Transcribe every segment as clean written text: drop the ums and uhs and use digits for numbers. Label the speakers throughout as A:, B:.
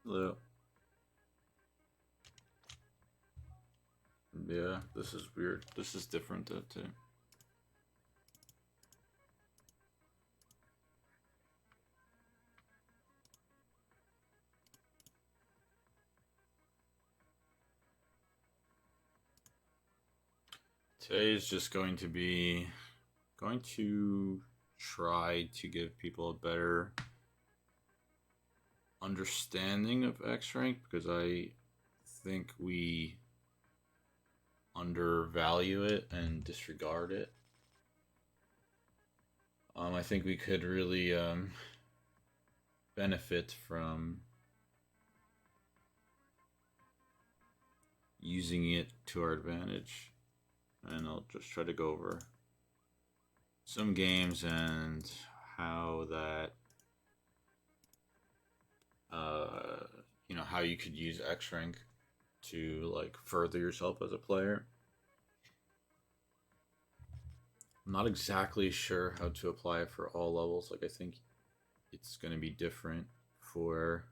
A: Hello. Yeah, this is weird. This is different too. Today is just going to try to give people a better understanding of X rank because I think we undervalue it and disregard it. I think we could really benefit from using it to our advantage. And I'll just try to go over some games and how that, uh, how you could use X rank to like further yourself as a player. I'm not exactly sure how to apply it for all levels. Like I think it's going to be different for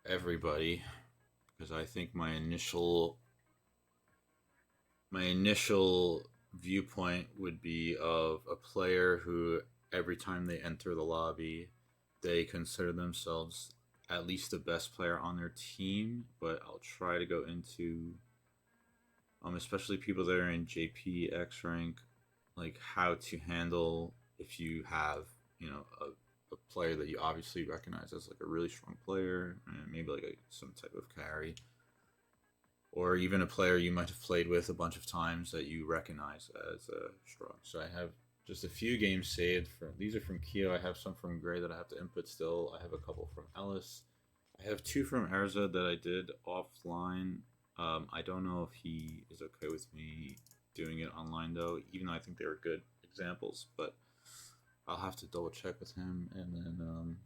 A: everybody because I think my initial viewpoint would be of a player who every time they enter the lobby they consider themselves at least the best player on their team, but I'll try to go into especially people that are in JP X rank, like how to handle if you have a player that you obviously recognize as like a really strong player, and maybe like some type of carry, or even a player you might have played with a bunch of times that you recognize as strong. So I have just a few games saved. These are from Keo. I have some from Gray that I have to input still. I have a couple from Ellis. I have two from Erza that I did offline. I don't know if he is okay with me doing it online though, even though I think they were good examples. But I'll have to double check with him. And then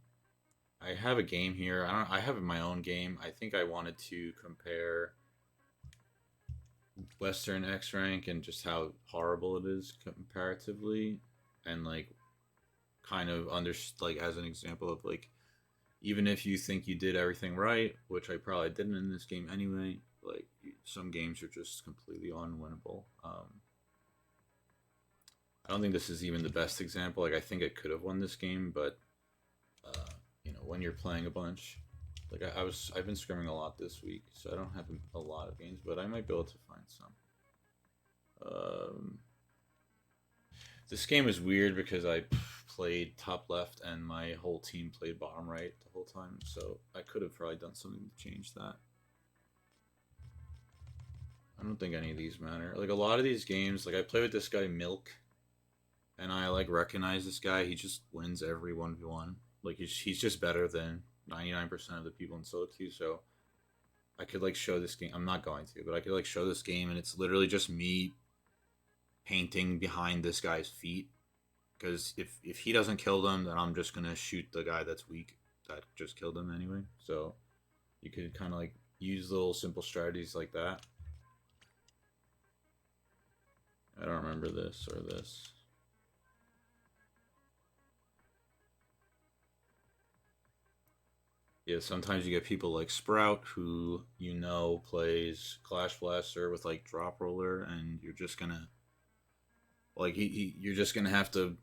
A: I have a game here. I have my own game. I think I wanted to compare Western X rank and just how horrible it is comparatively, and like kind of like as an example of like even if you think you did everything right, which I probably didn't in this game anyway, like some games are just completely unwinnable. I don't think this is even the best example. Like I think I could have won this game, but when you're playing a bunch, like I've been scrimming a lot this week, so I don't have a lot of games, but I might be able to find some. Um, this game is weird because I played top left and my whole team played bottom right the whole time, so I could have probably done something to change that. I don't think any of these matter. Like a lot of these games, like I play with this guy Milk, and I like recognize this guy. He just wins every 1v1. Like he's just better than 99% of the people in solo queue. So I could like show this game. I'm not going to, but I could like show this game, and it's literally just me painting behind this guy's feet. Because if he doesn't kill them, then I'm just gonna shoot the guy that's weak that just killed him anyway. So you could kind of like use little simple strategies like that. I don't remember this or this. Yeah, sometimes you get people like Sprout who plays Clash Blaster with like Drop Roller, and you're just gonna like you're just gonna have to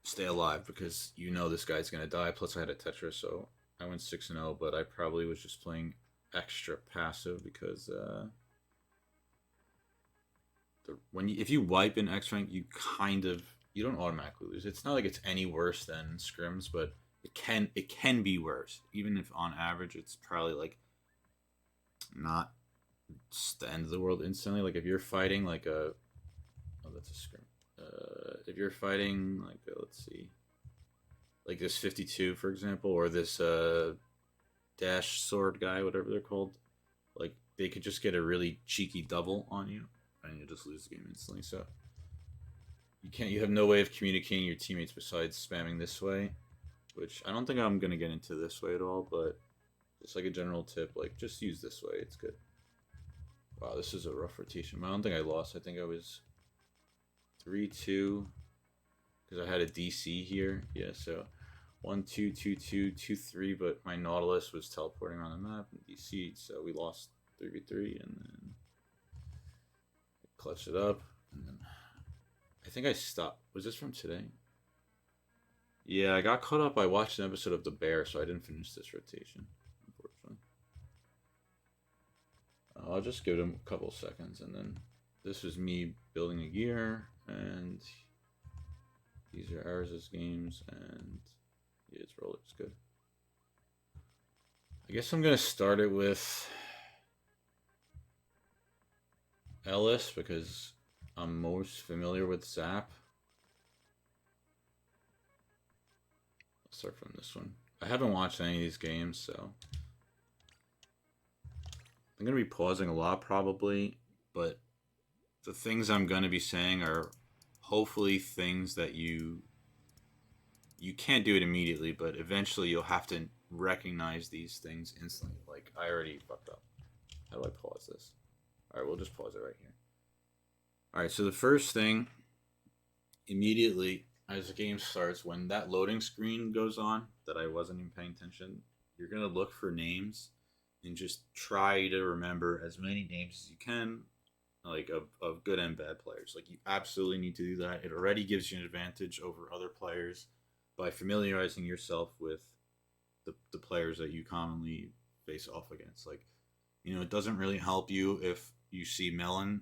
A: stay alive because this guy's gonna die. Plus, I had a Tetra, so I went 6-0, but I probably was just playing extra passive because if you wipe in X rank, you don't automatically lose. It's not like it's any worse than scrims, but it can be worse. Even if on average it's probably like not the end of the world instantly. Like if you're fighting like that's a scrim. If you're fighting like let's see, like this 52 for example, or this dash sword guy, whatever they're called, like they could just get a really cheeky double on you, and you just lose the game instantly. So you have no way of communicating your teammates besides spamming this way, which I don't think I'm gonna get into this way at all, but just like a general tip, like just use this way. It's good. Wow, this is a rough rotation. I don't think I lost. I think I was 3-2 because I had a DC here. Yeah, so 1, 2, 2, 2, 2, 3, but my Nautilus was teleporting around the map and DC, so we lost 3v3, and then clutched it up, and then I think I stopped. Was this from today? Yeah, I got caught up. I watched an episode of The Bear, so I didn't finish this rotation, unfortunately. I'll just give him a couple seconds, and then this was me building a gear, and these are Ares' games, and yeah, it's roller. It's good. I guess I'm gonna start it with Ellis because I'm most familiar with Zap. I'll start from this one. I haven't watched any of these games, so I'm gonna be pausing a lot probably, but the things I'm gonna be saying are hopefully things that you can't do it immediately, but eventually you'll have to recognize these things instantly. Like I already fucked up. How do I pause this? All right, we'll just pause it right here. All right, so the first thing immediately as the game starts, when that loading screen goes on that I wasn't even paying attention, you're gonna look for names and just try to remember as many names as you can, like of good and bad players. Like you absolutely need to do that. It already gives you an advantage over other players by familiarizing yourself with the players that you commonly face off against. Like, you know, it doesn't really help you if you see Melon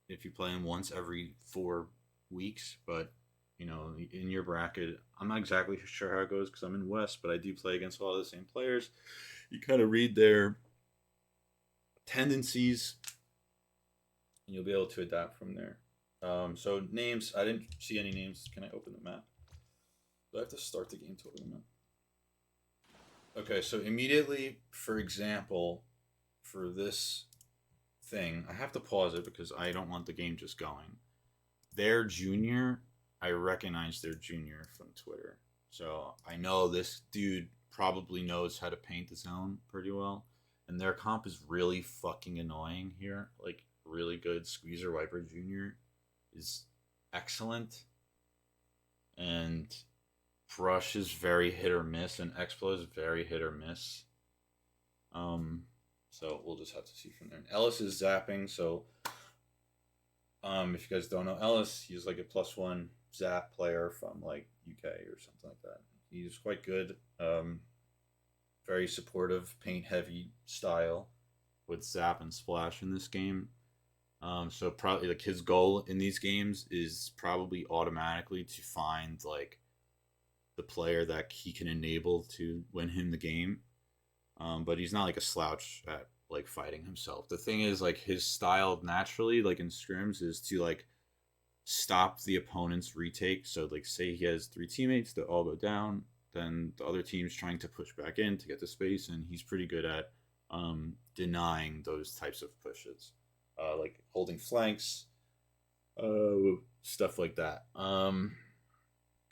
A: if you play him once every 4 weeks, but you know, in your bracket, I'm not exactly sure how it goes because I'm in West, but I do play against a lot of the same players. You kind of read their tendencies, and you'll be able to adapt from there. So names, I didn't see any names. Can I open the map? Do I have to start the game to open the map? Okay, so immediately, for example, for this thing, I have to pause it because I don't want the game just going. Their junior, I recognize their junior from Twitter. So I know this dude probably knows how to paint the zone pretty well. And their comp is really fucking annoying here. Like, really good. Squeezer Wiper Jr. is excellent. And Brush is very hit or miss, and Explo is very hit or miss. So we'll just have to see from there. And Ellis is zapping, so if you guys don't know Ellis, he's like a +1 zap player from like UK or something like that. He's quite good. Very supportive, paint heavy style with zap and splash in this game. So probably like his goal in these games is probably automatically to find like the player that he can enable to win him the game. But he's not like a slouch at like fighting himself. The thing is, like his style naturally, like in scrims, is to like stop the opponent's retake. So like say he has 3 teammates that all go down, then the other team's trying to push back in to get the space, and he's pretty good at denying those types of pushes, like holding flanks, stuff like that.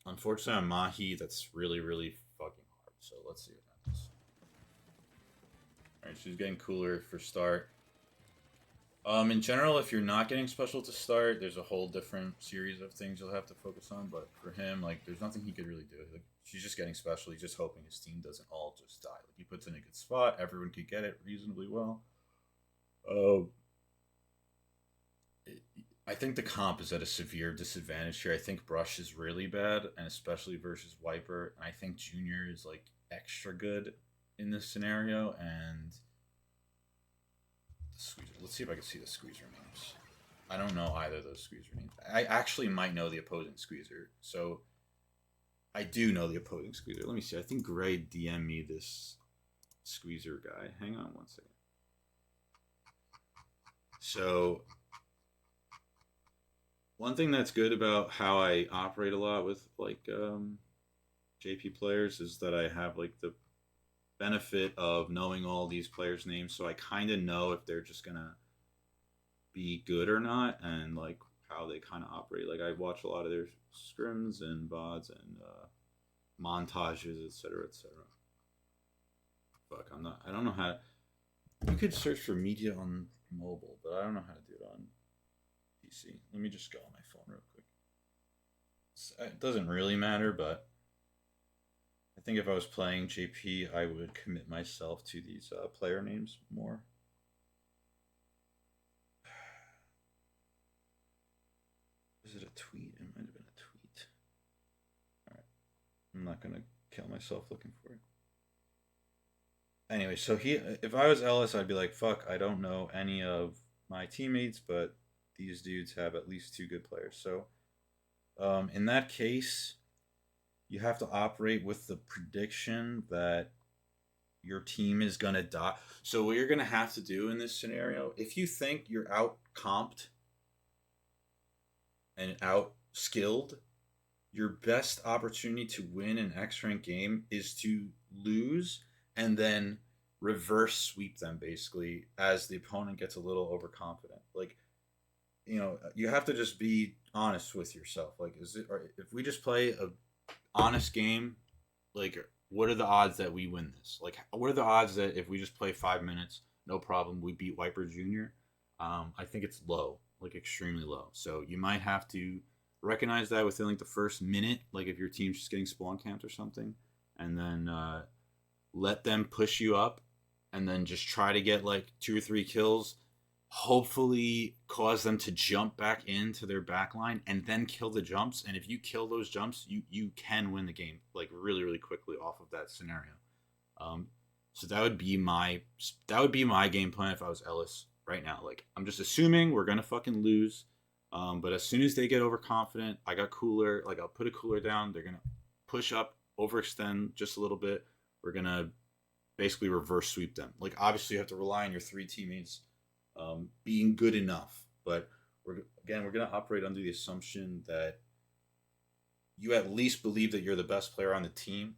A: Unfortunately, on Mahi, that's really really fucking hard. So let's see what happens. All right, she's getting cooler for start. In general, if you're not getting special to start, there's a whole different series of things you'll have to focus on. But for him, like, there's nothing he could really do. Like, she's just getting special. He's just hoping his team doesn't all just die. Like, he puts in a good spot. Everyone could get it reasonably well. I think the comp is at a severe disadvantage here. I think Brush is really bad, and especially versus Wiper. And I think Junior is like extra good in this scenario. And the Squeezer. Let's see if I can see the Squeezer names. I don't know either of those Squeezer names. I actually might know the opposing Squeezer. So I do know the opposing Squeezer. Let me see. I think Gray DM'd me this Squeezer guy. Hang on one second. So one thing that's good about how I operate a lot with like JP players is that I have like the benefit of knowing all these players' names, so I kind of know if they're just gonna be good or not, and like how they kind of operate. Like I watch a lot of their scrims and VODs and montages, etc., etc. Fuck, I don't know how. You could search for media on mobile, but I don't know how to do it on PC. Let me just go on my phone real quick. It doesn't really matter, but think if I was playing JP, I would commit myself to these player names more. Was it a tweet? It might have been a tweet. All right. I'm not gonna kill myself looking for it. Anyway, so if I was Ellis, I'd be like, fuck, I don't know any of my teammates, but these dudes have at least two good players. So, in that case, you have to operate with the prediction that your team is gonna die. So what you're gonna have to do in this scenario, if you think you're out comped and out skilled, your best opportunity to win an X rank game is to lose and then reverse sweep them basically as the opponent gets a little overconfident. Like, you have to just be honest with yourself. Like, if we just play a honest game, like, what are the odds that we win this? Like, what are the odds that if we just play 5 minutes, no problem, we beat Wiper Jr.? I think it's low, like extremely low. So you might have to recognize that within like the first minute, like if your team's just getting spawn camped or something, and then let them push you up, and then just try to get like 2 or 3 kills. Hopefully, cause them to jump back into their back line and then kill the jumps. And if you kill those jumps, you can win the game like really really quickly off of that scenario. So that would be my game plan if I was Ellis right now. Like, I'm just assuming we're gonna fucking lose. But as soon as they get overconfident, I got cooler. Like, I'll put a cooler down. They're gonna push up, overextend just a little bit. We're gonna basically reverse sweep them. Like, obviously, you have to rely on your 3 teammates being good enough. But we're gonna operate under the assumption that you at least believe that you're the best player on the team.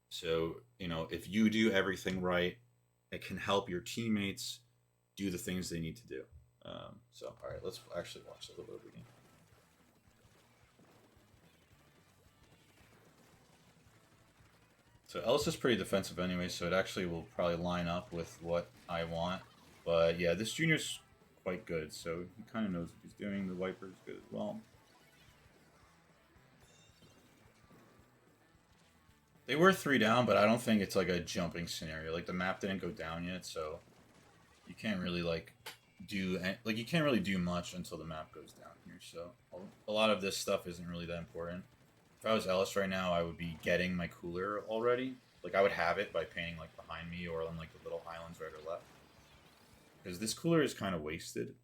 A: So if you do everything right, it can help your teammates do the things they need to do. So, all right, let's actually watch a little bit of the game. So Ellis is pretty defensive anyway, so it actually will probably line up with what I want. But yeah, this junior's quite good, so he kind of knows what he's doing. The Viper's good as well. They were 3 down, but I don't think it's like a jumping scenario. Like, the map didn't go down yet, so you can't really you can't really do much until the map goes down here. So a lot of this stuff isn't really that important. If I was Ellis right now, I would be getting my cooler already. Like, I would have it by painting like behind me or on like the little islands right or left. Because this cooler is kind of wasted.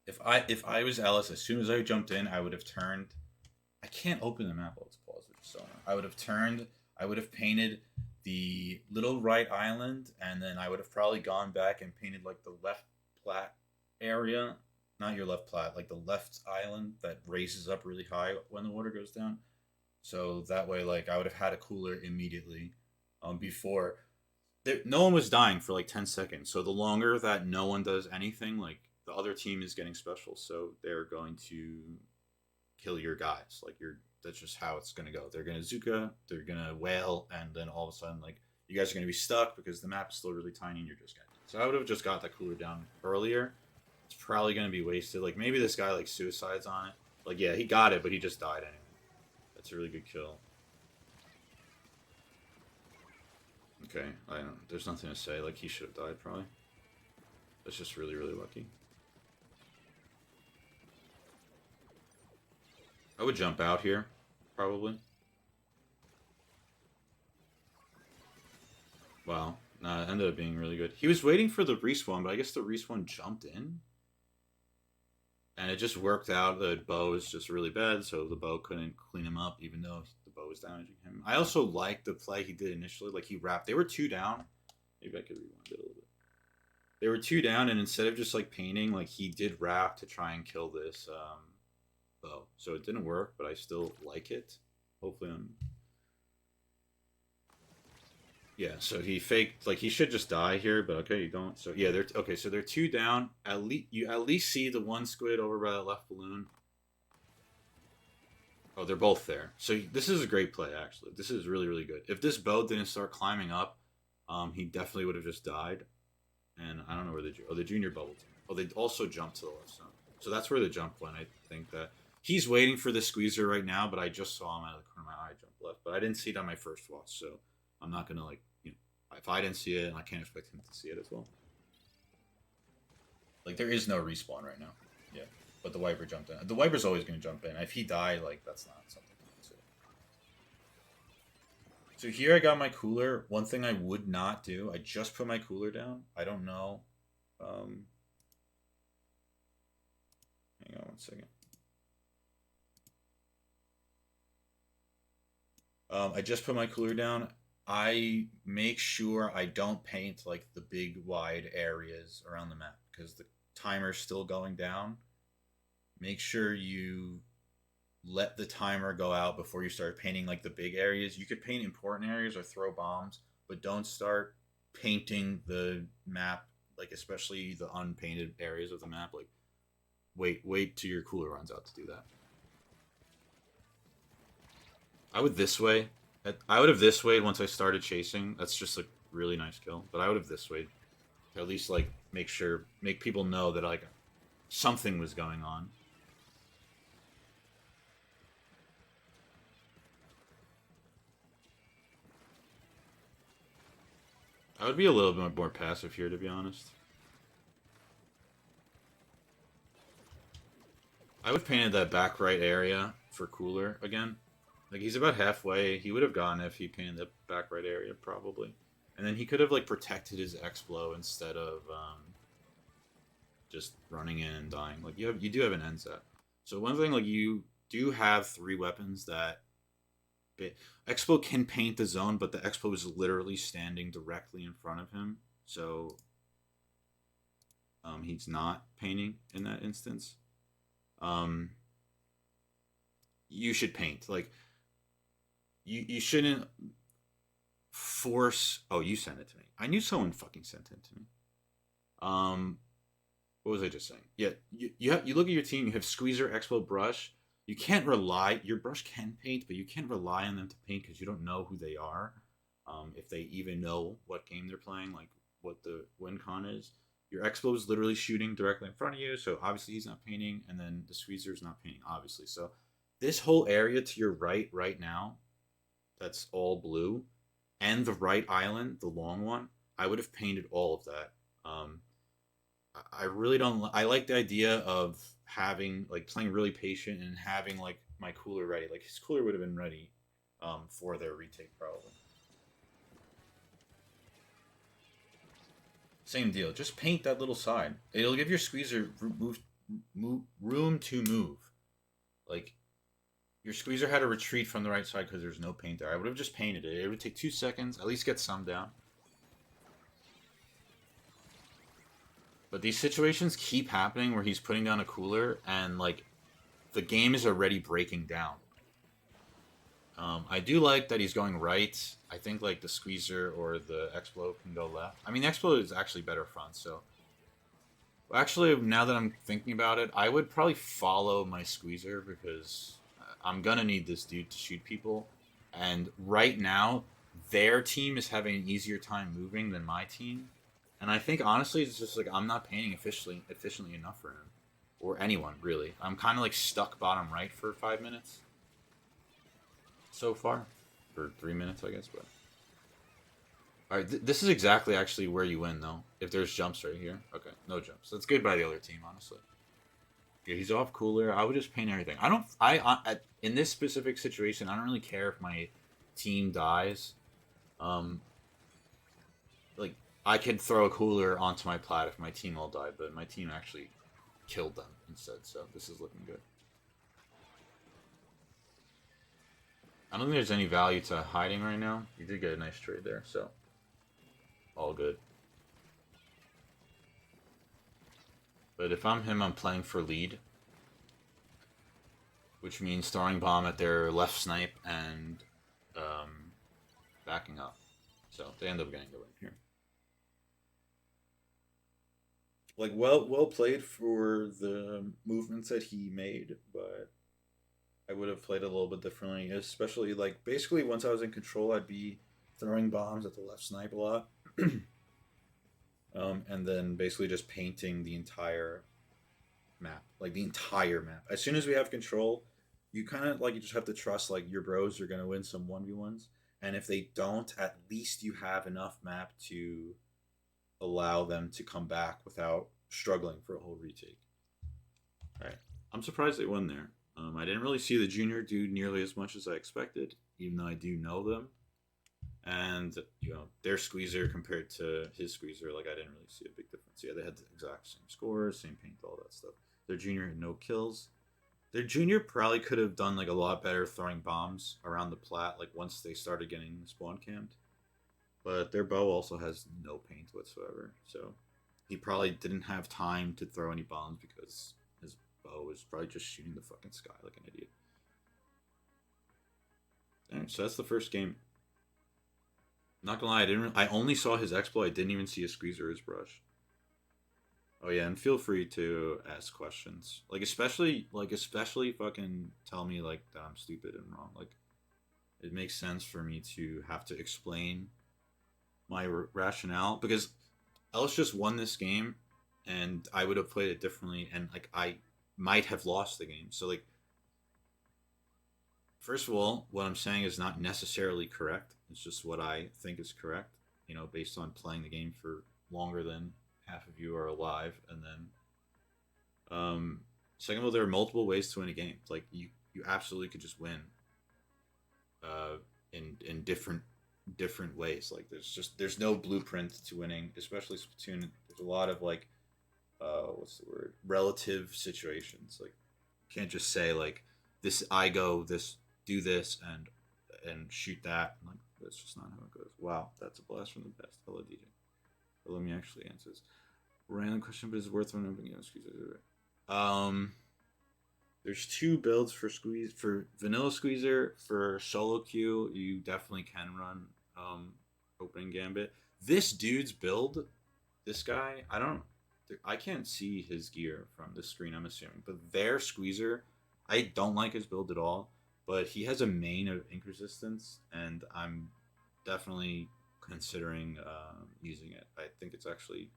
A: If I was Ellis, as soon as I jumped in, I would have turned. I can't open the map while it's paused. So I would have turned. I would have painted the little right island, and then I would have probably gone back and painted like the left plat area. Not your left plat, like the left island that raises up really high when the water goes down. So that way, like, I would have had a cooler immediately. Before no one was dying for like 10 seconds. So the longer that no one does anything, like, the other team is getting special, so they're going to kill your guys. Like, that's just how it's gonna go. They're gonna Zuka, they're gonna whale, and then all of a sudden, like, you guys are gonna be stuck because the map is still really tiny and you're just getting. So I would have just got that cooler down earlier. It's probably gonna be wasted. Like, maybe this guy like suicides on it. Like, yeah, he got it, but he just died anyway. That's a really good kill. Okay, there's nothing to say. Like, he should have died probably. That's just really really lucky. I would jump out here, probably. Wow. Nah, it ended up being really good. He was waiting for the respawn, but I guess the respawn jumped in. And it just worked out. The bow is just really bad, so the bow couldn't clean him up, even though the bow was damaging him. I also liked the play he did initially. Like, he wrapped. They were 2 down. Maybe I could rewind it a little bit. They were 2 down, and instead of just, like, painting, like, he did wrap to try and kill this bow. So it didn't work, but I still like it. Hopefully Yeah, so he faked, like, he should just die here, but okay, you don't. So yeah, so they're 2 down. You at least see the one squid over by that left balloon. Oh, they're both there. So this is a great play, actually. This is really really good. If this bow didn't start climbing up, he definitely would have just died. And I don't know where the junior bubbled. Oh, they also jumped to the left side. So that's where the jump went. I think that he's waiting for the squeezer right now, but I just saw him out of the corner of my eye jump left. but I didn't see it on my first watch, so I'm not gonna like if I didn't see it, I can't expect him to see it as well. Like there is no respawn right now. Yeah, but the wiper jumped in. The wiper's always gonna jump in. If he died, like that's not something to consider. So here I got my cooler. One thing I would not do, I just put my cooler down. I don't know. Hang on 1 second. I just put my cooler down. I make sure I don't paint like the big wide areas around the map because the timer's still going down. Make sure you let the timer go out before you start painting like the big areas. You could paint important areas or throw bombs, but don't start painting the map, like especially the unpainted areas of the map. Like wait till your cooler runs out to do that. I would this way. I would have this way once I started chasing. That's just a really nice kill. But I would have this way to at least like make people know that like something was going on. I would be a little bit more passive here, to be honest. I would have painted that back right area for cooler again. Like he's about halfway. He would have gone if he painted the back right area probably, and then he could have like protected his X-Blow instead of just running in and dying. Like you do have an end set. So one thing, like you do have 3 weapons that X-Blow can paint the zone, but the X-Blow is literally standing directly in front of him, so he's not painting in that instance. You should paint. Like you shouldn't force. Oh, you sent it to me. I knew someone fucking sent it to me. What was I just saying? Yeah, you look at your team. You have Squeezer, X-Blow, Brush. You can't rely. Your Brush can paint, but you can't rely on them to paint because you don't know who they are. If they even know what game they're playing, like what the win con is. Your X-Blow is literally shooting directly in front of you, so obviously he's not painting, and then the Squeezer is not painting, obviously. So this whole area to your right now, that's all blue, and the right island, the long one, I would have painted all of that. I really don't. I like the idea of having like playing really patient and having like my cooler ready. Like his cooler would have been ready for their retake probably. Same deal. Just paint that little side. It'll give your squeezer room to move. Like your squeezer had to retreat from the right side because there's no paint there. I would have just painted it. It would take 2 seconds. At least get some down. But these situations keep happening where he's putting down a cooler and like the game is already breaking down. I do like that he's going right. I think like the squeezer or the X-Blow can go left. I mean, X-Blow is actually better front, so. Actually, now that I'm thinking about it, I would probably follow my squeezer because I'm gonna need this dude to shoot people. And right now, their team is having an easier time moving than my team. And I think honestly, it's just like I'm not painting efficiently enough for him or anyone really. I'm kind of like stuck bottom right for 5 minutes so far, for 3 minutes, I guess. But all right, this is exactly actually where you win though. If there's jumps right here, okay, no jumps. That's good by the other team, honestly. Yeah, he's off cooler. I would just paint everything. I don't. In this specific situation, I don't really care if my team dies. Um, like I could throw a cooler onto my plat if my team all died, but my team actually killed them instead. So this is looking good. I don't think there's any value to hiding right now. You did get a nice trade there, so all good. But if I'm him, I'm playing for lead, which means throwing bomb at their left snipe and backing up. So they end up getting the win here. Like well played for the movements that he made, but I would have played a little bit differently. Especially like basically once I was in control, I'd be throwing bombs at the left snipe a lot. And then basically just painting the entire map, like the entire map. As soon as we have control, you kind of like you just have to trust like your bros are gonna win some 1v1s, and if they don't, at least you have enough map to allow them to come back without struggling for a whole retake. All right, I'm surprised they won there. I didn't really see the junior do nearly as much as I expected, even though I do know them. And their squeezer compared to his squeezer, like I didn't really see a big difference. Yeah, they had the exact same scores, same paint, all that stuff. Their junior had no kills. Their junior probably could have done like a lot better throwing bombs around the plat, like once they started getting spawn camped. But their bow also has no paint whatsoever, so he probably didn't have time to throw any bombs because his bow was probably just shooting the fucking sky like an idiot. Alright, so that's the first game. Not gonna lie, I only saw his exploit. I didn't even see his squeeze or his brush. Oh yeah, and feel free to ask questions. Especially fucking tell me like that I'm stupid and wrong. Like it makes sense for me to have to explain my rationale because Ellis just won this game, and I would have played it differently, and like I might have lost the game. So like, first of all, what I'm saying is not necessarily correct. It's just what I think is correct. Based on playing the game for longer than half of you are alive, and then second of all, there are multiple ways to win a game. Like you absolutely could just win in different ways. Like there's no blueprint to winning, especially Splatoon. There's a lot of like what's the word, relative situations. Like you can't just say like this, I go this, do this, and shoot that. Like that's just not how it goes. Wow, that's a blast from the past. Hello, DJ. But let me actually answer this random question, but it's worth running up again. There's two builds for vanilla squeezer. For solo queue, you definitely can run opening gambit. This dude's build, this guy, I can't see his gear from the screen, I'm assuming, but their squeezer, I don't like his build at all, but he has a main of ink resistance, and I'm definitely considering using it. I think it's actually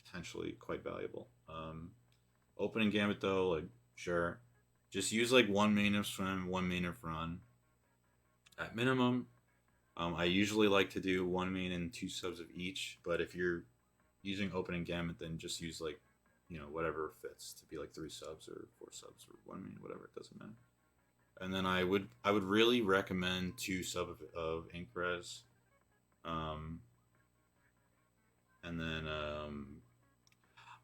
A: potentially quite valuable. Opening gambit though, like sure, just use like one main of swim, one main of run at minimum. I usually like to do one main and two subs of each, but if you're using opening gambit, then just use like whatever fits to be like 3 subs or 4 subs or one main, whatever, it doesn't matter. And then I would really recommend 2 sub of ink res. And then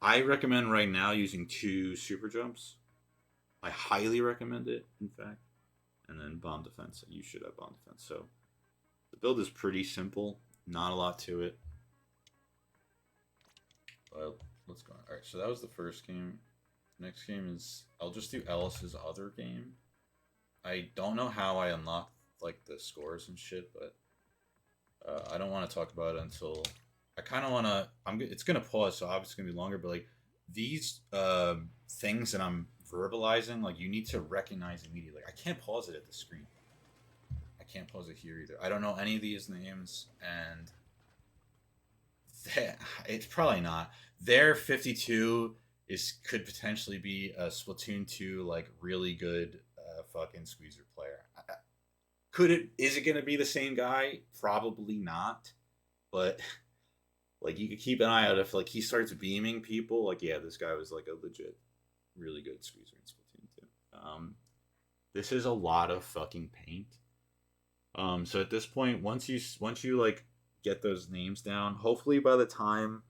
A: I recommend right now using 2 super jumps. I highly recommend it, in fact. And then bomb defense. You should have bomb defense. So the build is pretty simple. Not a lot to it. But let's go. All right, so that was the first game. Next game is, I'll just do Ellis's other game. I don't know how I unlocked like the scores and shit, but I don't want to talk about it until I kind of want to. It's gonna pause, so obviously it's gonna be longer. But like these things that I'm verbalizing, like you need to recognize immediately. I can't pause it at the screen. I can't pause it here either. I don't know any of these names, and it's probably not. Their 52 could potentially be a Splatoon 2 like really good fucking squeezer player. Is it going to be the same guy? Probably not. But like you could keep an eye out if like he starts beaming people, like yeah, this guy was like a legit really good squeezer in Splatoon 2. This is a lot of fucking paint. So at this point, once you like get those names down, hopefully by the time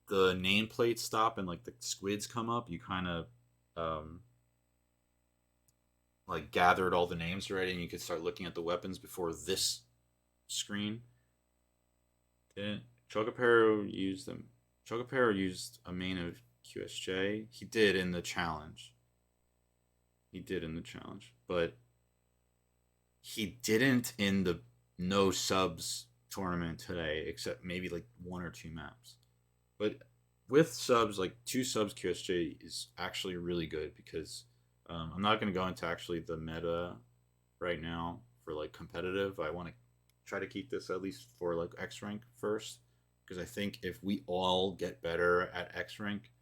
A: the nameplates stop and like the squids come up, you kind of like gathered all the names already, and you could start looking at the weapons before this screen. Chocopero used them. Chocopero used a main of QSJ. He did in the challenge. But he didn't in the no subs tournament today, except maybe like 1 or 2 maps. But with subs, like 2 subs QSJ is actually really good because I'm not going to go into actually the meta right now for like competitive. I want to try to keep this at least for like X rank first, because I think if we all get better at X rank,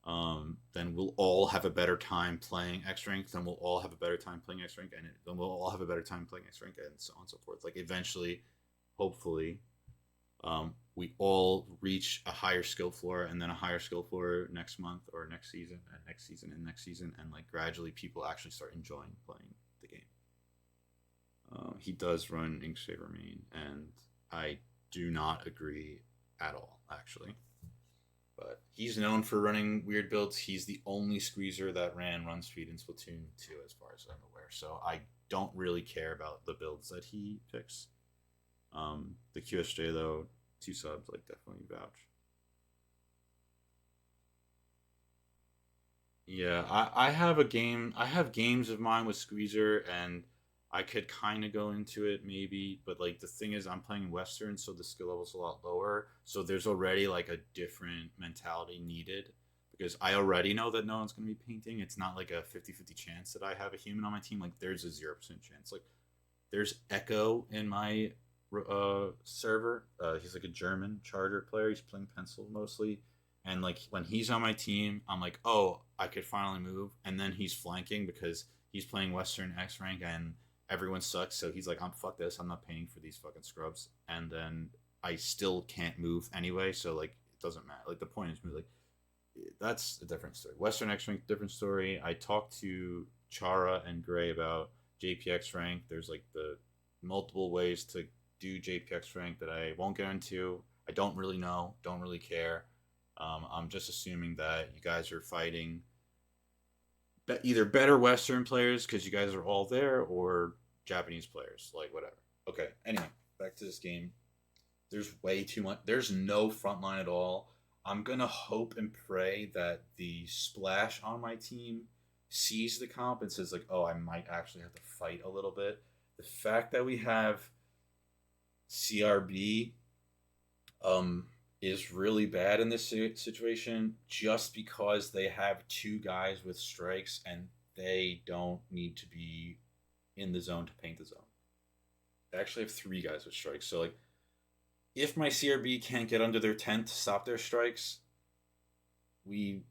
A: then we'll all have a better time playing X rank. Then we'll all have a better time playing X rank, and then we'll all have a better time playing X rank, and so on and so forth. Like eventually, hopefully, we all reach a higher skill floor, and then a higher skill floor next month or next season, and next season and next season, and like gradually people actually start enjoying playing the game. He does run Inksaber main, and I do not agree at all, actually. But he's known for running weird builds. He's the only squeezer that ran run speed in Splatoon 2, as far as I'm aware. So I don't really care about the builds that he picks. The QSJ, though, 2 subs, like, definitely vouch. Yeah, I have a game. I have games of mine with Squeezer, and I could kind of go into it maybe, but like the thing is, I'm playing Western, so the skill level's a lot lower. So there's already like a different mentality needed because I already know that no one's going to be painting. It's not like a 50-50 chance that I have a human on my team. Like there's a 0% chance. Like there's Echo in my server. He's like a German charter player. He's playing pencil mostly, and like when he's on my team, I'm like, oh, I could finally move. And then he's flanking because he's playing Western X rank and everyone sucks. So he's like, I'm fuck this. I'm not paying for these fucking scrubs. And then I still can't move anyway. So like it doesn't matter. Like the point is, like that's a different story. Western X rank, different story. I talked to Chara and Gray about JPX rank. There's like the multiple ways to do JPX rank that I won't get into. I don't really know. Don't really care. I'm just assuming that you guys are fighting either better Western players because you guys are all there, or Japanese players, like whatever. Okay. Anyway, back to this game. There's way too much. There's no front line at all. I'm gonna hope and pray that the splash on my team sees the comp and says like, "Oh, I might actually have to fight a little bit." The fact that we have CRB is really bad in this situation just because they have 2 guys with strikes and they don't need to be in the zone to paint the zone. They actually have 3 guys with strikes. So like if my CRB can't get under their tent to stop their strikes, we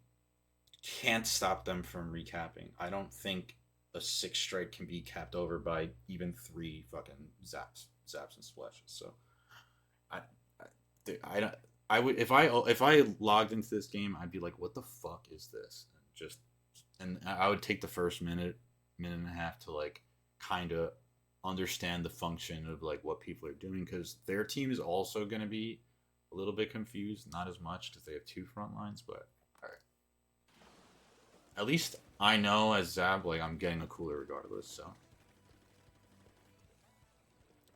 A: can't stop them from recapping. I don't think a 6 strike can be capped over by even 3 fucking zaps and splashes. So I I don't. I would if I logged into this game, I'd be like, "What the fuck is this?" And I would take the first minute and a half to like kind of understand the function of like what people are doing because their team is also going to be a little bit confused, not as much because they have 2 front lines, but all right. At least I know as Zab, like I'm getting a cooler regardless, so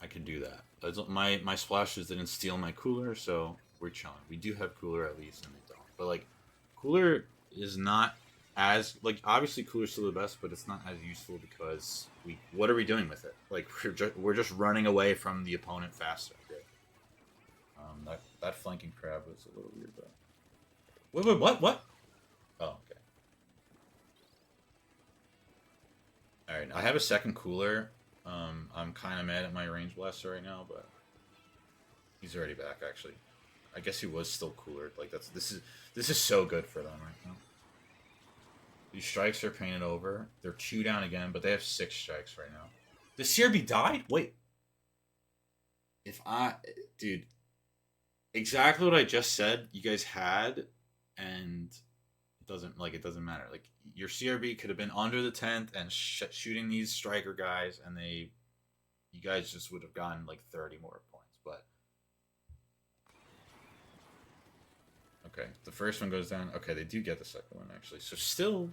A: I can do that. My splashes didn't steal my cooler, so we're chilling. We do have cooler at least, and they don't. But like, cooler is not as like obviously cooler's still the best, but it's not as useful because we what are we doing with it? Like we're just running away from the opponent faster. Right? That flanking crab was a little weird, but wait, what? Oh, okay. All right, I have a second cooler. I'm kind of mad at my range blaster right now, but he's already back. Actually, I guess he was still cooler. Like this is so good for them right now. These strikes are painted over. They're 2 down again, but they have 6 strikes right now. The CRB died. Wait, if I, dude, exactly what I just said. You guys had, and it doesn't matter. Like your CRB could have been under the tent and shooting these striker guys, and you guys just would have gotten like 30 more points. But okay, the first one goes down. Okay, they do get the second one actually. So still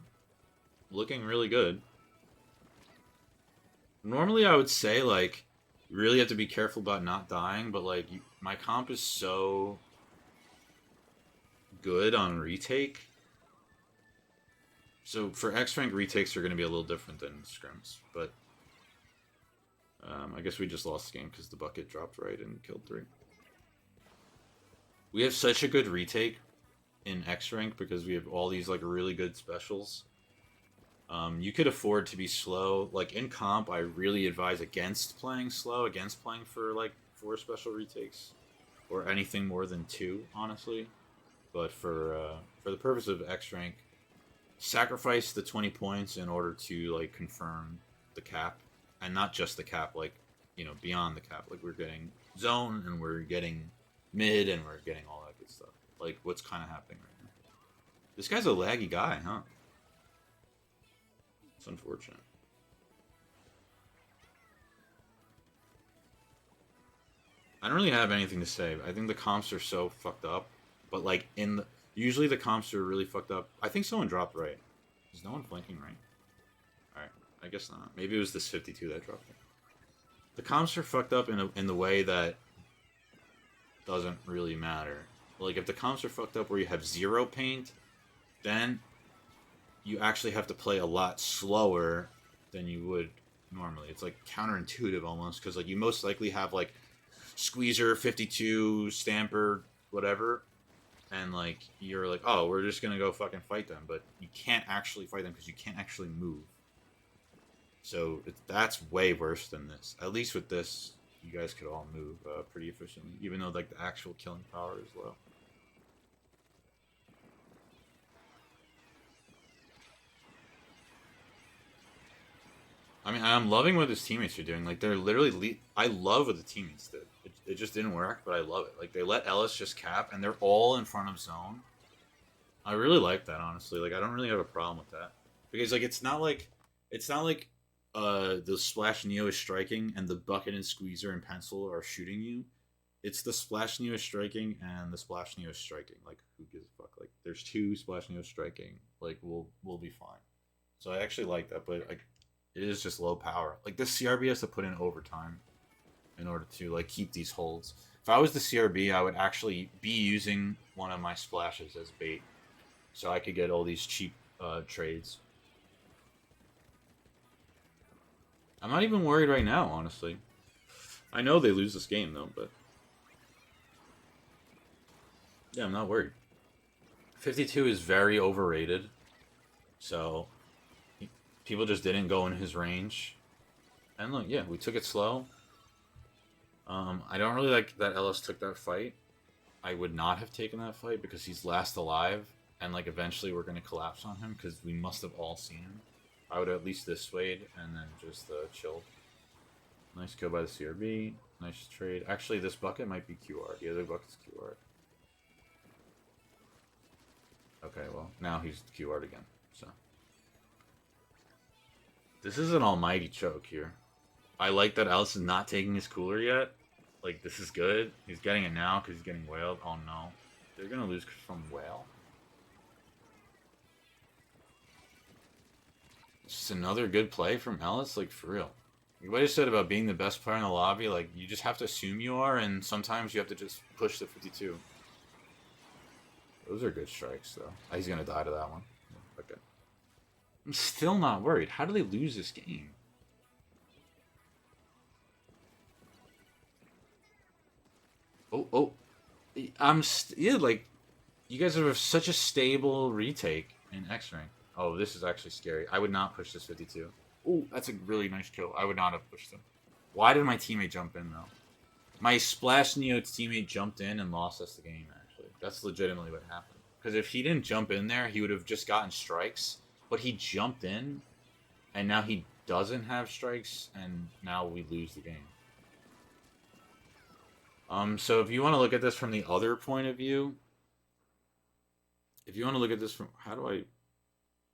A: looking really good. Normally, I would say like you really have to be careful about not dying, but like my comp is so good on retake. So for X rank retakes are going to be a little different than scrims, but I guess we just lost the game because the bucket dropped right and killed 3. We have such a good retake in X rank because we have all these like really good specials. You could afford to be slow. Like in comp, I really advise against playing slow, against playing for like 4 special retakes, or anything more than 2, honestly. But for the purpose of X rank, sacrifice the 20 points in order to like confirm the cap, and not just the cap, like beyond the cap. Like we're getting zone and we're getting mid and we're getting all that good stuff. Like what's kind of happening right now. This guy's a laggy guy, huh? It's unfortunate. I don't really have anything to say. I think the comps are so fucked up, but like usually the comps are really fucked up. I think someone dropped right. Is no one flanking right? All right, I guess not. Maybe it was this 52 that dropped it. The comps are fucked up in the way that doesn't really matter. Like if the comps are fucked up where you have 0 paint, then you actually have to play a lot slower than you would normally. It's like counterintuitive almost, because like you most likely have like Squeezer, 52, Stamper, whatever, and like you're like, oh, we're just gonna go fucking fight them, but you can't actually fight them because you can't actually move. So that's way worse than this. At least with this, you guys could all move pretty efficiently, even though like the actual killing power is low. I mean, I'm loving what his teammates are doing. Like they're literally, I love what the teammates did. It just didn't work, but I love it. Like they let Ellis just cap, and they're all in front of zone. I really like that, honestly. Like I don't really have a problem with that because like it's not like the Splash Neo is striking and the Bucket and Squeezer and Pencil are shooting you. It's the Splash Neo is striking and the Splash Neo is striking. Like who gives a fuck? Like there's 2 Splash Neo striking. Like we'll be fine. So I actually like that, but like it is just low power. Like this CRB has to put in overtime in order to like keep these holds. If I was the CRB, I would actually be using one of my splashes as bait, so I could get all these cheap trades. I'm not even worried right now, honestly. I know they lose this game though, but yeah, I'm not worried. 52 is very overrated, so people just didn't go in his range. And look, yeah, we took it slow. I don't really like that Ellis took that fight. I would not have taken that fight because he's last alive, and like eventually we're gonna collapse on him because we must have all seen him. I would have at least dissuade and then just chilled. Nice kill by the CRB. Nice trade. Actually, this bucket might be QR. The other bucket's QR. Okay, well, now he's QR'd again, so. This is an almighty choke here. I like that Alice is not taking his cooler yet. Like, this is good. He's getting it now because he's getting whaled. Oh, no. They're going to lose from whale. Just another good play from Ellis, like, for real. What I said about being the best player in the lobby, like, you just have to assume you are, and sometimes you have to just push the 52. Those are good strikes, though. Oh, he's going to die to that one. Okay. I'm still not worried. How do they lose this game? Oh. Yeah, like, you guys have such a stable retake in X rank. Oh, this is actually scary. I would not push this 52. Oh, that's a really nice kill. I would not have pushed him. Why did my teammate jump in, though? My Splash Neo teammate jumped in and lost us the game, actually. That's legitimately what happened. Because if he didn't jump in there, he would have just gotten strikes. But he jumped in, and now he doesn't have strikes, and now we lose the game. So if you want to look at this from the other point of view, if you want to look at this from... How do I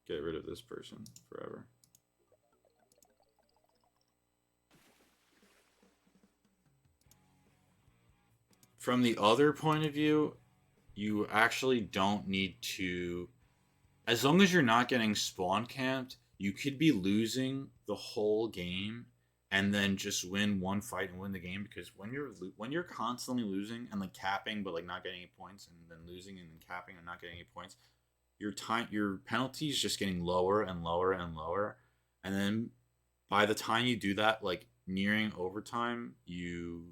A: get rid of this person forever? From the other point of view, you actually don't need to... As long as you're not getting spawn camped, you could be losing the whole game and then just win one fight and win the game, because when you're constantly losing and like capping but like not getting any points, and then losing and then capping and not getting any points, your penalty is just getting lower and lower and lower, and then by the time you do that, like nearing overtime, you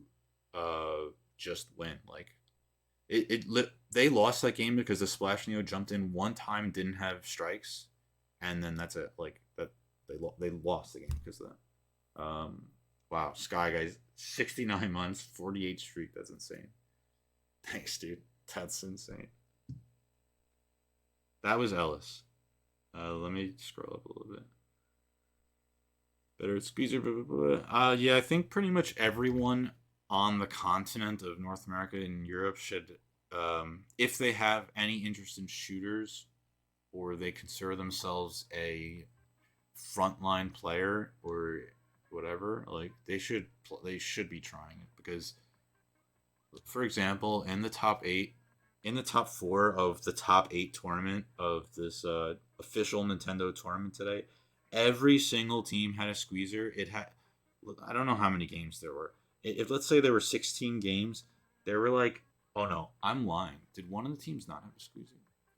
A: just win. Like they lost that game because the Splash Neo jumped in one time, didn't have strikes, and then that's it. Like that they lost the game because of that. Wow, Sky guys, 69 months, 48 streak. That's insane. Thanks, dude. That's insane. That was Ellis. Let me scroll up a little bit. Better squeezer. Blah, blah, blah. Yeah, I think pretty much everyone on the continent of North America and Europe should, if they have any interest in shooters or they consider themselves a frontline player or whatever, like they should be trying it because, for example, in the top eight, in the top four of the top eight tournament of this official Nintendo tournament today, every single team had a squeezer. It had, I don't know how many games there were. If let's say there were 16 games, there were like, oh no, I'm lying. Did one of the teams not have a squeezer?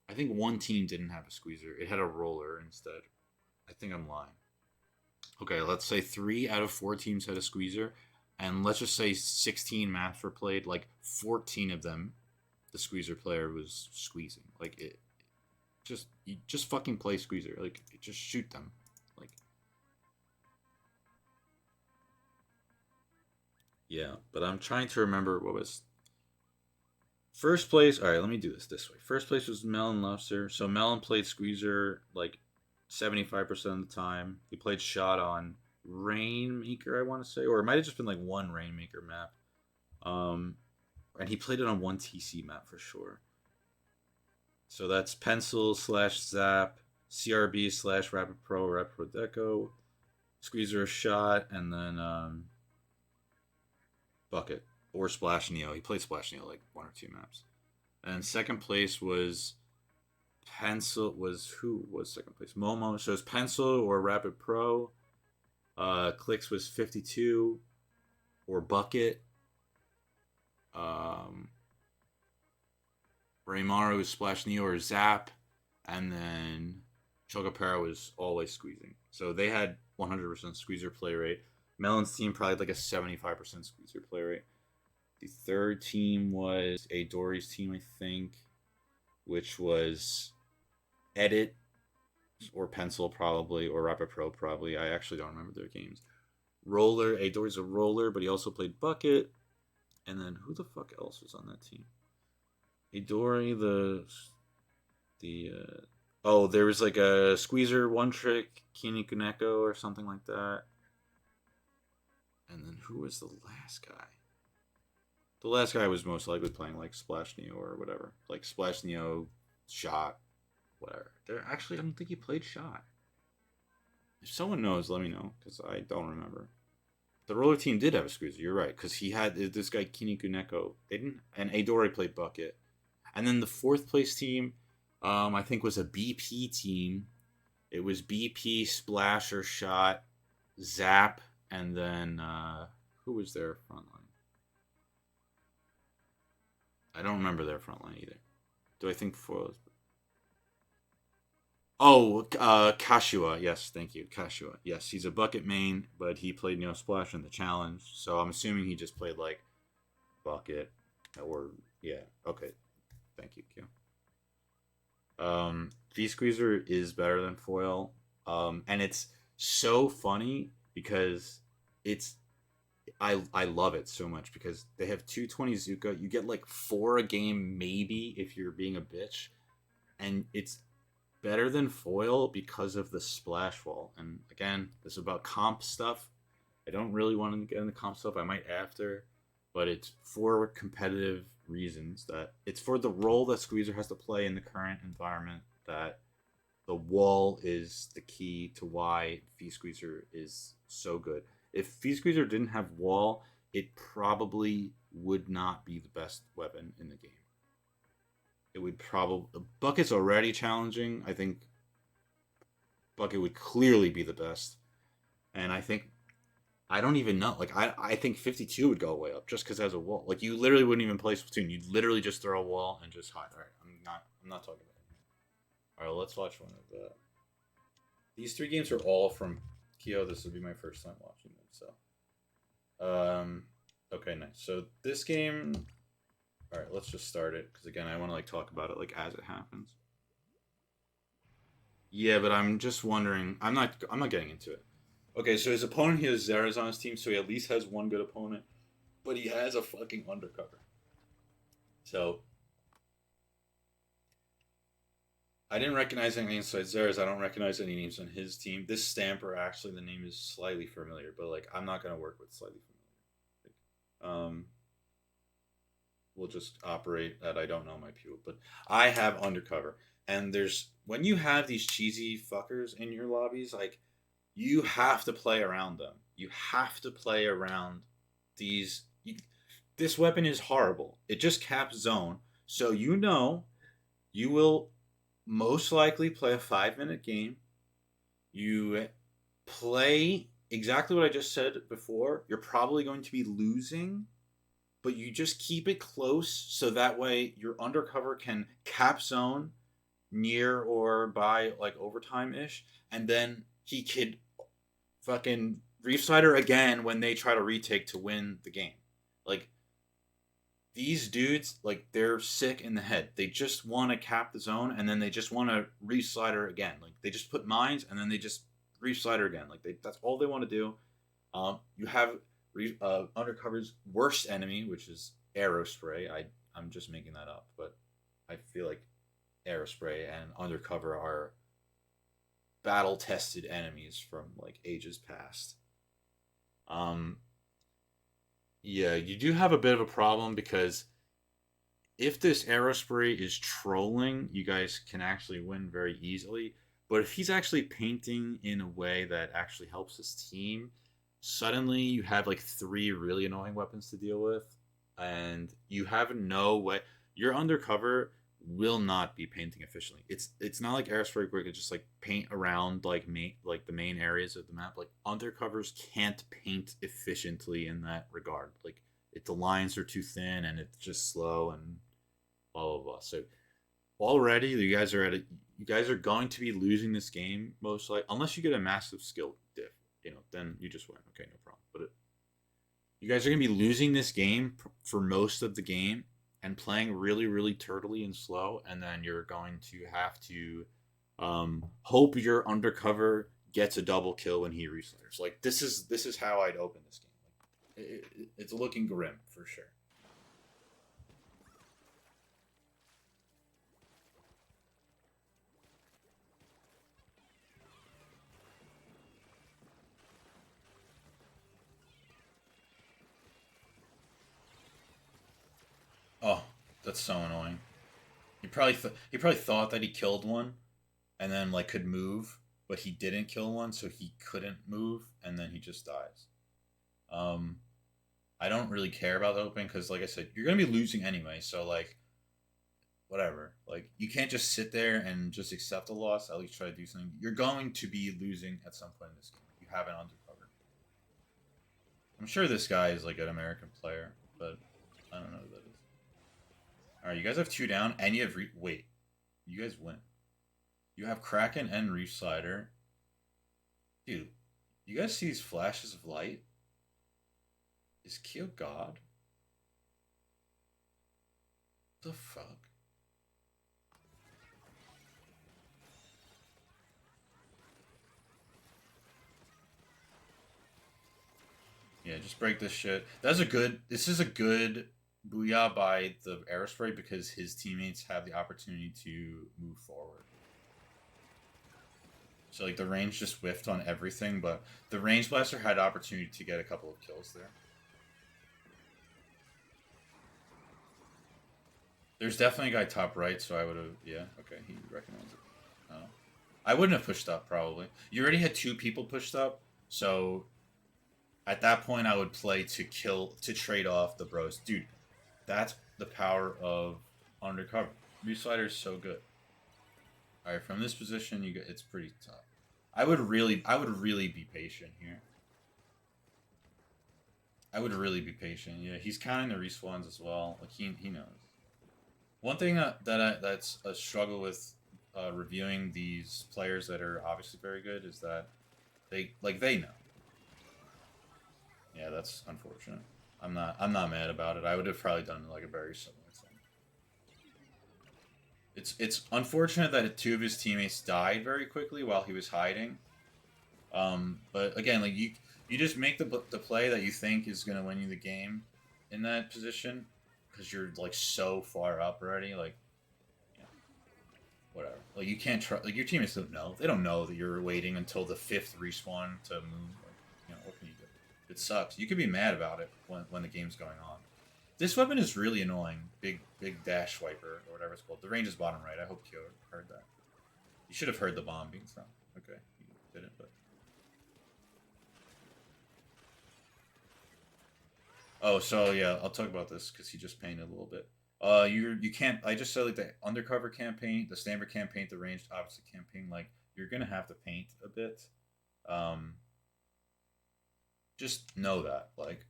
A: I think one team didn't have a squeezer. It had a roller instead. I think I'm lying. Okay, let's say 3 out of 4 teams had a squeezer, and let's just say 16 maps were played. Like 14 of them, the squeezer player was squeezing. Like it, just you just fucking play squeezer. Like just shoot them. Like yeah, but I'm trying to remember what was first place. All right, let me do this way. First place was Melon Lobster. So Melon played squeezer like 75% of the time. He played shot on Rainmaker, I want to say, or it might have just been like one Rainmaker map. Um, and he played it on one TC map for sure. So that's Pencil slash Zap, CRB slash Rapid Pro, Rapid Pro Deco, Squeezer Shot, and then Bucket or Splash Neo. He played Splash Neo like 1 or 2 maps. And second place was Pencil. Was who was second place? Momo. So it's Pencil or Rapid Pro. Clicks was 52 or Bucket. Um, Raymaru, Splash Neo, or Zap, and then Chocopera was always squeezing. So they had 100% squeezer play rate. Melon's team probably had like a 75% squeezer play rate. The third team was a Dory's team, I think, which was Edit or Pencil probably, or Rapid Pro probably. I actually don't remember their games. Roller, a Dory's a roller, but he also played Bucket. And then who the fuck else was on that team? Idori, oh, there was like a squeezer one trick Kinikuneko or something like that. And then who was the last guy? The last guy was most likely playing like Splash Neo or whatever, like Splash Neo, Shot, whatever. There actually, I don't think he played Shot. If someone knows, let me know because I don't remember. The roller team did have a squeezer. You're right because he had this guy Kinikuneko. They didn't, and Adori played Bucket. And then the fourth place team, I think, was a BP team. It was BP, Splash or Shot, Zap, and then who was their front line? I don't remember their front line either. Do I think four? Oh, Kashua. Yes, thank you, Kashua. Yes, he's a Bucket main, but he played Neo Splash in the challenge, so I'm assuming he just played like Bucket, or yeah. Okay, thank you, Q. V Squeezer is better than Foil, and it's so funny because it's I love it so much because they have 220 Zuka. You get like 4 a game maybe if you're being a bitch, and it's better than Foil because of the splash wall. And again, this is about comp stuff. I don't really want to get into comp stuff. I might after, but it's for competitive reasons. That it's for the role that Squeezer has to play in the current environment. That the wall is the key to why V Squeezer is so good. If V Squeezer didn't have wall, it probably would not be the best weapon in the game. It would probably Bucket's already challenging. I think Bucket would clearly be the best, and I think I don't even know. Like I think 52 would go way up just because it has a wall. Like you literally wouldn't even play Splatoon. You'd literally just throw a wall and just hide. All right, I'm not talking about it. All right, let's watch one of the. These 3 games are all from Kyo. This will be my first time watching them. So, okay, nice. So this game. All right, let's just start it because again, I want to like talk about it like as it happens. Yeah, but I'm just wondering. I'm not getting into it. Okay, so his opponent, he has Zeras on his team, so he at least has one good opponent, but he has a fucking undercover. So I didn't recognize any names besides theirs. I don't recognize any names on his team. This Stamper, actually, the name is slightly familiar, but like I'm not gonna work with slightly familiar. We'll just operate that I don't know my people, but I have undercover. And there's when you have these cheesy fuckers in your lobbies, like you have to play around them. You have to play around these. This weapon is horrible. It just caps zone, so you know you will most likely play a 5 minute game. You play exactly what I just said before. You're probably going to be losing, but you just keep it close so that way your undercover can cap zone near or by like overtime ish, and then he could fucking Reef Slider again when they try to retake to win the game. Like these dudes, like they're sick in the head. They just want to cap the zone and then they just want to Reef Slider again. Like they just put mines and then they just Reef Slider again. Like that's all they want to do. You have Undercover's worst enemy, which is Arrow Spray. I'm just making that up, but I feel like Arrow Spray and Undercover are battle tested enemies from like ages past. Um, yeah, you do have a bit of a problem because if this Arrow Spray is trolling, you guys can actually win very easily. But if he's actually painting in a way that actually helps his team, suddenly you have like three really annoying weapons to deal with, and you have no way. Your undercover will not be painting efficiently. It's not like Airstrike where you can just like paint around like the main areas of the map. Like undercovers can't paint efficiently in that regard. Like the lines are too thin and it's just slow and blah blah blah. So already you guys are at it. You guys are going to be losing this game most likely, unless you get a massive skill diff. Then you just win. Okay, no problem. But you guys are going to be losing this game for most of the game and playing really, really turtly and slow, and then you're going to have to hope your undercover gets a double kill when he resliders. Like this is how I'd open this game. Like, it's looking grim for sure. Oh, that's so annoying. He probably thought that he killed one, and then like could move, but he didn't kill one, so he couldn't move, and then he just dies. Um, I don't really care about the open because, like I said, you're gonna be losing anyway. So like, whatever. Like you can't just sit there and just accept a loss. At least try to do something. You're going to be losing at some point in this game. You have an undercover. I'm sure this guy is like an American player, but I don't know who that is. All right, you guys have two down, and you have wait. You guys win. You have Kraken and Reef Slider. Dude, you guys see these flashes of light? Is Kyo God? The fuck? Yeah, just break this shit. This is a good booyah by the Aerospray because his teammates have the opportunity to move forward. So like the range just whiffed on everything, but the range blaster had opportunity to get a couple of kills there. There's definitely a guy top right, so I would have. Yeah, okay, he recognized it. Oh. I wouldn't have pushed up probably. You already had two people pushed up, so at that point I would play to trade off the bros. Dude, that's the power of undercover. Reslider is so good. All right, from this position, it's pretty tough. I would really be patient here. I would really be patient. Yeah, he's counting the respawns as well. Like he knows. One thing that's a struggle with reviewing these players that are obviously very good is that they know. Yeah, that's unfortunate. I'm not mad about it. I would have probably done like a very similar thing. It's unfortunate that two of his teammates died very quickly while he was hiding. But again, like you just make the play that you think is gonna win you the game in that position because you're like so far up already. Like, yeah, whatever. Like you can't try. Like your teammates don't know. They don't know that you're waiting until the fifth respawn to move. Like, what can you do? It sucks. You could be mad about it when the game's going on. This weapon is really annoying. Big dash wiper or whatever it's called. The range is bottom right. I hope Kyo heard that. You should have heard the bomb being thrown. Okay, you didn't, but. Oh, so yeah, I'll talk about this because he just painted a little bit. You can't. I just said like the undercover campaign, the standard campaign, the ranged opposite campaign. Like you're gonna have to paint a bit. Um, just know that. Like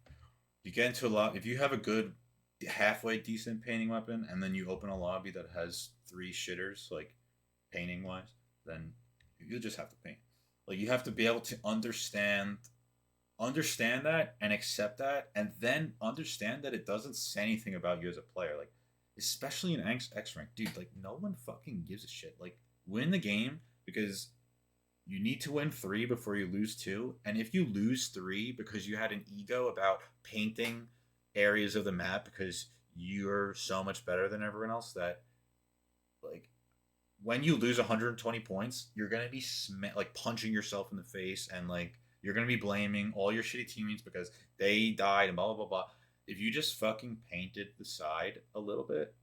A: you get into a lot. If you have a good, halfway decent painting weapon, and then you open a lobby that has three shitters, like painting wise, then you just have to paint. Like you have to be able to understand that and accept that, and then understand that it doesn't say anything about you as a player. Like, especially in X rank, dude. Like, no one fucking gives a shit. Like, win the game because you need to win three before you lose two. And if you lose three because you had an ego about painting areas of the map because you're so much better than everyone else, that like when you lose 120 points, you're gonna be like punching yourself in the face, and like you're gonna be blaming all your shitty teammates because they died and blah blah blah blah. If you just fucking painted the side a little bit,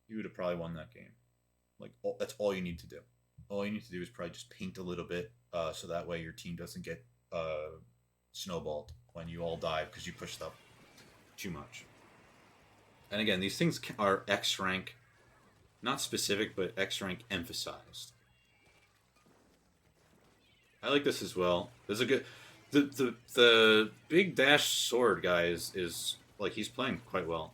A: you would have probably won that game. Like that's all you need to do. All you need to do is probably just paint a little bit, so that way your team doesn't get snowballed when you all die because you pushed up too much. And again, these things are X rank, not specific, but X rank emphasized. I like this as well. There's a good the big dash sword guy is like he's playing quite well.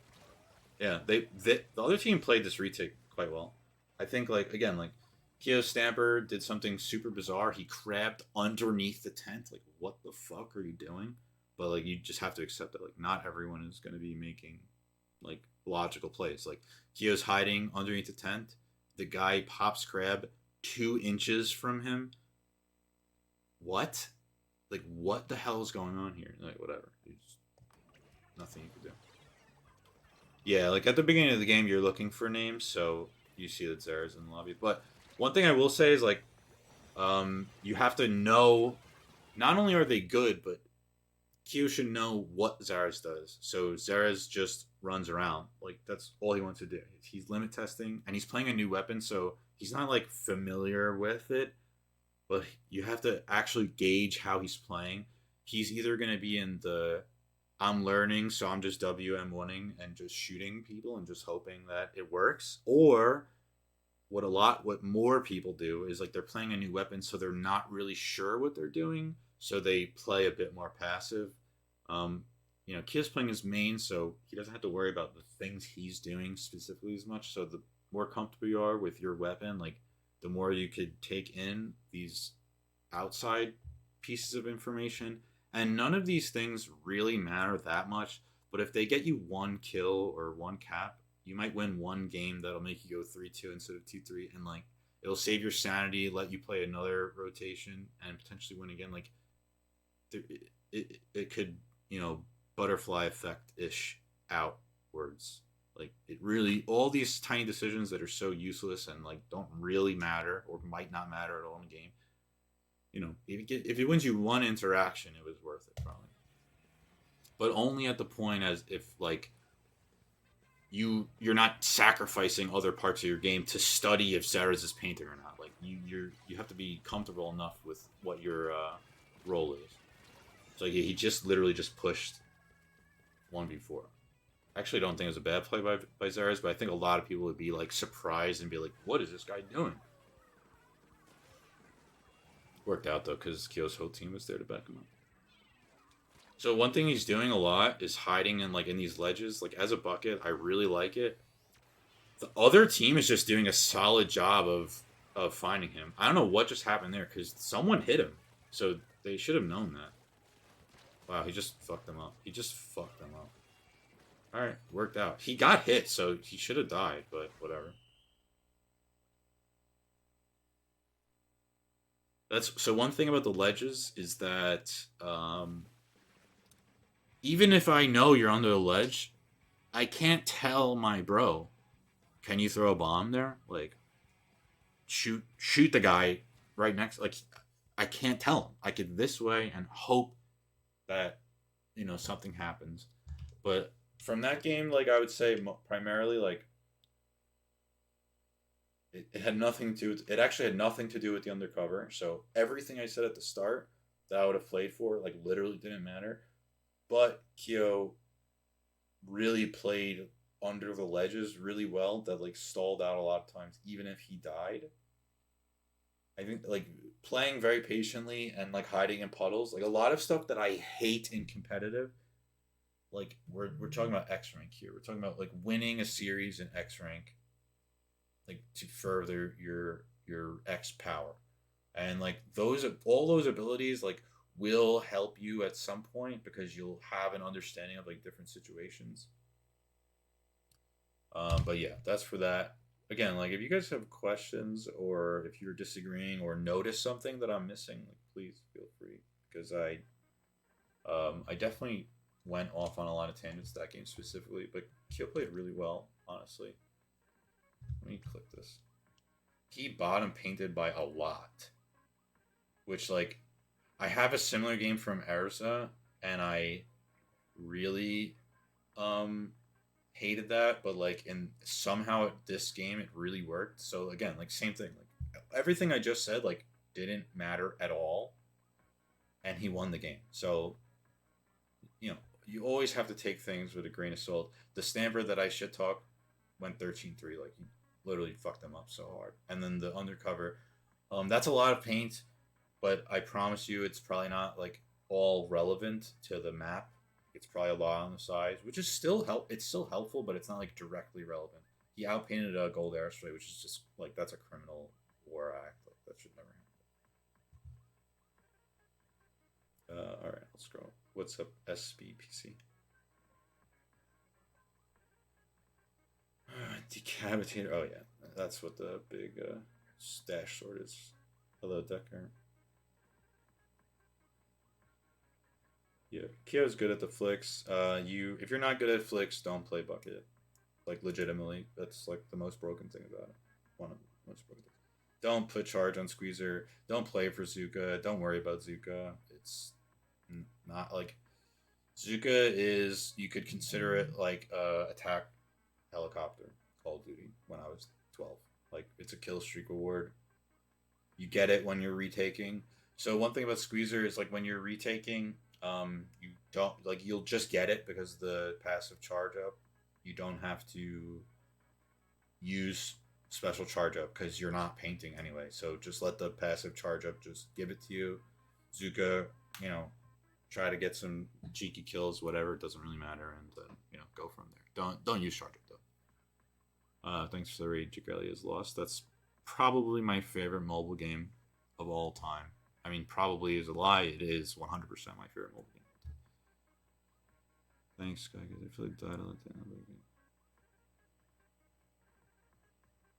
A: Yeah, the other team played this retake quite well. I think like again like Keo Stamper did something super bizarre. He crabbed underneath the tent. Like what the fuck are you doing? But like you just have to accept that like not everyone is going to be making like logical plays. Like Keo's hiding underneath the tent. The guy pops crab 2 inches from him. What? Like what the hell is going on here? Like whatever. There's nothing you can do. Yeah, like at the beginning of the game, you're looking for names, so you see that Zara's in the lobby. But one thing I will say is like, you have to know. Not only are they good, but Kyo should know what Zara's does. So Zara's just runs around. Like that's all he wants to do. He's limit testing, and he's playing a new weapon, so he's not like familiar with it. But you have to actually gauge how he's playing. He's either going to be in the I'm learning, so I'm just WM1ing and just shooting people and just hoping that it works. Or what more people do is like they're playing a new weapon, so they're not really sure what they're doing, so they play a bit more passive. Kid's playing his main, so he doesn't have to worry about the things he's doing specifically as much. So the more comfortable you are with your weapon, like the more you could take in these outside pieces of information. And none of these things really matter that much. But if they get you one kill or one cap, you might win one game that'll make you go 3-2 instead of 2-3. And like it'll save your sanity, let you play another rotation, and potentially win again. Like it could, butterfly effect ish outwards. Like it really, all these tiny decisions that are so useless and like don't really matter or might not matter at all in the game. If it wins you one interaction, it was worth it probably. But only at the point as if like you're not sacrificing other parts of your game to study if Zara's is painting or not. Like you have to be comfortable enough with what your role is. So he just literally just pushed 1v4. Actually, don't think it was a bad play by Zara's, but I think a lot of people would be like surprised and be like, "What is this guy doing?" Worked out though because Kyo's whole team was there to back him up. So one thing he's doing a lot is hiding in these ledges. Like as a bucket, I really like it. The other team is just doing a solid job of finding him. I don't know what just happened there because someone hit him, so they should have known that. Wow, he just fucked them up. All right, worked out. He got hit, so he should have died, but whatever. So one thing about the ledges is that even if I know you're under the ledge, I can't tell my bro. Can you throw a bomb there? Like, shoot the guy right next. Like I can't tell him. I could this way and hope that something happens. But from that game, like I would say primarily like it had nothing to. It actually had nothing to do with the undercover. So everything I said at the start that I would have played for like literally didn't matter. But Kyo really played under the ledges really well. That like stalled out a lot of times, even if he died. I think like playing very patiently and like hiding in puddles, like a lot of stuff that I hate in competitive. Like we're talking about X rank here. We're talking about like winning a series in X rank, like to further your X power, and like those all those abilities like will help you at some point because you'll have an understanding of like different situations. But yeah, that's for that. Again, like if you guys have questions or if you're disagreeing or notice something that I'm missing, like please feel free because I definitely went off on a lot of tangents that game specifically, but Kyo played really well, honestly. Let me click this. He bottom painted by a lot, which like I have a similar game from Erza, and I really um hated that, but like in somehow this game it really worked. So again, like same thing, like everything I just said like didn't matter at all, and he won the game. So you always have to take things with a grain of salt. The Stamper that I shit talk went 13-3, like he literally fucked them up so hard. And then the undercover, that's a lot of paint, but I promise you it's probably not like all relevant to the map. It's probably a lot on the sides, which is still it's still helpful, but it's not like directly relevant. He outpainted a gold airstray, which is just like that's a criminal war act. Like, that should never happen. All right, let's go. What's up, SBPC? Decapitator. Oh yeah, that's what the big stash sword is. Hello, Decker. Yeah, Kyo's good at the flicks. If you're not good at flicks, don't play bucket. Like legitimately, that's like the most broken thing about it. One of the most broken things. Don't put charge on Squeezer. Don't play for Zuka. Don't worry about Zuka. It's not like Zuka is. You could consider it like attack helicopter Call of Duty when I was 12. Like it's a kill streak award. You get it when you're retaking. So one thing about Squeezer is like when you're retaking, you don't like you'll just get it because the passive charge up. You don't have to use special charge up because you're not painting anyway. So just let the passive charge up just give it to you. Zuka, you know, try to get some cheeky kills, whatever. It doesn't really matter, and then go from there. Don't use charge up though. Thanks for the raid. Jagrelli is lost. That's probably my favorite mobile game of all time. I mean, probably is a lie. It is 100% my favorite mobile game. Thanks, Sky, because I feel like died on the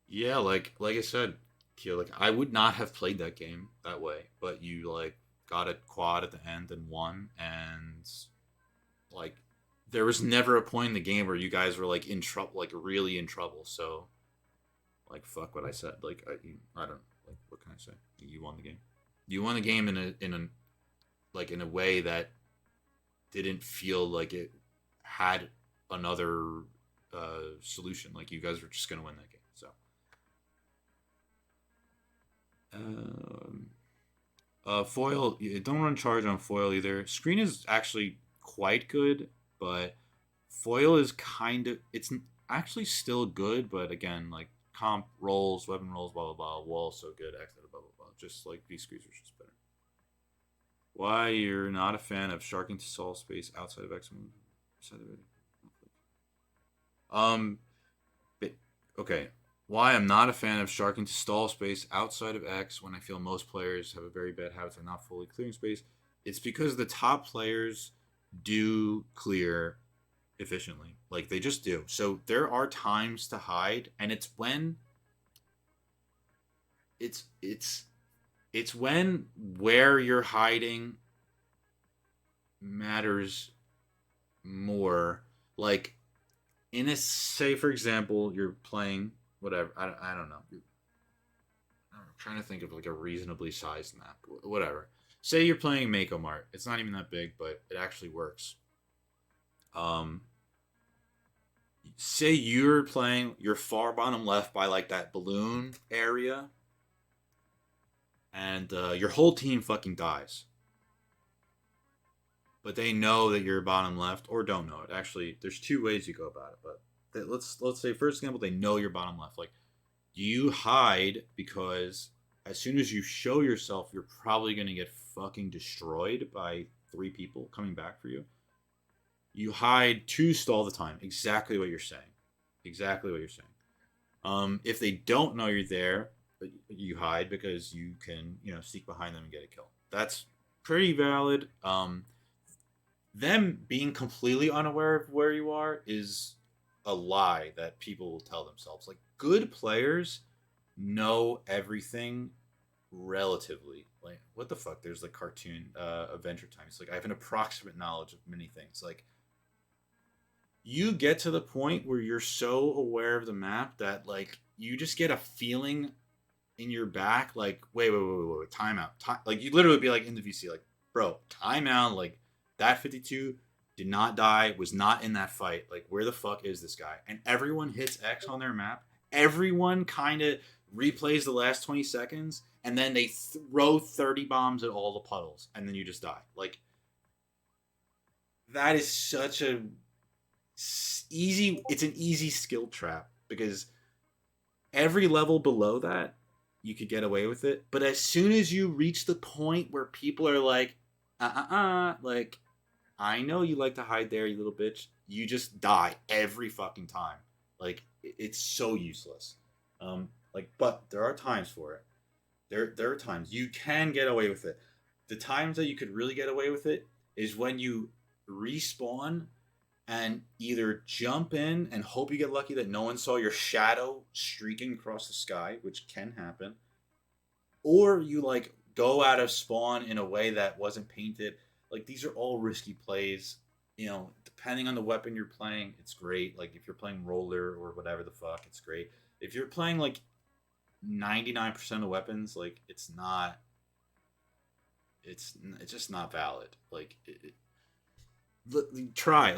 A: Yeah, like I said, Kyo, like I would not have played that game that way, but you like got a quad at the end and won, and like there was never a point in the game where you guys were like in trouble, like really in trouble. So like fuck what I said. Like I don't like what can I say? You won the game. You won the game in a way that didn't feel like it had another solution. Like you guys were just gonna win that game. So foil, don't run charge on foil either. Screen is actually quite good, but foil is it's actually still good, but again, like comp rolls, weapon rolls, blah blah blah, wall so good, exit blah blah blah. Just like these squeezers, just better. Why you're not a fan of sharking to solve space outside of X move? Um, okay. Why I'm not a fan of sharking to stall space outside of X when I feel most players have a very bad habit of not fully clearing space. It's because the top players do clear efficiently. Like they just do. So there are times to hide, and it's it's when where you're hiding matters more. Like in a say for example, you're playing whatever. I don't know. trying to think of like a reasonably sized map. Whatever. Say you're playing Mako Mart. It's not even that big, but it actually works. Um, Say you're playing your far bottom left by like that balloon area, and your whole team fucking dies. But they know that you're bottom left, or don't know it. Actually, there's two ways you go about it. But let's say, first example, they know you're bottom left. Like, you hide because as soon as you show yourself, you're probably gonna get fucking destroyed by three people coming back for you. You hide to stall the time. Exactly what you're saying. Exactly what you're saying. If they don't know you're there, you hide because you can, sneak behind them and get a kill. That's pretty valid. Them being completely unaware of where you are is a lie that people will tell themselves. Like, good players know everything relatively. Like, what the fuck? There's like cartoon Adventure Time. It's like I have an approximate knowledge of many things. Like, you get to the point where you're so aware of the map that like you just get a feeling in your back, like, wait, timeout. Like, you literally be like in the VC, like, bro, timeout. Like, that 52 did not die, was not in that fight. Like, where the fuck is this guy? And everyone hits X on their map. Everyone kind of replays the last 20 seconds, and then they throw 30 bombs at all the puddles, and then you just die. Like, that is such a it's an easy skill trap because every level below that you could get away with it, but as soon as you reach the point where people are like, like, I know you like to hide there, you little bitch, you just die every fucking time. Like, it's so useless. Like, but there are times for it. There are times you can get away with it. The times that you could really get away with it is when you respawn and either jump in and hope you get lucky that no one saw your shadow streaking across the sky, which can happen, or you like go out of spawn in a way that wasn't painted. Like, these are all risky plays. Depending on the weapon you're playing, it's great. Like, if you're playing roller or whatever the fuck, it's great. If you're playing like 99% of weapons, like, it's just not valid. Like, you try,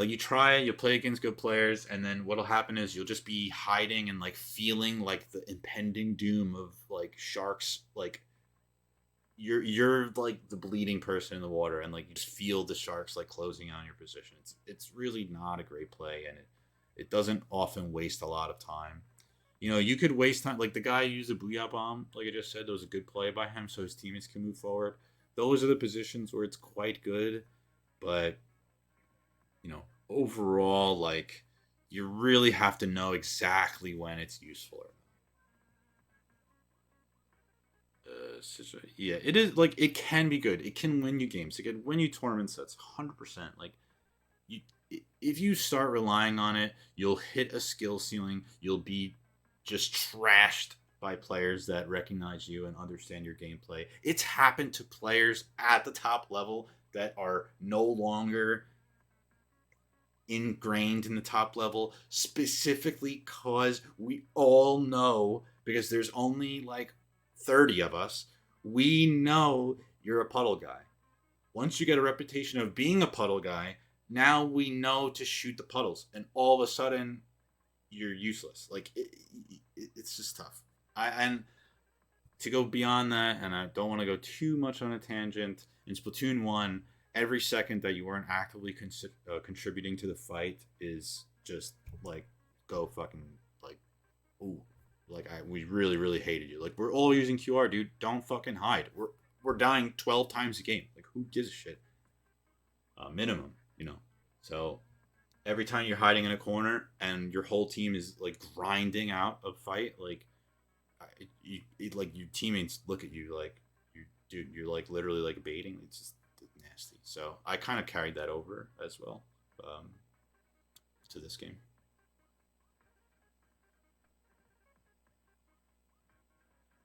A: you play against good players, and then what'll happen is you'll just be hiding and like feeling like the impending doom of like sharks. Like, you're like the bleeding person in the water, and like you just feel the sharks like closing on your position. It's really not a great play, and it doesn't often waste a lot of time. You could waste time. Like, the guy who used a booyah bomb, like I just said, that was a good play by him, so his teammates can move forward. Those are the positions where it's quite good, but overall, like, you really have to know exactly when it's useful. Yeah, it is, like, it can be good. It can win you games. It can win you tournament sets, 100%. Like, you, if you start relying on it, you'll hit a skill ceiling. You'll be just trashed by players that recognize you and understand your gameplay. It's happened to players at the top level that are no longer ingrained in the top level, specifically because we all know, because there's only like 30 of us, we know you're a puddle guy. Once you get a reputation of being a puddle guy, now we know to shoot the puddles, and all of a sudden you're useless. Like, it's just tough. And to go beyond that, and I don't want to go too much on a tangent, in Splatoon 1, every second that you weren't actively contributing to the fight is just like, go fucking, like, ooh, like, we really, really hated you. Like, we're all using QR, dude. Don't fucking hide. We're dying 12 times a game. Like, who gives a shit? Minimum, So every time you're hiding in a corner and your whole team is like grinding out a fight, like, like, your teammates look at you like, dude, you're like literally like baiting. It's just nasty. So I kind of carried that over as well, to this game.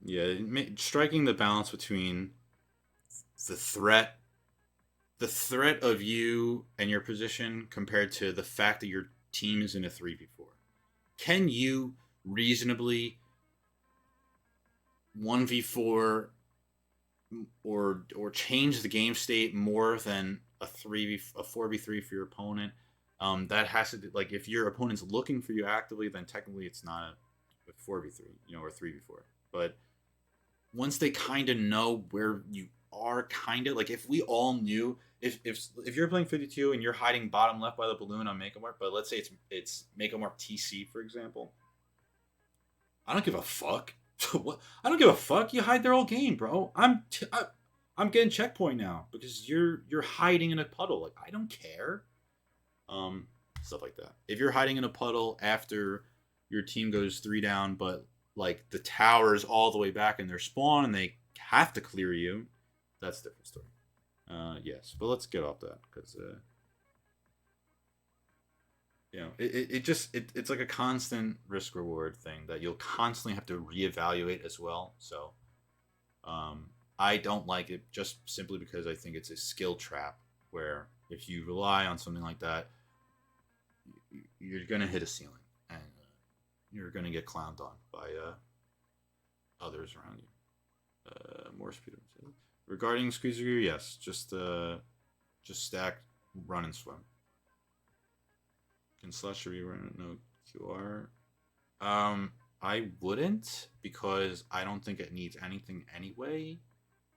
A: Yeah, striking the balance between the threat the threat of you and your position compared to the fact that your team is in a 3v4. Can you reasonably 1v4 or change the game state more than a 4v3 for your opponent. That has to do, like, if your opponent's looking for you actively, then technically it's not a 4v3, or 3v4. But once they kind of know where you are, kind of like, if we all knew, if you're playing 52 and you're hiding bottom left by the balloon on Make Mark, but let's say it's Make Mark TC, for example, I don't give a fuck. What? I don't give a fuck. You hide there all game, bro. I'm getting checkpoint now because you're hiding in a puddle. Like, I don't care. Um, Stuff like that. If you're hiding in a puddle after your team goes 3 down, but like the tower's all the way back in their spawn and they have to clear you, that's a different story. Yes, but let's get off that because it's like a constant risk reward thing that you'll constantly have to reevaluate as well. So I don't like it just simply because I think it's a skill trap where if you rely on something like that, you're gonna hit a ceiling and you're gonna get clowned on by others around you. More speed. Regarding squeezer gear, yes, just stack, run and swim. Can slash rerun no QR? I wouldn't because I don't think it needs anything anyway.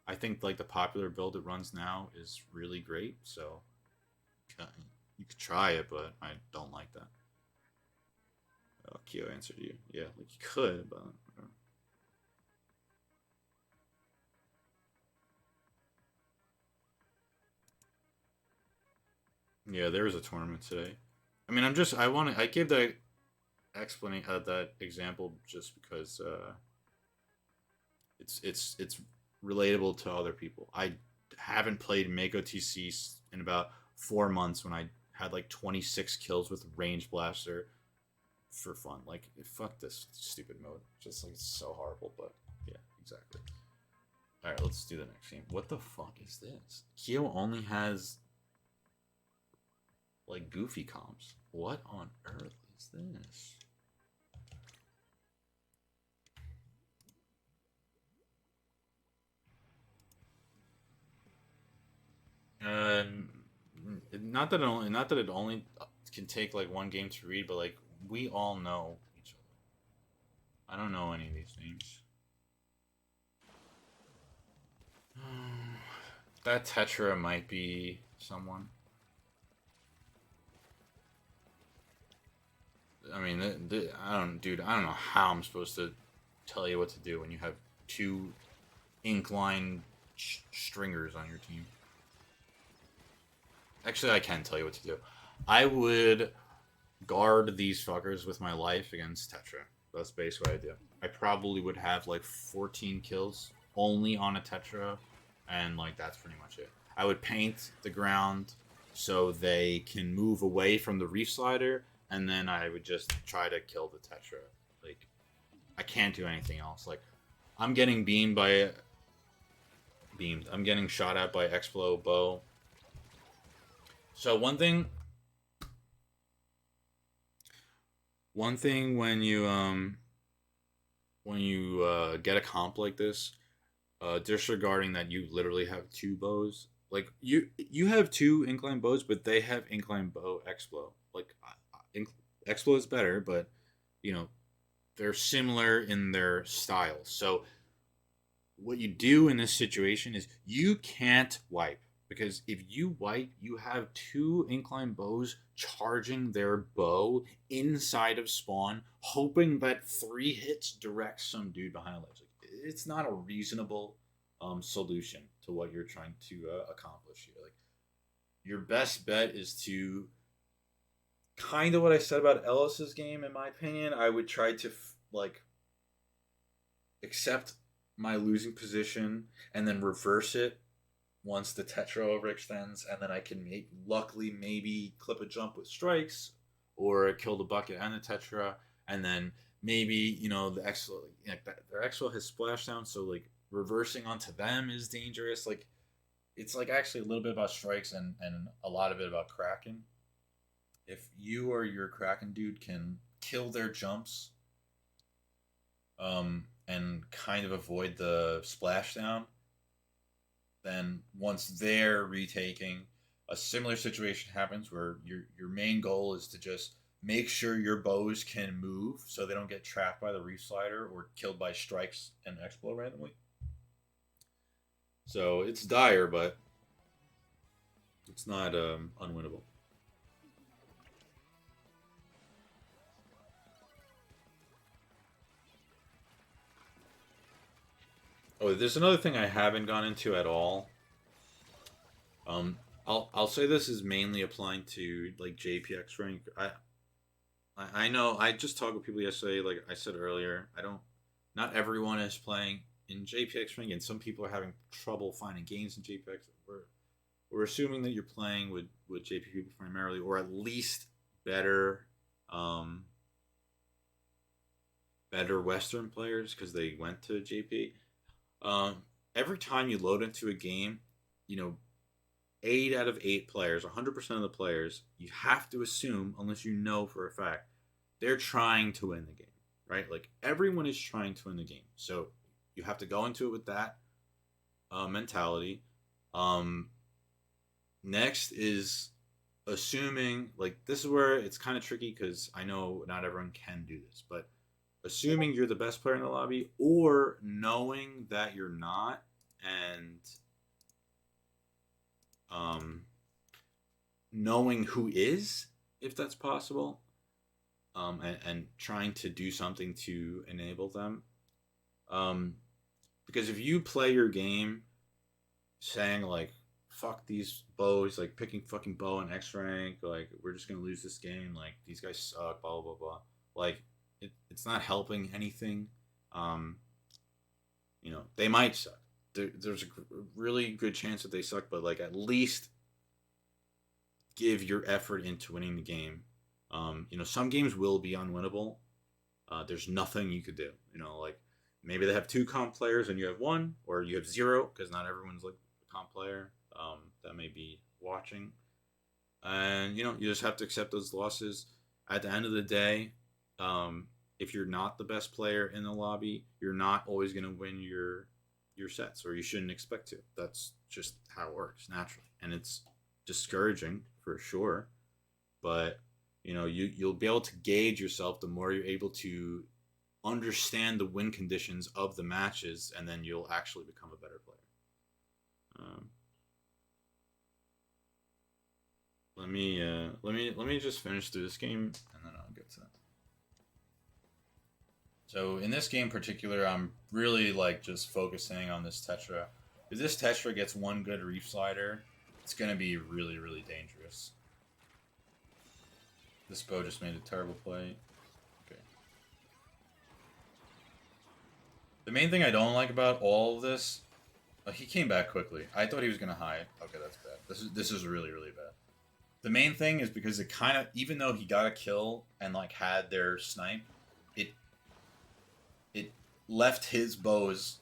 A: I think like the popular build it runs now is really great, so you could try it, but I don't like that. Kyo answered you. Yeah, like you could, but yeah, there was a tournament today. I mean, I gave that explaining that example just because it's relatable to other people. I haven't played Mako TC in about 4 months when I had like 26 kills with Range Blaster for fun. Like, fuck this stupid mode. Just like, it's so horrible, but yeah, exactly. All right, let's do the next game. What the fuck is this? Kyo only has like goofy comps. What on earth is this? Um, not that it only can take like one game to read, but like we all know each other. I don't know any of these names. That Tetra might be someone. I mean, dude. I don't know how I'm supposed to tell you what to do when you have two Inkline stringers on your team. Actually, I can tell you what to do. I would guard these fuckers with my life against Tetra. That's basically what I do. I probably would have like 14 kills only on a Tetra, and like that's pretty much it. I would paint the ground so they can move away from the reef slider, and then I would just try to kill the Tetra. Like, I can't do anything else. Like, I'm getting beamed. I'm getting shot at by Explo Bow. So one thing when you get a comp like this, disregarding that you literally have two bows. Like, you have two incline bows, but they have incline bow Explo. Like, Explo is better, but you know they're similar in their styles. So what you do in this situation is you can't wipe because if you wipe, you have two incline bows charging their bow inside of spawn, hoping that 3 hits direct some dude behind a ledge. Like, it's not a reasonable solution to what you're trying to accomplish here. Like, your best bet is to kind of what I said about Ellis's game. In my opinion, I would try to like accept my losing position and then reverse it once the Tetra overextends, and then I can luckily maybe clip a jump with strikes or kill the bucket and the Tetra, and then maybe the Exo, their Exo has splashdown, so like reversing onto them is dangerous. Like, it's like actually a little bit about strikes and a lot of it about Kraken. If you or your Kraken dude can kill their jumps, and kind of avoid the splashdown, then once they're retaking, a similar situation happens where your main goal is to just make sure your bows can move so they don't get trapped by the reef slider or killed by strikes and explode randomly. So it's dire, but it's not unwinnable. Oh, there's another thing I haven't gone into at all. I'll say this is mainly applying to like JPX rank. I know I just talked with people yesterday. Like I said earlier, I don't. Not everyone is playing in JPX rank, and some people are having trouble finding games in JPX. We're assuming that you're playing with JP people primarily, or at least better um, better Western players because they went to JP. Um, every time you load into a game, you know, 8 out of 8 players, 100% of the players, you have to assume, unless you know for a fact, they're trying to win the game, right? Like everyone is trying to win the game, so you have to go into it with that mentality. Um, next is assuming, like this is where it's kind of tricky because I know not everyone can do this, but assuming you're the best player in the lobby or knowing that you're not and um, knowing who is, if that's possible, and trying to do something to enable them. Um, because if you play your game saying like fuck these bows, like picking fucking bow and X rank, like we're just gonna lose this game, like these guys suck, blah blah blah. Like it's not helping anything. Um, they might suck. There's a really good chance that they suck, but like at least give your effort into winning the game. Some games will be unwinnable. There's nothing you could do. Like maybe they have 2 comp players and you have 1, or you have 0 because not everyone's like a comp player that may be watching. And you just have to accept those losses. At the end of the day, if you're not the best player in the lobby, you're not always going to win your sets, or you shouldn't expect to. That's just how it works naturally, and it's discouraging for sure. But you'll be able to gauge yourself the more you're able to understand the win conditions of the matches, and then you'll actually become a better player. Let me just finish through this game, and then I'll get to that. So in this game in particular, I'm really like just focusing on this Tetra. If this Tetra gets one good reef slider, it's gonna be really, really dangerous. This bow just made a terrible play. Okay. The main thing I don't like about all of this, he came back quickly. I thought he was gonna hide. Okay, that's bad. This is really, really bad. The main thing is because it kind of, even though he got a kill and like had their snipe, it left his bows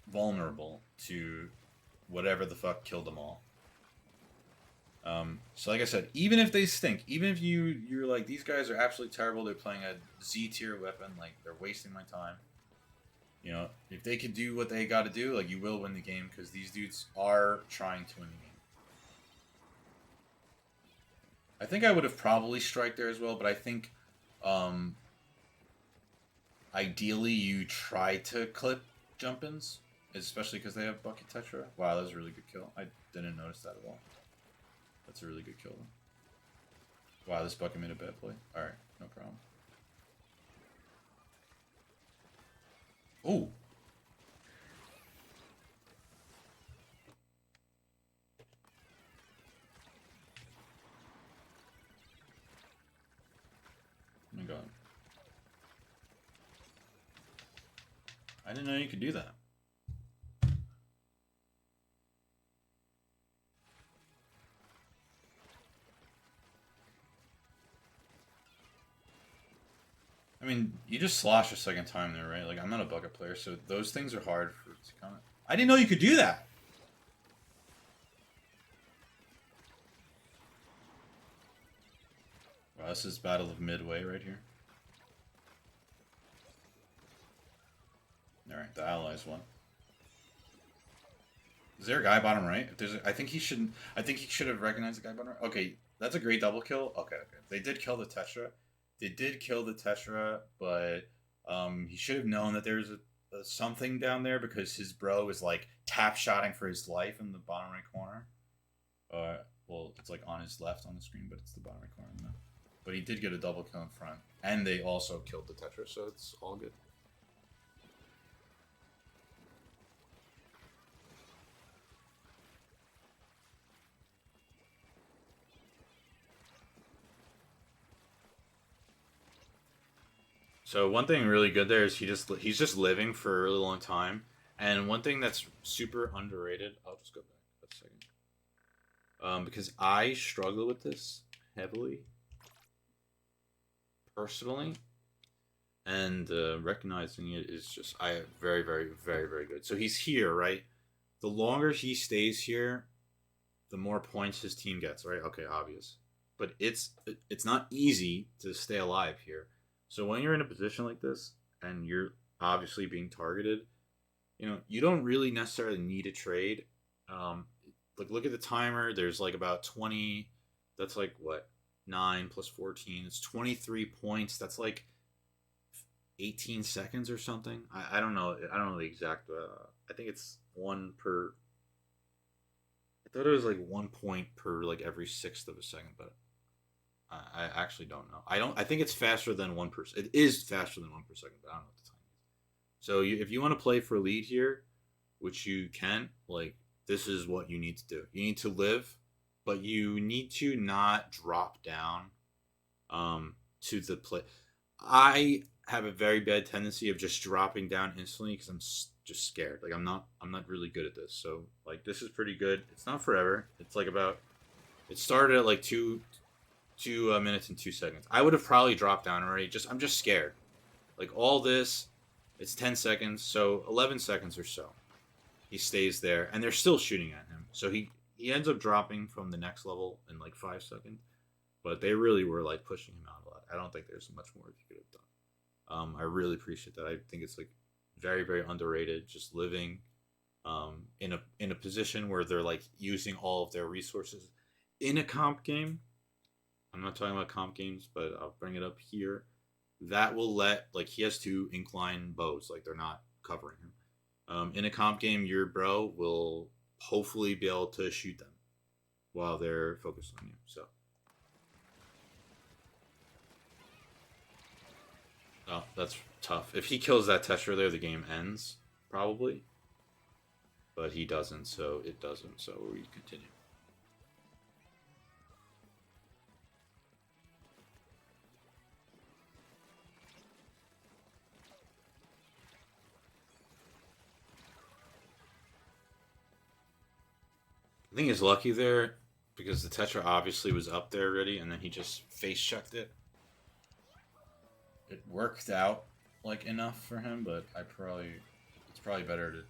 A: vulnerable to whatever the fuck killed them all. So like I said, even if they stink, even if you're like, these guys are absolutely terrible, they're playing a Z tier weapon, like they're wasting my time. If they could do what they got to do, like you will win the game because these dudes are trying to win the game. I think I would have probably strike there as well, but I think ideally you try to clip jump-ins, especially because they have Bucket Tetra. Wow, that was a really good kill. I didn't notice that at all. That's a really good kill. Wow, this Bucket made a bad play. Alright, no problem. Ooh. Oh my god. I didn't know you could do that. I mean, you just slosh a second time there, right? Like, I'm not a bucket player, so those things are hard for to comment. I didn't know you could do that! Wow, this is Battle of Midway right here. All right, the allies won. Is there a guy bottom right? If there's, I think he shouldn't. I think he should have recognized the guy bottom right. Okay, that's a great double kill. Okay, okay. They did kill the Tetra. They did kill the Tetra, but he should have known that there's a something down there because his bro is like tap shotting for his life in the bottom right corner. Well, it's like on his left on the screen, but it's the bottom right corner. No. But he did get a double kill in front, and they also killed the Tetra, so it's all good. So one thing really good there is he's just living for a really long time, and one thing that's super underrated. I'll just go back a second, because I struggle with this heavily, personally, and recognizing it is just I very very very very good. So he's here, right? The longer he stays here, the more points his team gets, right? Okay, obvious, but it's not easy to stay alive here. So when you're in a position like this and you're obviously being targeted, you don't really necessarily need a trade. Like look at the timer. There's like about 20. That's like what 9 plus 14. It's 23 points. That's like 18 seconds or something. I don't know. I don't know the exact. I think it's one per. I thought it was like 1 point per like every sixth of a second, but I actually don't know. I don't. I think it's faster than 1%. It is faster than 1 per second, but I don't know what the time is. So if you want to play for lead here, which you can, like this is what you need to do. You need to live, but you need to not drop down to the play. I have a very bad tendency of just dropping down instantly because I'm just scared. Like I'm not really good at this. So like this is pretty good. It's not forever. It's like about. It started at like 2 minutes and 2 seconds. I would have probably dropped down already. I'm just scared. Like all this, it's 10 seconds, so 11 seconds or so. He stays there, and they're still shooting at him. So he ends up dropping from the next level in like 5 seconds. But they really were like pushing him out a lot. I don't think there's much more he could have done. I really appreciate that. I think it's like very very underrated. Just living in a position where they're like using all of their resources in a comp game. I'm not talking about comp games, but I'll bring it up here. That will let like he has two incline bows, like they're not covering him. In a comp game, your bro will hopefully be able to shoot them while they're focused on you. So, oh, that's tough. If he kills that Tetra there, the game ends probably, but he doesn't, so it doesn't. So we continue. I think he's lucky there because the Tetra obviously was up there already, and then he just face checked it. It worked out like enough for him, but it's probably better to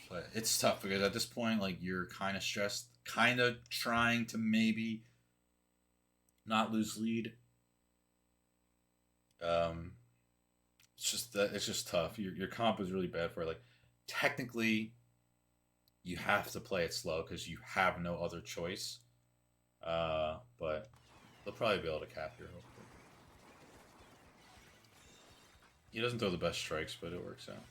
A: play. It's tough because at this point, like you're kind of stressed, kind of trying to maybe not lose lead. Um, it's just tough. Your comp is really bad for it. Like technically, you have to play it slow because you have no other choice. But they'll probably be able to cap here. Hopefully. He doesn't throw the best strikes, but it works out.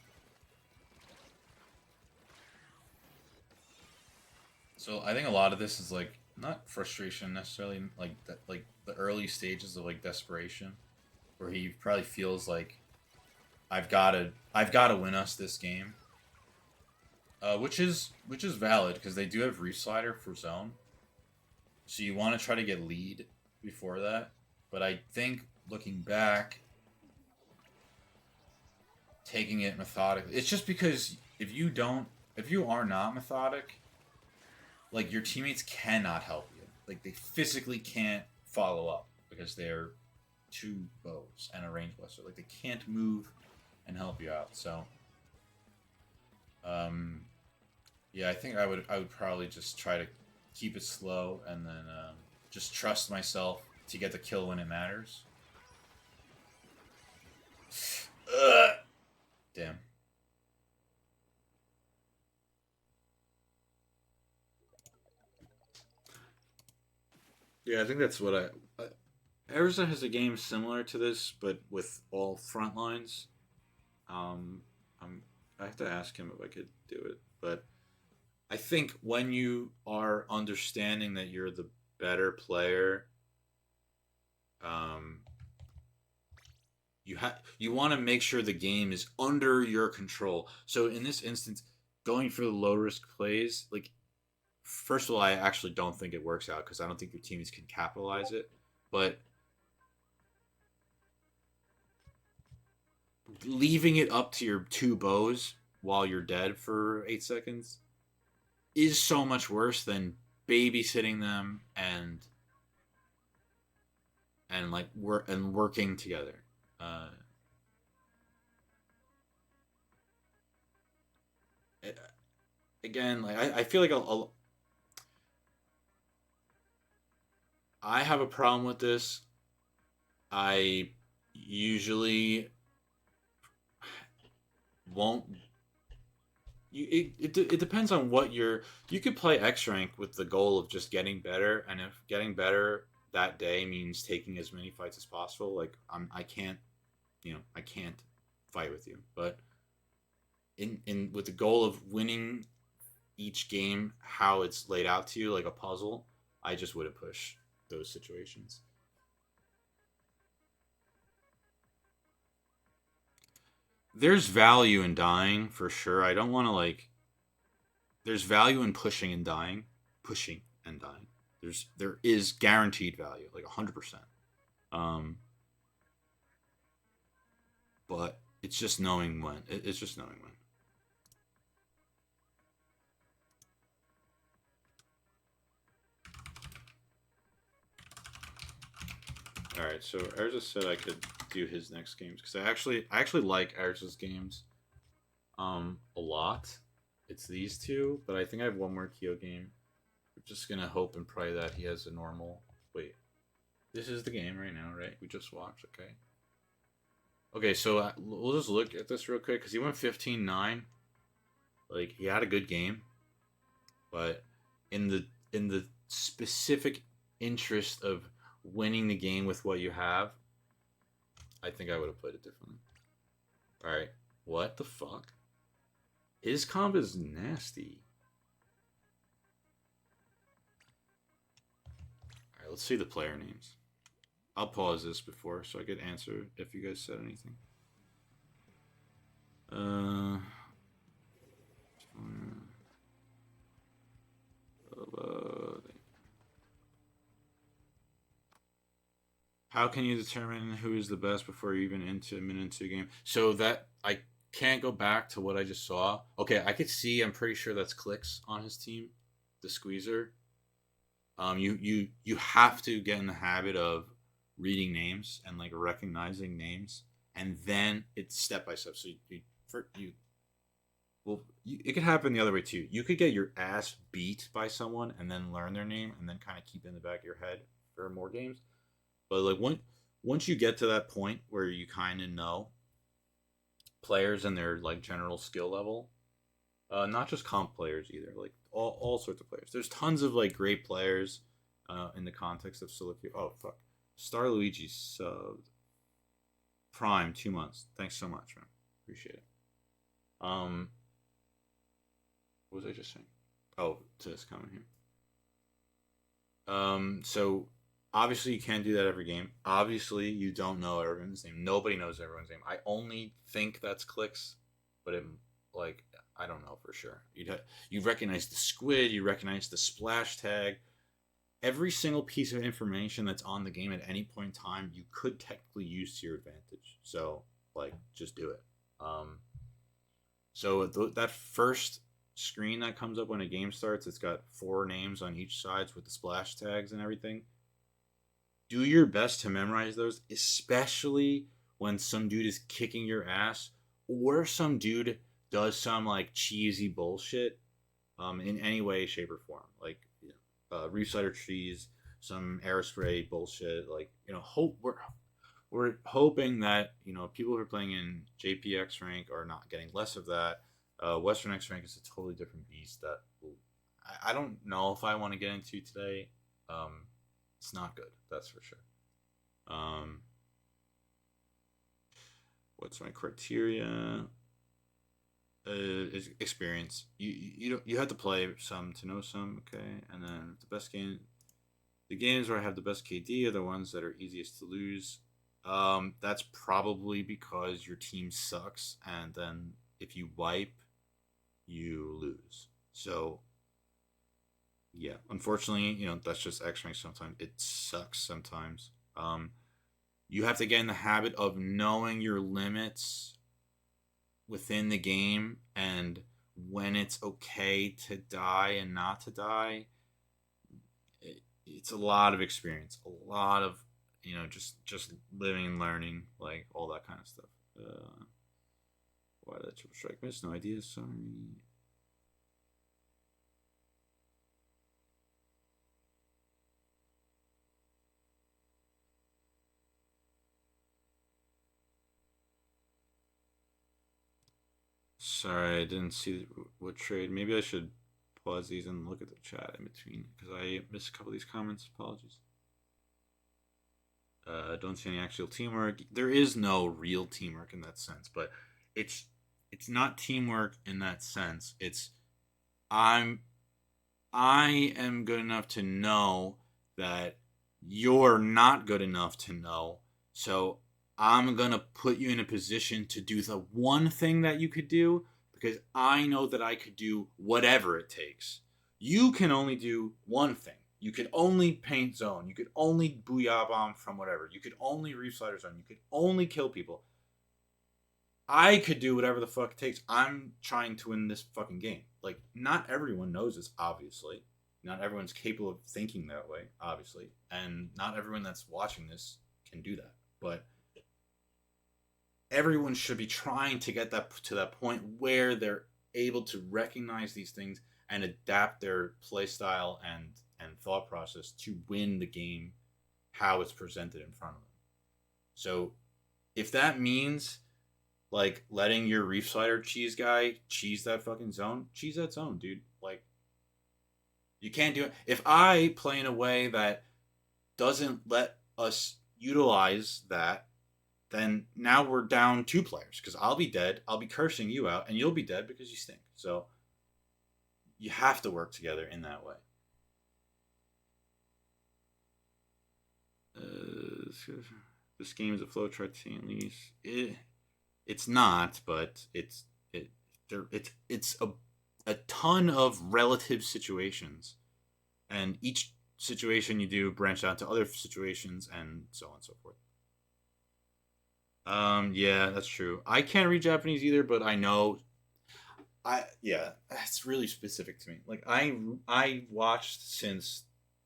A: So I think a lot of this is like not frustration necessarily, like that, like the early stages of like desperation, where he probably feels like I've got to win us this game, which is valid because they do have reslider for zone, so you want to try to get lead before that. But I think looking back, taking it methodically, it's just because if you are not methodic, like your teammates cannot help you. Like they physically can't follow up because they're two bows and a range blaster. Like they can't move and help you out. So, um, yeah, I think I would probably just try to keep it slow and then just trust myself to get the kill when it matters. Ugh. Damn. Yeah, I think that's what Arizona has a game similar to this, but with all front lines. Um, I'm, I have to ask him if I could do it, but I think when you are understanding that you're the better player, um, you want to make sure the game is under your control. So in this instance, going for the low risk plays, like first of all, I actually don't think it works out because I don't think your teams can capitalize it. But leaving it up to your two bows while you're dead for 8 seconds is so much worse than babysitting them and like working together. Uh, Again, like I feel like I have a problem with this. I usually won't. It depends on what you're. You could play X rank with the goal of just getting better, and if getting better that day means taking as many fights as possible, like I can't, I can't fight with you. But in with the goal of winning each game, how it's laid out to you like a puzzle, I just wouldn't push those situations. There's value in dying for sure. I don't want to like. There's value in pushing and dying. There is guaranteed value, like 100%. Um, but it's just knowing when. It's just knowing when. All right, so Erza said I could do his next games because I actually like Erza's games a lot. It's these two, but I think I have one more Kyo game. We're just gonna hope and pray that he has a normal. Wait, this is the game right now, right? We just watched. Okay. Okay, so we'll just look at this real quick because he went 15-9. Like he had a good game, but in the specific interest of winning the game with what you have, I think I would have played it differently. All right, what the fuck? His comp is nasty. All right, let's see the player names. I'll pause this before so I could answer if you guys said anything. Uh, how can you determine who is the best before you even into a minute into a game? So that I can't go back to what I just saw. Okay, I could see. I'm pretty sure that's clicks on his team, the squeezer. You have to get in the habit of reading names and like recognizing names, and then it's step by step. So you well, it could happen the other way too. You could get your ass beat by someone and then learn their name and then kind of keep it in the back of your head for more games. But like once you get to that point where you kind of know players and their like general skill level, not just comp players either, like all sorts of players. There's tons of like great players in the context of Silicate. Oh fuck, Star Luigi subbed Prime 2 months. Thanks so much, man. Appreciate it. Um, what was I just saying? Oh, to this comment here. So obviously you can't do that every game. Obviously you don't know everyone's name. Nobody knows everyone's name. I only think that's clicks, but it like I don't know for sure. You recognize the squid, you recognize the splash tag. Every single piece of information that's on the game at any point in time, you could technically use to your advantage. So like just do it. So that first screen that comes up when a game starts, it's got four names on each sides with the splash tags and everything. Do your best to memorize those, especially when some dude is kicking your ass or some dude does some like cheesy bullshit in any way, shape, or form. Like Reef Cider Cheese, some aerospray bullshit. Like we're hoping that people who are playing in JPX rank are not getting less of that. Western X rank is a totally different beast that I don't know if I want to get into today. Um, It's not good. That's for sure. Um, what's my criteria? Is experience. You have to play some to know some. Okay, and then the best game. The games where I have the best KD are the ones that are easiest to lose. That's probably because your team sucks, and then if you wipe, you lose. So yeah, unfortunately, that's just X rank. Sometimes it sucks. Sometimes, you have to get in the habit of knowing your limits within the game and when it's okay to die and not to die. It's a lot of experience, a lot of just living and learning, like all that kind of stuff. Why that triple strike miss? No idea. Sorry. Sorry, I didn't see what trade. Maybe I should pause these and look at the chat in between because I missed a couple of these comments. Apologies. Don't see any actual teamwork. There is no real teamwork in that sense, but it's it's not teamwork in that sense. It's I'm I am good enough to know that you're not good enough to know. So I'm going to put you in a position to do the one thing that you could do because I know that I could do whatever it takes. You can only do one thing. You could only paint zone. You could only booyah bomb from whatever. You could only reef slider zone. You could only kill people. I could do whatever the fuck it takes. I'm trying to win this fucking game. Like, not everyone knows this, obviously. Not everyone's capable of thinking that way, obviously. And not everyone that's watching this can do that. But everyone should be trying to get that to that point where they're able to recognize these things and adapt their play style and thought process to win the game how it's presented in front of them. So if that means like letting your reef slider cheese guy cheese that fucking zone, cheese that zone, dude. Like you can't do it. If I play in a way that doesn't let us utilize that, then now we're down two players because I'll be dead. I'll be cursing you out, and you'll be dead because you stink. So you have to work together in that way. This game is a flowchart to at least. It's not, but it's a ton of relative situations, and each situation you do branch out to other situations, and so on and so forth. Yeah, that's true. I can't read Japanese either, but I know. Yeah, it's really specific to me. Like I watched since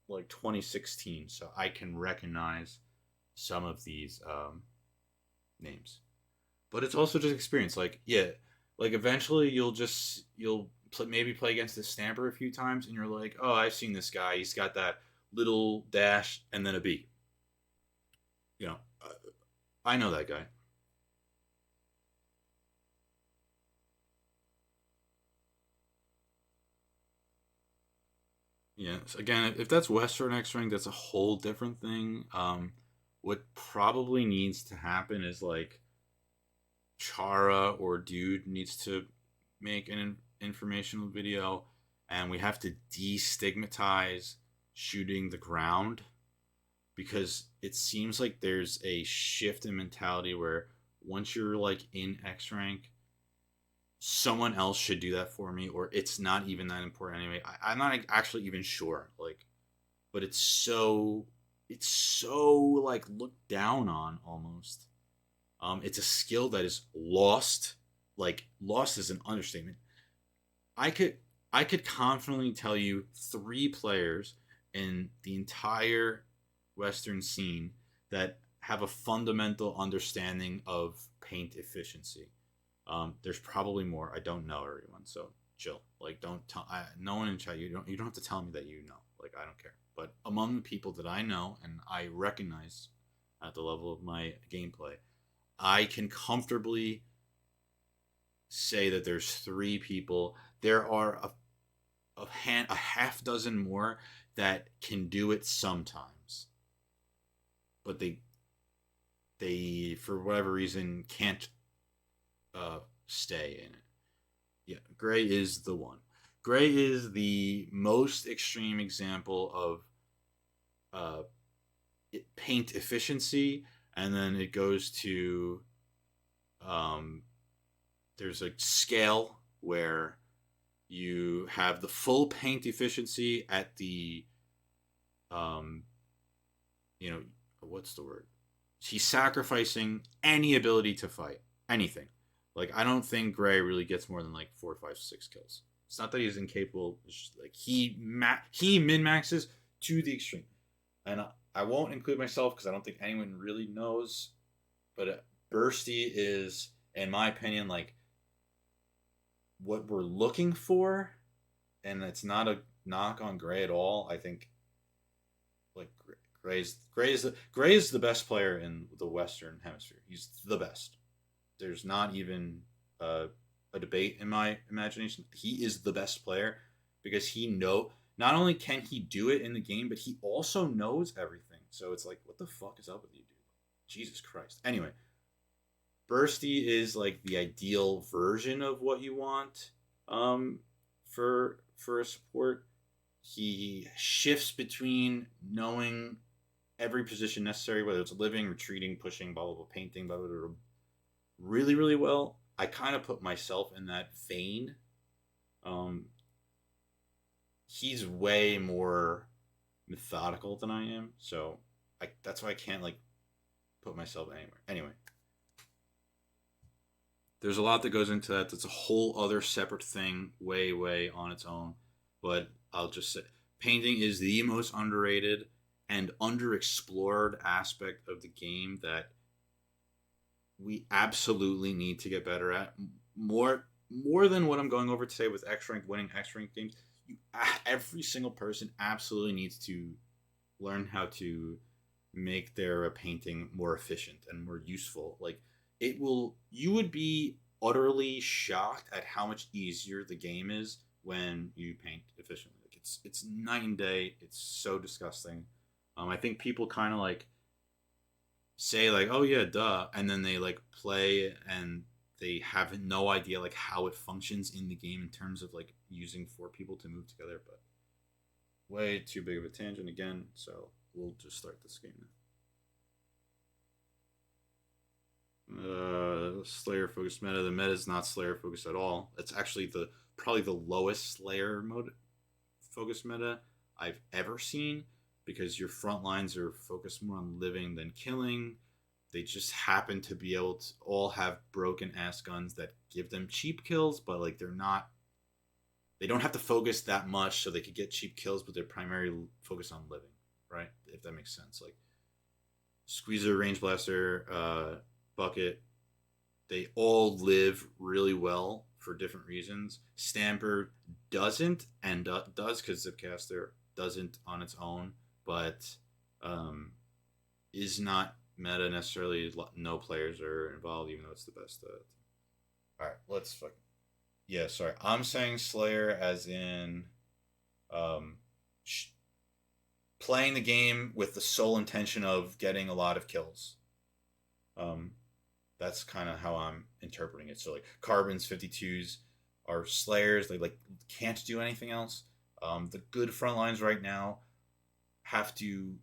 A: like 2016, so I can recognize some of these names. But it's also just experience. Like yeah, like eventually maybe play against this stamper a few times, and you're like, oh, I've seen this guy. He's got that little dash and then a B. You know, I know that guy. Yeah. So again, if that's Western X Ring, that's a whole different thing. What probably needs to happen is like Chara or Dude needs to make an informational video, and we have to destigmatize shooting the ground because it seems like there's a shift in mentality where once you're like in X rank, someone else should do that for me, or it's not even that important anyway. I'm not actually even sure, like, but it's so like looked down on almost. It's a skill that is lost. Like lost is an understatement. I could I could confidently tell you three players in the entire Western scene that have a fundamental understanding of paint efficiency. There's probably more. I don't know everyone, so chill. Like, don't tell. No one in chat. You don't have to tell me that you know. Like, I don't care. But among the people that I know and I recognize at the level of my gameplay, I can comfortably say that there's three people. There are a half dozen more that can do it sometimes. but they for whatever reason can't stay in it. Yeah, Gray is the one. Gray is the most extreme example of uh, paint efficiency, and then it goes to um, there's a scale where you have the full paint efficiency at the um, you know, what's the word? He's sacrificing any ability to fight anything. Like I don't think Gray really gets more than like 4, 5, 6 kills. It's not that he's incapable. It's just like he min maxes to the extreme, and I won't include myself because I don't think anyone really knows. But Bursty is, in my opinion, like what we're looking for, and it's not a knock on Gray at all. I think like Gray is the best player in the Western Hemisphere. He's the best. There's not even a debate in my imagination. He is the best player because not only can he do it in the game, but he also knows everything. So it's like, what the fuck is up with you, dude? Jesus Christ. Anyway, Bursty is like the ideal version of what you want for a support. He shifts between knowing every position necessary, whether it's living, retreating, pushing, blah blah blah, painting, blah blah blah, really really well. I kind of put myself in that vein. Um, he's way more methodical than I am, so that's why I can't like put myself anywhere. Anyway, there's a lot that goes into that. That's a whole other separate thing, way on its own. But I'll just say, painting is the most underrated and underexplored aspect of the game that we absolutely need to get better at. More than what I'm going over today with X rank winning X rank games. Every single person absolutely needs to learn how to make their painting more efficient and more useful. Like you would be utterly shocked at how much easier the game is when you paint efficiently. Like it's night and day. It's so disgusting. I think people kind of like say like, oh yeah, duh, and then they like play and they have no idea like how it functions in the game in terms of like using 4 people to move together. But way too big of a tangent again, so we'll just start this game now. Slayer focused meta. The meta is not Slayer focused at all. It's actually probably the lowest Slayer mode focused meta I've ever seen, because your front lines are focused more on living than killing. They just happen to be able to all have broken ass guns that give them cheap kills, but like they don't have to focus that much, so they could get cheap kills, but they're primarily focused on living, right? If that makes sense. Like Squeezer, Range Blaster, Bucket, they all live really well for different reasons. Stamper doesn't, and does because Zipcaster doesn't on its own, but is not meta necessarily. No players are involved, even though it's the best. All right, let's fuck. Yeah, sorry. I'm saying Slayer as in um, playing the game with the sole intention of getting a lot of kills. Um, that's kind of how I'm interpreting it. So like Carbons 52s are Slayers. They like can't do anything else. The good front lines right now have to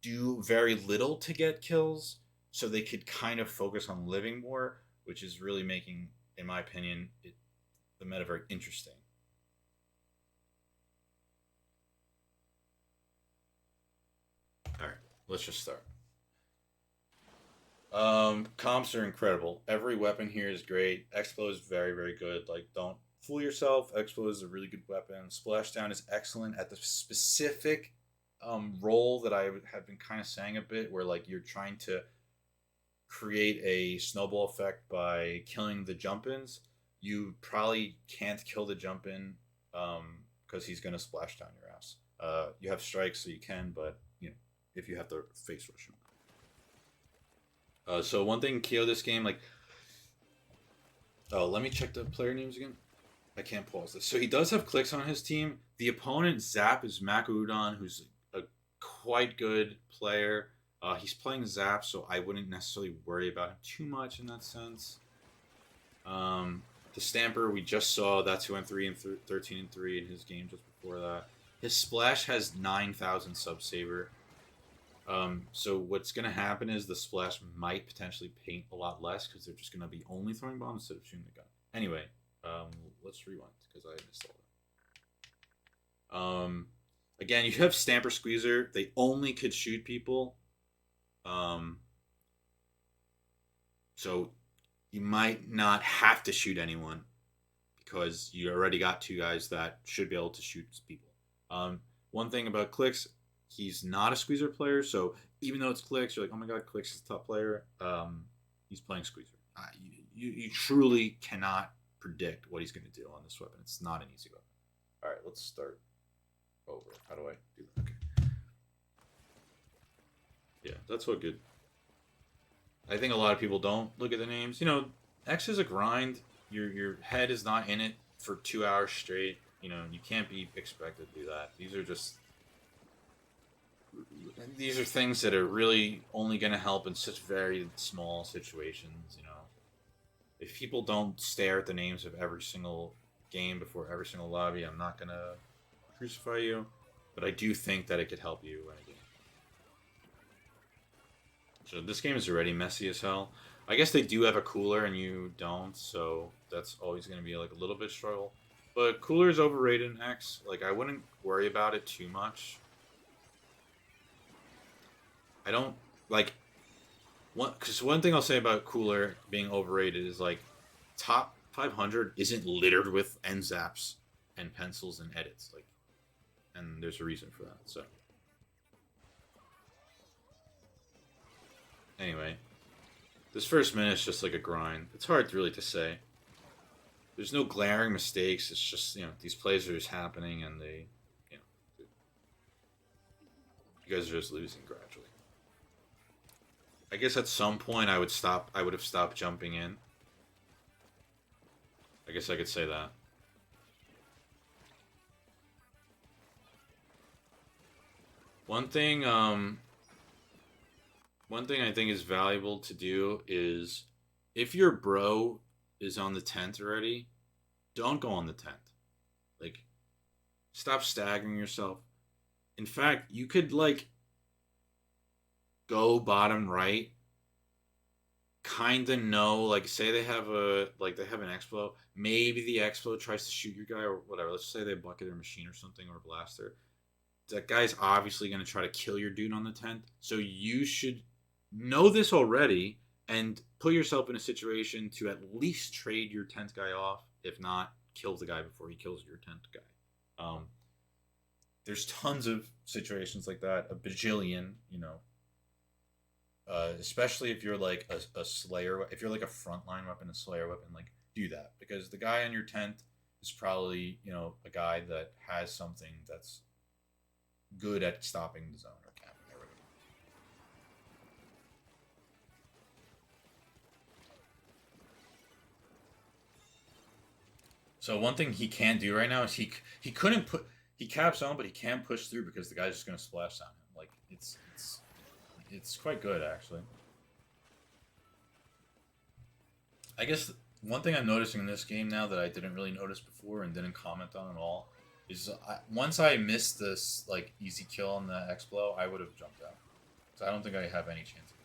A: do very little to get kills, so they could kind of focus on living more, which is really making, in my opinion, the meta very interesting. All right, let's just start. Comps are incredible. Every weapon here is great. Explo is very good. Like, don't fool yourself. Explo is a really good weapon. Splashdown is excellent at the specific role that I have been kind of saying a bit, where like you're trying to create a snowball effect by killing the jump-ins. You probably can't kill the jump-in because he's gonna splash down your ass. You have strikes, so you can, but you know if you have to face rush him. So one thing KO this game, like, oh, let me check the player names again. I can't pause this. So he does have clicks on his team. The opponent Zap is Maku Udon, who's a quite good player. He's playing Zap, so I wouldn't necessarily worry about him too much in that sense. The Stamper we just saw, that's who went 13-3 in his game just before that. His splash has 9,000 sub saver. So what's gonna happen is the splash might potentially paint a lot less because they're just gonna be only throwing bombs instead of shooting the gun. Anyway, let's rewind because I missed all that. Again, you have Stamper Squeezer. They only could shoot people. So you might not have to shoot anyone because you already got two guys that should be able to shoot people. One thing about Clicks, he's not a Squeezer player, so even though it's Clicks, you're like, oh my god, Clicks is a top player. He's playing Squeezer. You truly cannot predict what he's going to do on this weapon. It's not an easy weapon. All right, let's start over. How do I do that? Okay. Yeah, that's all good. I think a lot of people don't look at the names. You know, X is a grind. Your head is not in it for 2 hours straight. You know, you can't be expected to do that. These are things that are really only going to help in such very small situations. You know, if people don't stare at the names of every single game before every single lobby, I'm not going to crucify you. But I do think that it could help you win a game. So this game is already messy as hell. I guess they do have a cooler and you don't, so that's always going to be like a little bit struggle. But cooler is overrated in X. Like, I wouldn't worry about it too much. I don't like because one thing I'll say about cooler being overrated is like top 500 isn't littered with end zaps and pencils and edits, like, and there's a reason for that. So anyway, this first minute is just like a grind. It's hard really to say. There's no glaring mistakes. It's just, you know, these plays are just happening and they, you know, you guys are just losing gradually. I guess at some point I would have stopped jumping in. I guess I could say that. One thing I think is valuable to do is if your bro is on the tent already, don't go on the tent. Like, stop staggering yourself. In fact, you could like go bottom right, kind of know, like, say they have an Explo, maybe the Explo tries to shoot your guy or whatever. Let's say they bucket their machine or something or blaster. That guy's obviously going to try to kill your dude on the tent. So you should know this already and put yourself in a situation to at least trade your tent guy off, if not kill the guy before he kills your tent guy. There's tons of situations like that, a bajillion, you know. Especially if you're like a Slayer, if you're like a frontline weapon, a Slayer weapon, like, do that. Because the guy in your tent is probably, you know, a guy that has something that's good at stopping the zone or camping or whatever. So one thing he can't do right now is he caps on, but he can't push through because the guy's just gonna splash on him. Like, it's quite good actually. I guess one thing I'm noticing in this game now that I didn't really notice before and didn't comment on at all is once I missed this like easy kill on the Explo, I would have jumped out. So I don't think I have any chance of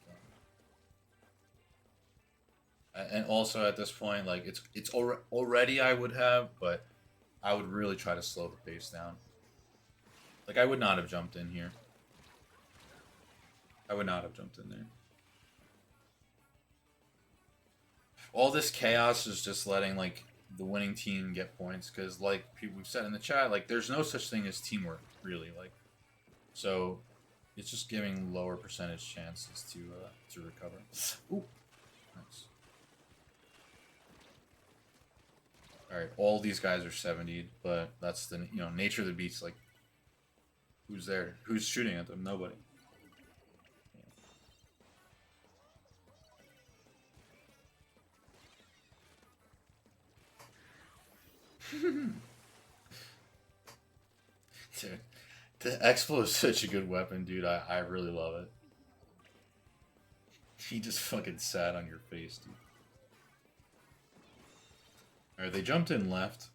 A: killing. And also at this point, like, it's already I would have, but I would really try to slow the pace down. Like, I would not have jumped in here. I would not have jumped in there. All this chaos is just letting like the winning team get points because, like we've said in the chat, like, there's no such thing as teamwork really. Like, so it's just giving lower percentage chances to recover. Ooh, nice. All right, all these guys are 70'd, but that's the, you know, nature of the beast. Like, who's there? Who's shooting at them? Nobody. Dude, the Explo is such a good weapon, dude. I really love it. He just fucking sat on your face, dude. Alright, they jumped in left.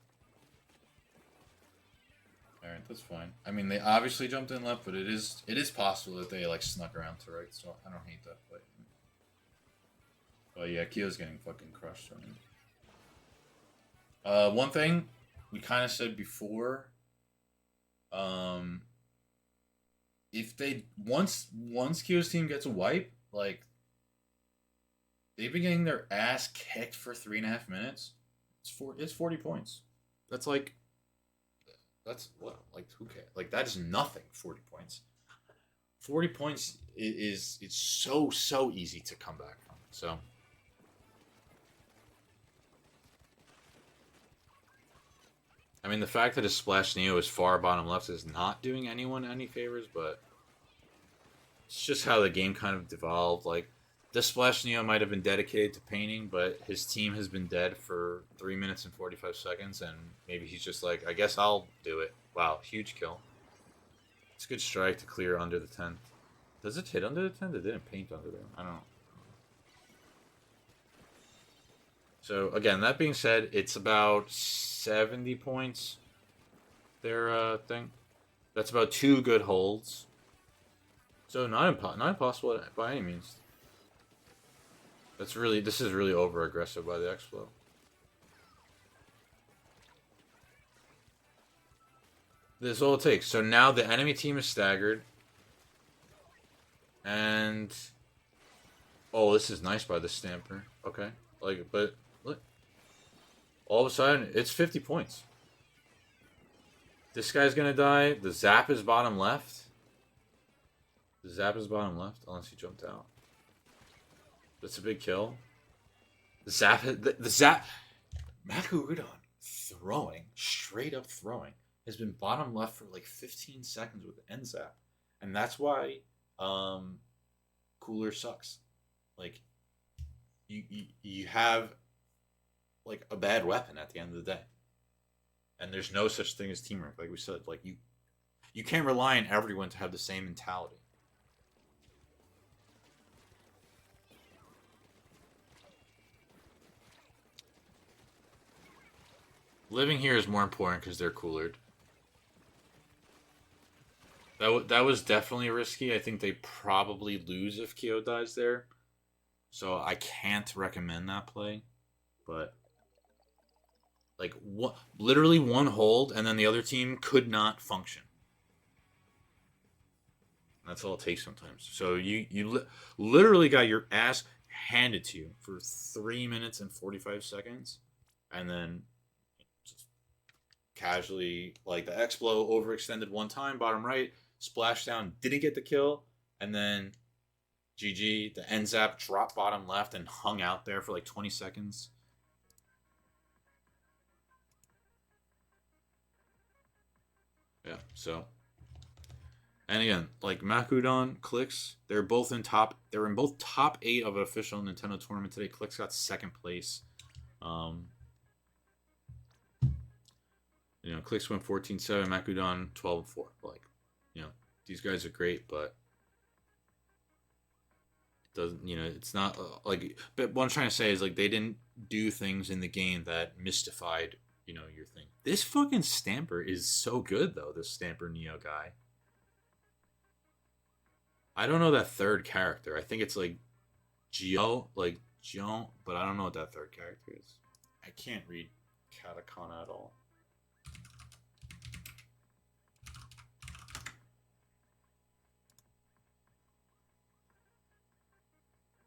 A: Alright, that's fine. I mean, they obviously jumped in left, but it is possible that they, like, snuck around to right, so I don't hate that play. But yeah, Kyo's getting fucking crushed right now. One thing we kind of said before, if they once Kyo's team gets a wipe, like they've been getting their ass kicked for 3.5 minutes. It's 40 points. That's what like who cares? Like that is nothing. 40 points. 40 points is it's so easy to come back from. So. I mean, the fact that his Splash Neo is far bottom left is not doing anyone any favors, but it's just how the game kind of devolved. Like, this Splash Neo might have been dedicated to painting, but his team has been dead for 3 minutes and 45 seconds, and maybe he's just like, I guess I'll do it. Wow, huge kill. It's a good strike to clear under the 10. Does it hit under the 10? It didn't paint under there. I don't know. So, again, that being said, it's about 70 points, their thing. That's about 2 good holds. So, not impossible by any means. This is really over-aggressive by the X-Flow. This is all it takes. So, now the enemy team is staggered. And... oh, this is nice by the Stamper. Okay. Like, but... look. All of a sudden, it's 50 points. This guy's gonna die. The Zap is bottom left. The Zap is bottom left, unless he jumped out. That's a big kill. The Zap... Makuudon throwing, straight up throwing, has been bottom left for like 15 seconds with the end Zap. And that's why Cooler sucks. Like, you have... like a bad weapon at the end of the day, and there's no such thing as teamwork. Like we said, like you can't rely on everyone to have the same mentality. Living here is more important because they're coolered. That was definitely risky. I think they probably lose if Kyo dies there, so I can't recommend that play. But like literally one hold, and then the other team could not function. That's all it takes sometimes. So you literally got your ass handed to you for 3 minutes and 45 seconds, and then just casually, like the X-Blow overextended one time, bottom right, splashdown, didn't get the kill, and then GG, the N-Zap dropped bottom left and hung out there for like 20 seconds. Yeah, so, and again, like Makuudon, Clicks, they're in both top 8 of an official Nintendo tournament today. Clicks got 2nd place. Clicks went 14-7, Makuudon 12-4. Like, these guys are great, but it doesn't, it's not like. But what I'm trying to say is, like, they didn't do things in the game that mystified your thing. This fucking Stamper is so good, though, this Stamper Neo guy. I don't know that third character. I think it's like Gio, but I don't know what that third character is. I can't read katakana at all.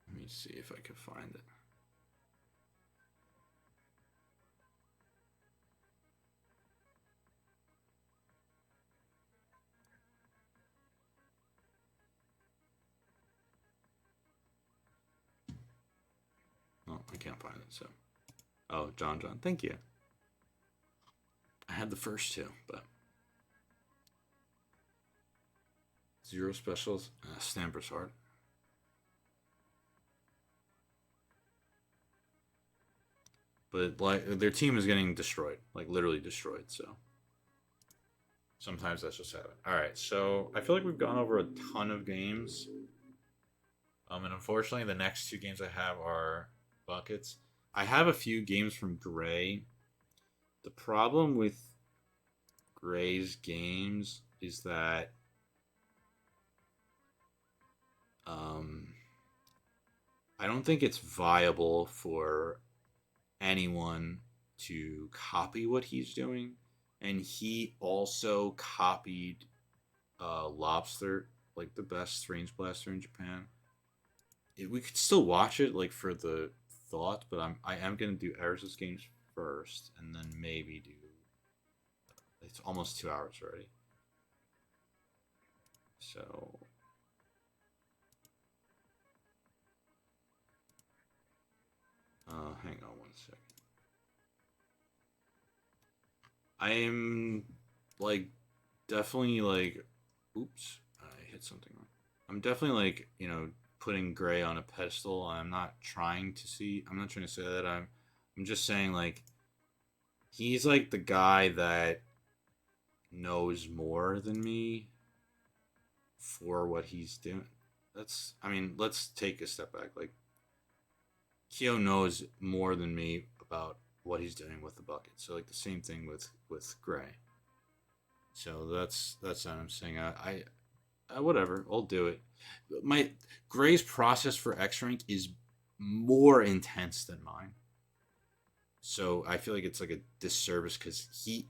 A: Let me see if I can find it. I can't find it, so. Oh, John, thank you. I had the first 2, but. 0 specials. Stamper's hard. But, like, their team is getting destroyed. Like, literally destroyed, so. Sometimes that's just happening. Alright, so I feel like we've gone over a ton of games. And unfortunately, the next two games I have are buckets. I have a few games from Gray. The problem with Gray's games is that um, I don't think it's viable for anyone to copy what he's doing. And he also copied Lobster, like the best range blaster in Japan. We could still watch it, like for the thought, but I am gonna do Eris's games first, and then maybe do. It's almost 2 hours already, so hang on one second. I am like definitely like, oops, I hit something wrong. I'm definitely like putting Gray on a pedestal. I'm not trying to see. I'm not trying to say that. I'm just saying like he's like the guy that knows more than me for what he's doing. Let's take a step back. Like Kyo knows more than me about what he's doing with the bucket. So like the same thing with Gray. So that's what I'm saying. Whatever, I'll do it. My Gray's process for X rank is more intense than mine. So I feel like it's like a disservice because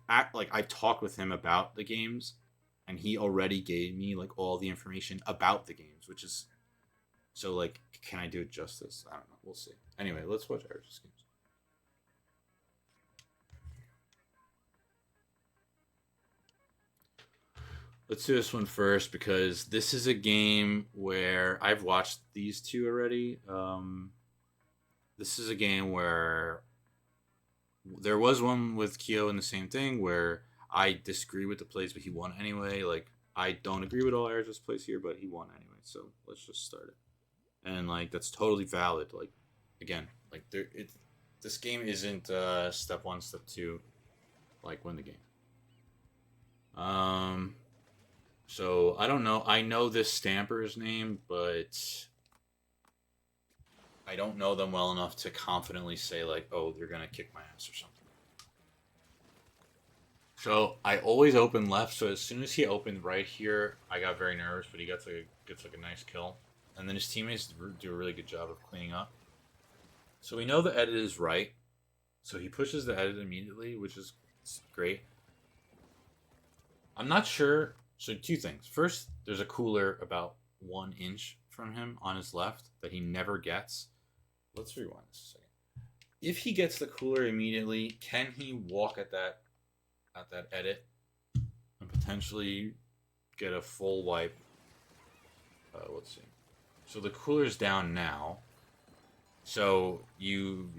A: I talked with him about the games, and he already gave me like all the information about the games, which is so like, can I do it justice? I don't know. We'll see. Anyway, let's watch Eric's games. Let's do this one first because this is a game where I've watched these two already. This is a game where there was one with Kyo in the same thing where I disagree with the plays, but he won anyway. Like I don't agree with all Ariz's plays here, but he won anyway. So let's just start it. And like that's totally valid. Like again, like this game isn't step one, step two. Like win the game. So I don't know. I know this Stamper's name, but I don't know them well enough to confidently say like, oh, they're gonna kick my ass or something. So I always open left. So as soon as he opened right here, I got very nervous. But he gets like a nice kill, and then his teammates do a really good job of cleaning up. So we know the edit is right. So he pushes the edit immediately, which is great. I'm not sure. So two things. First, there's a cooler about 1 inch from him on his left that he never gets. Let's rewind this a second. If he gets the cooler immediately, can he walk at that edit and potentially get a full wipe? Let's see. So the cooler's down now. So you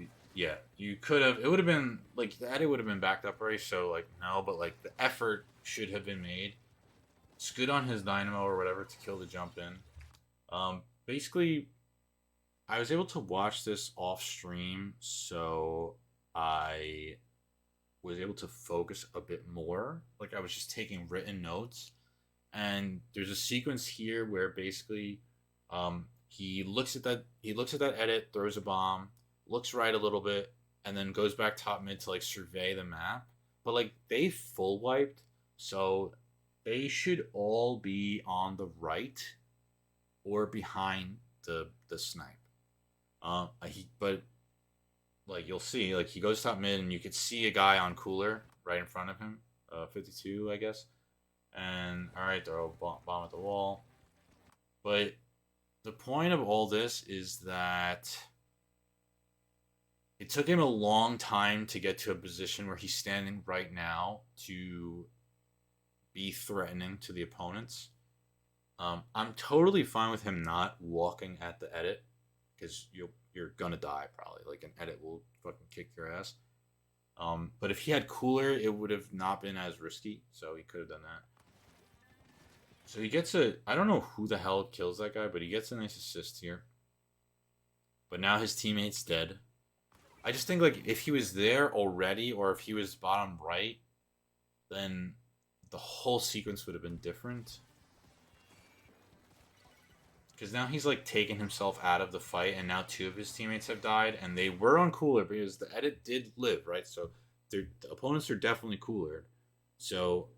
A: could have. It would have been like the edit would have been backed up already. So like no, but like the effort should have been made. Scoot on his dynamo or whatever to kill the jump in. Basically, I was able to watch this off stream, so I was able to focus a bit more. Like I was just taking written notes, and there's a sequence here where basically, he looks at that edit, throws a bomb, looks right a little bit, and then goes back top mid to like survey the map. But like they full wiped, so they should all be on the right or behind the snipe. But like you'll see, like he goes top mid, and you could see a guy on cooler right in front of him, 52, I guess. And all right, throw bomb at the wall. But the point of all this is that it took him a long time to get to a position where he's standing right now to be threatening to the opponents. I'm totally fine with him not walking at the edit because you're gonna die probably. Like an edit will fucking kick your ass. But if he had cooler, it would have not been as risky. So he could have done that. So he gets I don't know who the hell kills that guy, but he gets a nice assist here. But now his teammate's dead. I just think like if he was there already, or if he was bottom right, then the whole sequence would have been different. because now he's like taken himself out of the fight, and now two of his teammates have died, and they were on cooler because the edit did live, right? So the opponents are definitely cooler. So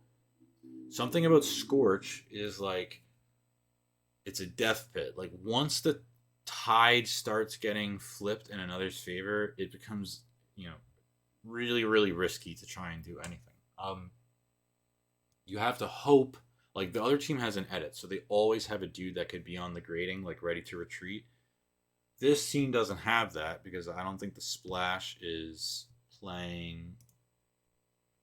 A: something about Scorch is like it's a death pit. Like once the tide starts getting flipped in another's favor, it becomes really really risky to try and do anything. You have to hope like the other team has an edit, so they always have a dude that could be on the grading, like ready to retreat. This team doesn't have that because I don't think the splash is playing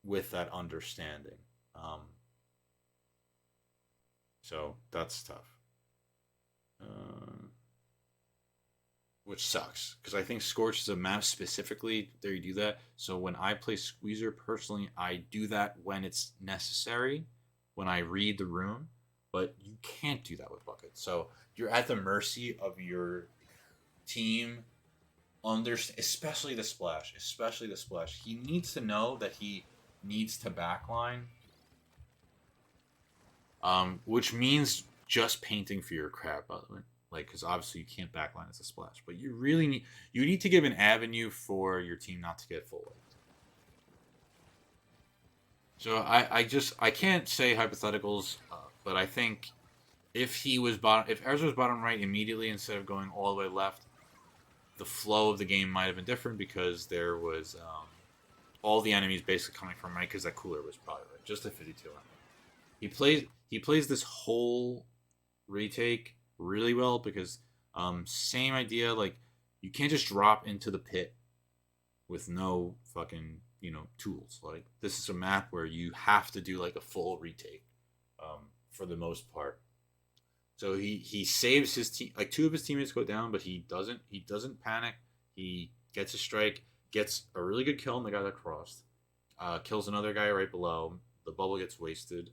A: with that understanding. Um, so that's tough. Uh, which sucks because I think Scorch is a map specifically there you do that. So when I play Squeezer personally, I do that when it's necessary, when I read the room, but you can't do that with Bucket. So you're at the mercy of your team. Especially the splash, especially the splash. He needs to know that he needs to backline, which means just painting for your crab, by the way. Like, because obviously you can't backline as a splash, but you need to give an avenue for your team not to get full. So I can't say hypotheticals, but I think if Erza was bottom right immediately instead of going all the way left, the flow of the game might have been different because there was all the enemies basically coming from right because that cooler was probably right, just a 52 enemy. He plays this whole retake really well because same idea, like you can't just drop into the pit with no fucking tools. Like this is a map where you have to do like a full retake for the most part. So he saves his team. Like two of his teammates go down, but he doesn't panic. He gets a strike, gets a really good kill on the guy that crossed, kills another guy right below. The bubble gets wasted,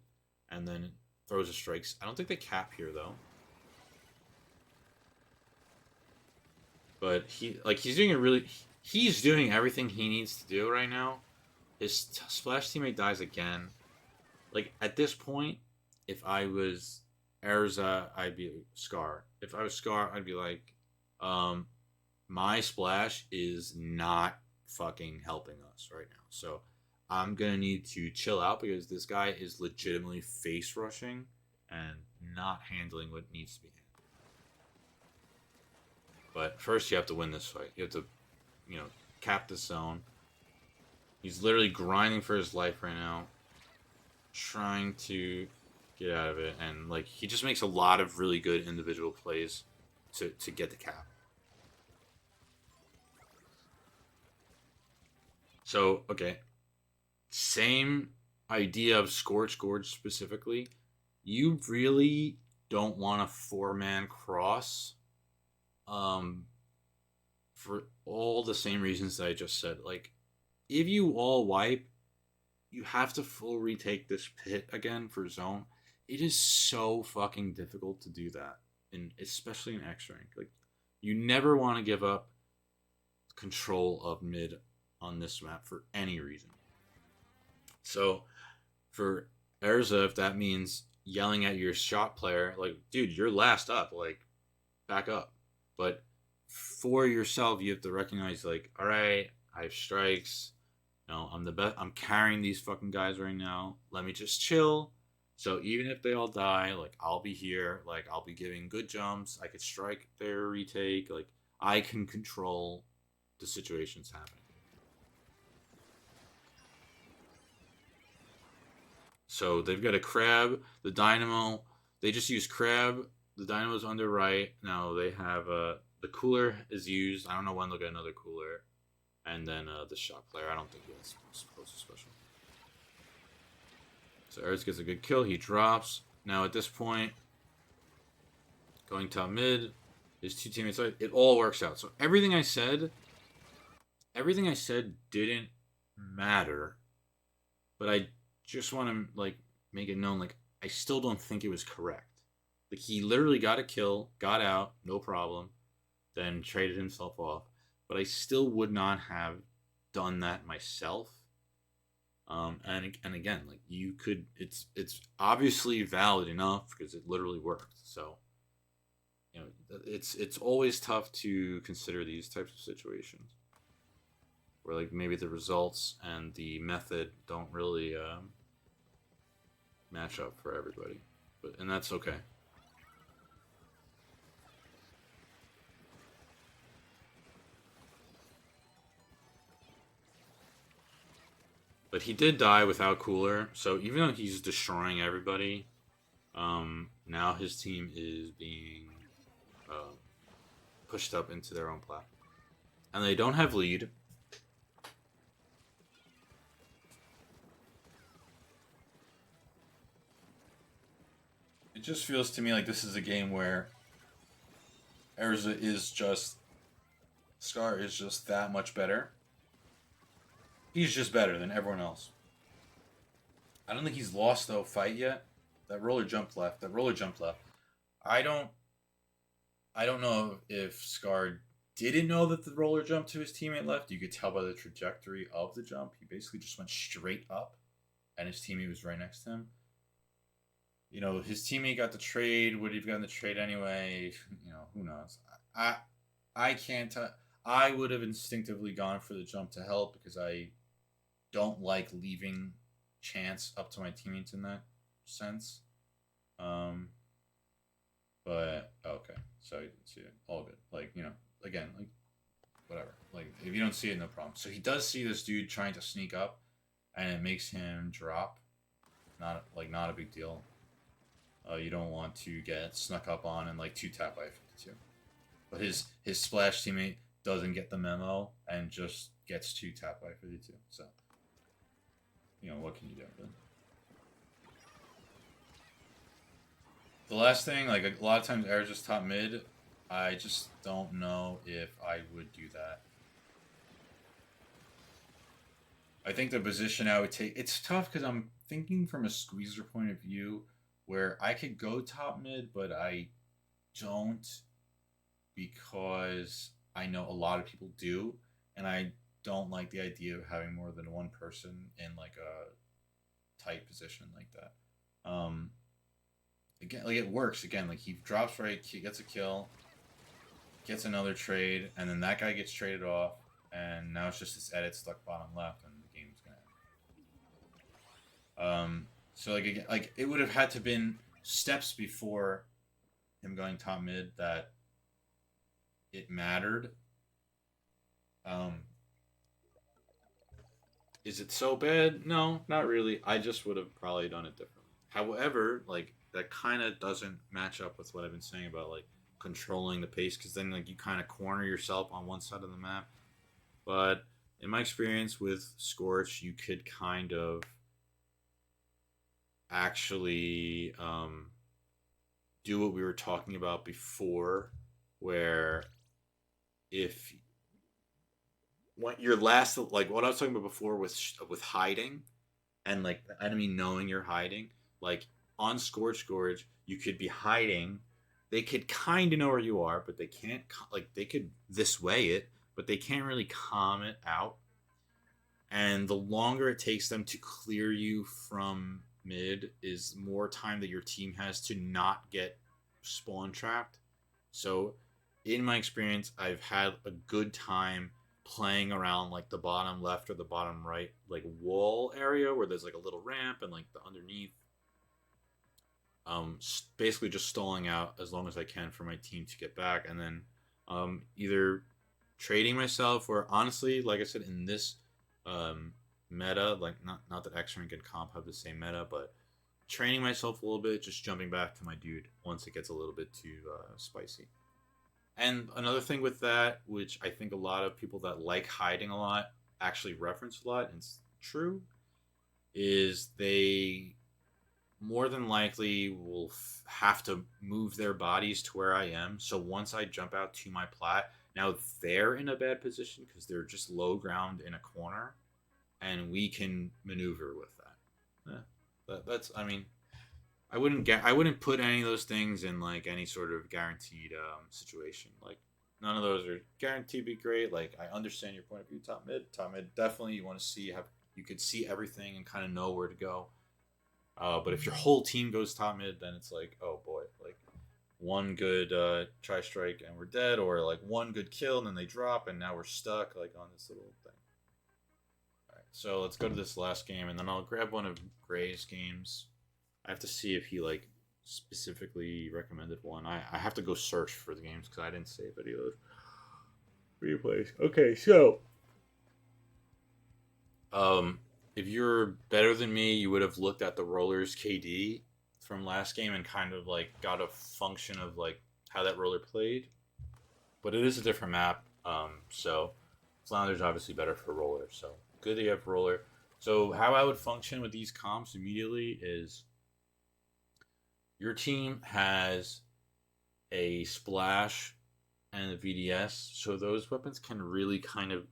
A: and then throws his strikes. I don't think they cap here though. But he's doing everything he needs to do right now. His splash teammate dies again. Like at this point, if I was Erza, I'd be Scar. If I was Scar, I'd be like, my splash is not fucking helping us right now. So I'm gonna need to chill out because this guy is legitimately face rushing and not handling what needs to be handled. But first, you have to win this fight. You have to, cap this zone. He's literally grinding for his life right now, trying to get out of it, and like he just makes a lot of really good individual plays to get the cap. So okay, same idea of Scorch Gorge specifically. You really don't want a 4-man cross, um, for all the same reasons that I just said. Like, if you all wipe, you have to full retake this pit again for zone. It is so fucking difficult to do that, and especially in X rank. Like, you never want to give up control of mid on this map for any reason. So, for Erza, if that means yelling at your shot player, like, dude, you're last up, like, back up. But for yourself, you have to recognize, like, all right, I have strikes. No, I'm the best. I'm carrying these fucking guys right now. Let me just chill. So even if they all die, like I'll be here. Like I'll be giving good jumps. I could strike their retake. Like I can control the situations happening. So they've got a crab, the dynamo. They just use crab. The dynamo's under right. Now they have the cooler is used. I don't know when they'll get another cooler. And then the shot player. I don't think he has supposed to special. So Erz gets a good kill. He drops. Now at this point, going top mid, his two teammates. It all works out. So everything I said didn't matter. But I just want to like make it known, like I still don't think it was correct. Like he literally got a kill, got out, no problem, then traded himself off. But I still would not have done that myself. And again, like you could, it's obviously valid enough because it literally worked. So, it's always tough to consider these types of situations where like maybe the results and the method don't really match up for everybody, and that's okay. But he did die without cooler, so even though he's destroying everybody, now his team is being um, pushed up into their own plat, and they don't have lead. It just feels to me like this is a game where Erza is just Scar is just that much better. He's just better than everyone else. I don't think he's lost though fight yet. That roller jumped left. That roller jumped left. I don't. I don't know if Scar didn't know that the roller jumped to his teammate left. You could tell by the trajectory of the jump. He basically just went straight up, and his teammate was right next to him. You know, his teammate got the trade. Would he have gotten the trade anyway? You know, who knows? I I can't. I would have instinctively gone for the jump to help because I don't like leaving chance up to my teammates in that sense. Um, but okay, so you didn't see it. All good. Like again, like whatever. Like if you don't see it, no problem. So he does see this dude trying to sneak up, and it makes him drop. Not a big deal. You don't want to get snuck up on and like two tap by 52. But his splash teammate doesn't get the memo and just gets two tap by 52. So what can you do? Then? The last thing, like a lot of times, air just top mid. I just don't know if I would do that. I think the position I would take, it's tough because I'm thinking from a squeezer point of view where I could go top mid, but I don't because I know a lot of people do, and I don't like the idea of having more than one person in like a tight position like that. Again, like it works again. Like he drops right, he gets a kill, gets another trade, and then that guy gets traded off, and now it's just this edit stuck bottom left, and the game's gonna end. So like again, like it would have had to been steps before him going top mid that it mattered. Um, is it so bad? No, not really. I just would have probably done it differently. However, like that kind of doesn't match up with what I've been saying about like controlling the pace because then like you kind of corner yourself on one side of the map. But in my experience with Scorch, you could kind of actually do what we were talking about before, where if what your last like what I was talking about before with hiding and like the enemy knowing you're hiding, like on Scorch, you could be hiding. They could kind of know where you are, but they can't like they could this way it, but they can't really calm it out. And the longer it takes them to clear you from mid is more time that your team has to not get spawn trapped. So in my experience, I've had a good time playing around like the bottom left or the bottom right like wall area where there's like a little ramp and like the underneath basically just stalling out as long as I can for my team to get back and then either trading myself or honestly like I said in this meta like not that X rank and comp have the same meta but training myself a little bit just jumping back to my dude once it gets a little bit too spicy. And another thing with that, which I think a lot of people that like hiding a lot actually reference a lot, and it's true, is they more than likely will have to move their bodies to where I am. So once I jump out to my plat, now they're in a bad position because they're just low ground in a corner, and we can maneuver with that. That's I mean, I wouldn't put any of those things in like any sort of guaranteed situation. Like none of those are guaranteed to be great. Like I understand your point of view. Top mid, definitely you want to see have you could see everything and kind of know where to go. But if your whole team goes top mid, then it's like oh boy, like one good try strike and we're dead, or like one good kill and then they drop and now we're stuck like on this little thing. All right, so let's go to this last game and then I'll grab one of Gray's games. I have to see if he like specifically recommended one. I have to go search for the games because I didn't save any of those replays. Okay, so if you're better than me, you would have looked at the Rollers KD from last game and kind of like got a function of like how that roller played. But it is a different map, so Flounder's obviously better for Roller. So good that you have Roller. So how I would function with these comps immediately is your team has a Splash and a VDS, so those weapons can really kind of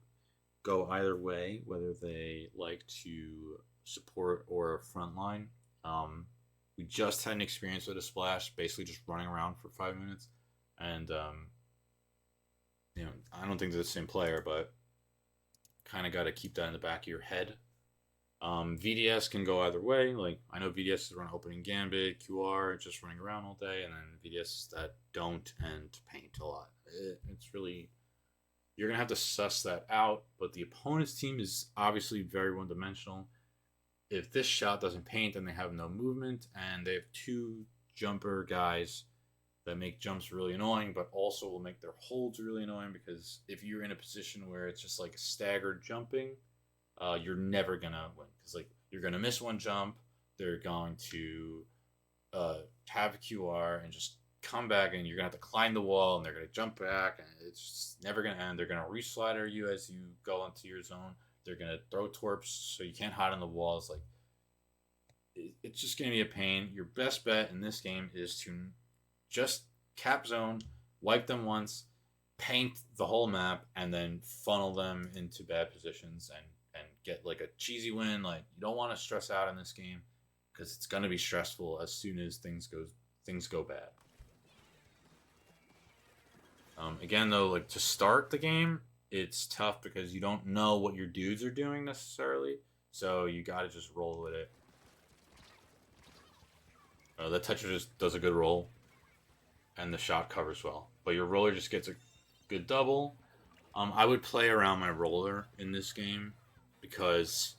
A: go either way, whether they like to support or frontline. We just had an experience with a Splash, basically just running around for 5 minutes, and I don't think they're the same player, but kind of got to keep that in the back of your head. VDS can go either way. Like I know VDS is run opening Gambit, QR, just running around all day, and then VDS that don't and paint a lot. It's really you're gonna have to suss that out. But the opponent's team is obviously very one-dimensional. If this shot doesn't paint, then they have no movement, and they have two jumper guys that make jumps really annoying, but also will make their holds really annoying because if you're in a position where it's just like staggered jumping, you're never gonna win because like you're gonna miss one jump, they're going to have a QR and just come back, and you're gonna have to climb the wall, and they're gonna jump back, and it's just never gonna end. They're gonna reslider you as you go into your zone. They're gonna throw torps so you can't hide on the walls. Like it's just gonna be a pain. Your best bet in this game is to just cap zone, wipe them once, paint the whole map, and then funnel them into bad positions and get like a cheesy win. Like you don't want to stress out in this game because it's gonna be stressful as soon as things go bad. Again, though, like to start the game, it's tough because you don't know what your dudes are doing necessarily, so you gotta just roll with it. The toucher just does a good roll, and the shot covers well. But your roller just gets a good double. I would play around my roller in this game because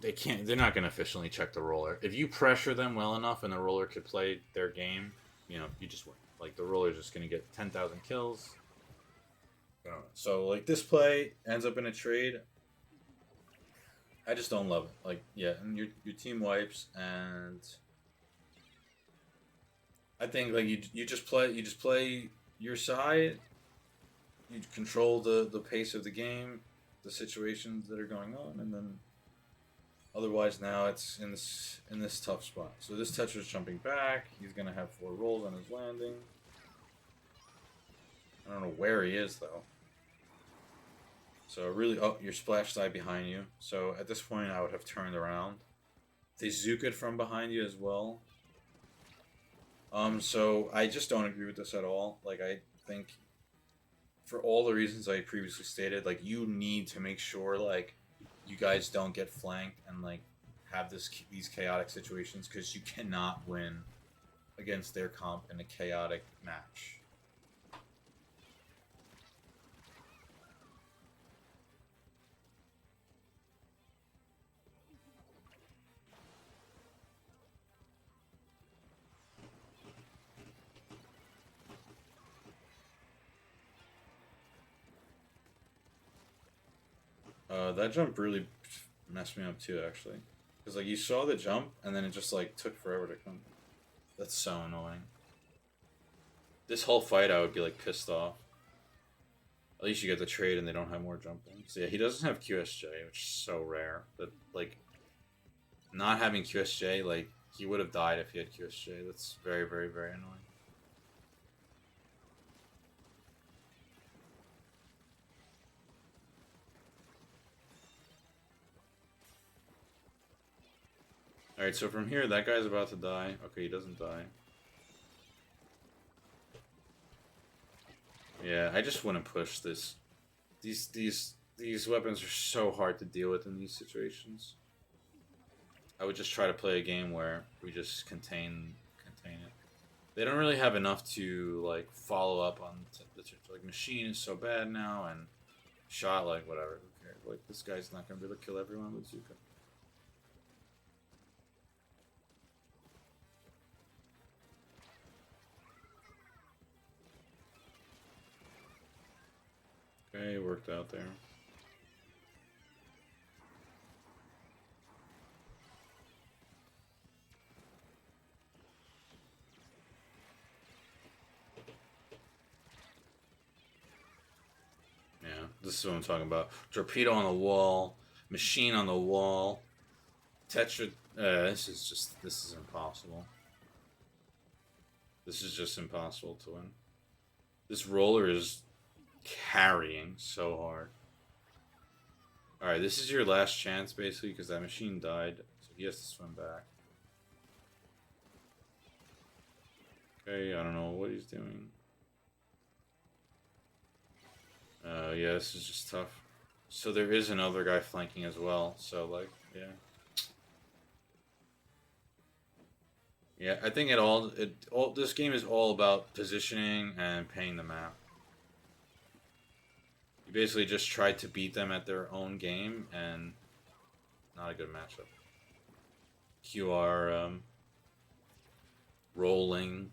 A: they're not going to efficiently check the roller. If you pressure them well enough and the roller could play their game, you just win. Like the roller's just going to get 10,000 kills. So like this play ends up in a trade. I just don't love it. Like yeah, and your team wipes, and I think like you just play your side. You control the pace of the game, the situations that are going on, and then otherwise now it's in this tough spot. So this toucher's jumping back. He's gonna have 4 rolls on his landing. I don't know where he is though. So really, your splash died behind you. So at this point, I would have turned around. They zook it from behind you as well. So I just don't agree with this at all. Like I think, for all the reasons I previously stated, like you need to make sure like you guys don't get flanked and like have these chaotic situations because you cannot win against their comp in a chaotic match. That jump really messed me up too, actually. Because, like, you saw the jump, and then it just, like, took forever to come. That's so annoying. This whole fight, I would be, like, pissed off. At least you get the trade and they don't have more jumping. So, yeah, he doesn't have QSJ, which is so rare. But, like, not having QSJ, like, he would have died if he had QSJ. That's very, very, very annoying. Alright, so from here, that guy's about to die. Okay, he doesn't die. Yeah, I just wouldn't push this. These weapons are so hard to deal with in these situations. I would just try to play a game where we just contain it. they don't really have enough to like follow up on the like machine is so bad now and shot like whatever. Who cares? Like this guy's not gonna be able to kill everyone with Zuka. Okay, it worked out there. Yeah, this is what I'm talking about. Torpedo on the wall, machine on the wall, Tetra. This is impossible. This is just impossible to win. This roller is carrying so hard. Alright, this is your last chance, basically, because that machine died, so he has to swim back. Okay, I don't know what he's doing. Yeah, this is just tough. So there is another guy flanking as well, so, like, yeah. Yeah, I think this game is all about positioning and paying the map. You basically just tried to beat them at their own game, and not a good matchup. QR, rolling,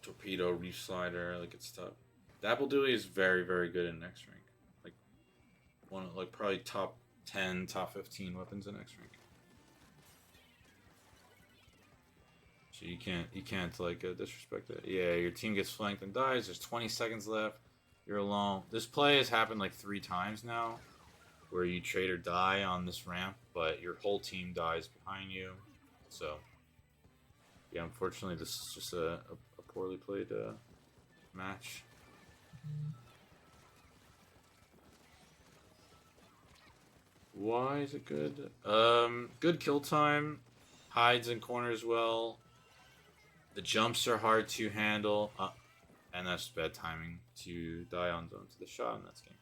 A: torpedo, reef slider, like it's tough. Dapple Dooley is very, very good in next rank. Like one of like probably top 10, top 15 weapons in next rank. So you can't like disrespect it. Yeah, your team gets flanked and dies. There's 20 seconds left. You're alone. This play has happened like 3 times now, where you trade or die on this ramp, but your whole team dies behind you. So yeah, unfortunately, this is just a poorly played match. Why is it good? Good kill time, hides in corners well. The jumps are hard to handle, and that's bad timing to die on zone to the shot in that game.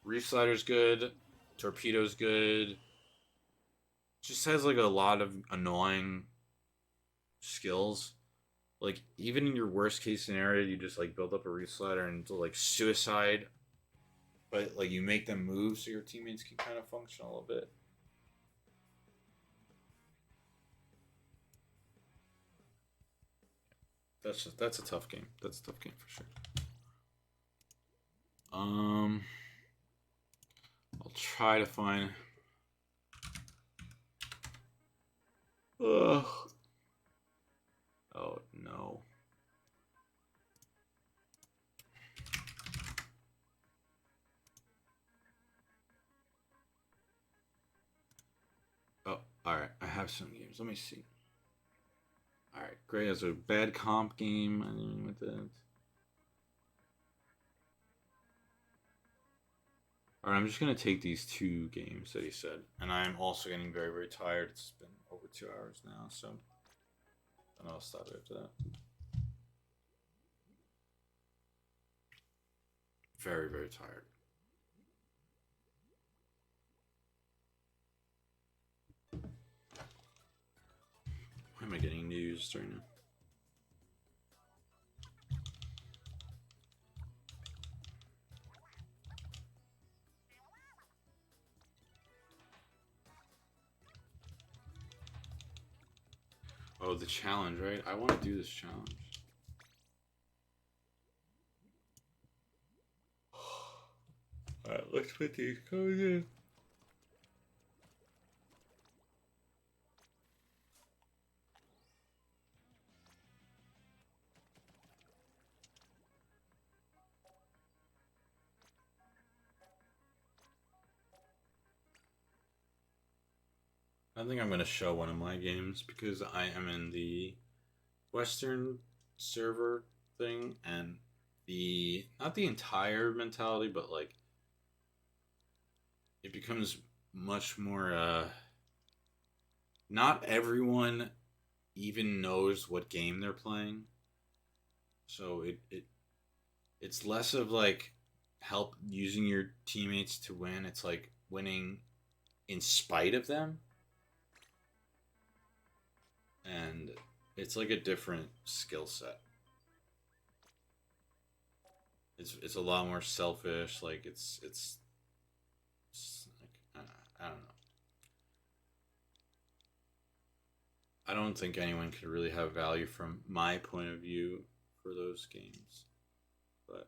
A: Reef slider's good, torpedo's good. Just has like a lot of annoying skills. Like even in your worst case scenario, you just like build up a reef slider and like suicide, but like you make them move so your teammates can kind of function a little bit. That's a tough game. That's a tough game for sure. I'll try to find. Ugh. Oh no. Oh, alright. I have some games. Let me see. Alright, great. As a bad comp game. I didn't with that. Alright, I'm just gonna take these 2 games that he said. And I'm also getting very, very tired. It's been over 2 hours now, so and I'll stop after that. Very, very tired. Why am I getting news right now? Oh, the challenge, right? I want to do this challenge. Alright, let's put these codes in. I think I'm going to show one of my games because I am in the Western server thing and not the entire mentality, but like it becomes much more not everyone even knows what game they're playing. So it's less of like help using your teammates to win. It's like winning in spite of them. And It's like a different skill set. It's a lot more selfish. Like it's like I don't know. I don't think anyone could really have value from my point of view for those games. But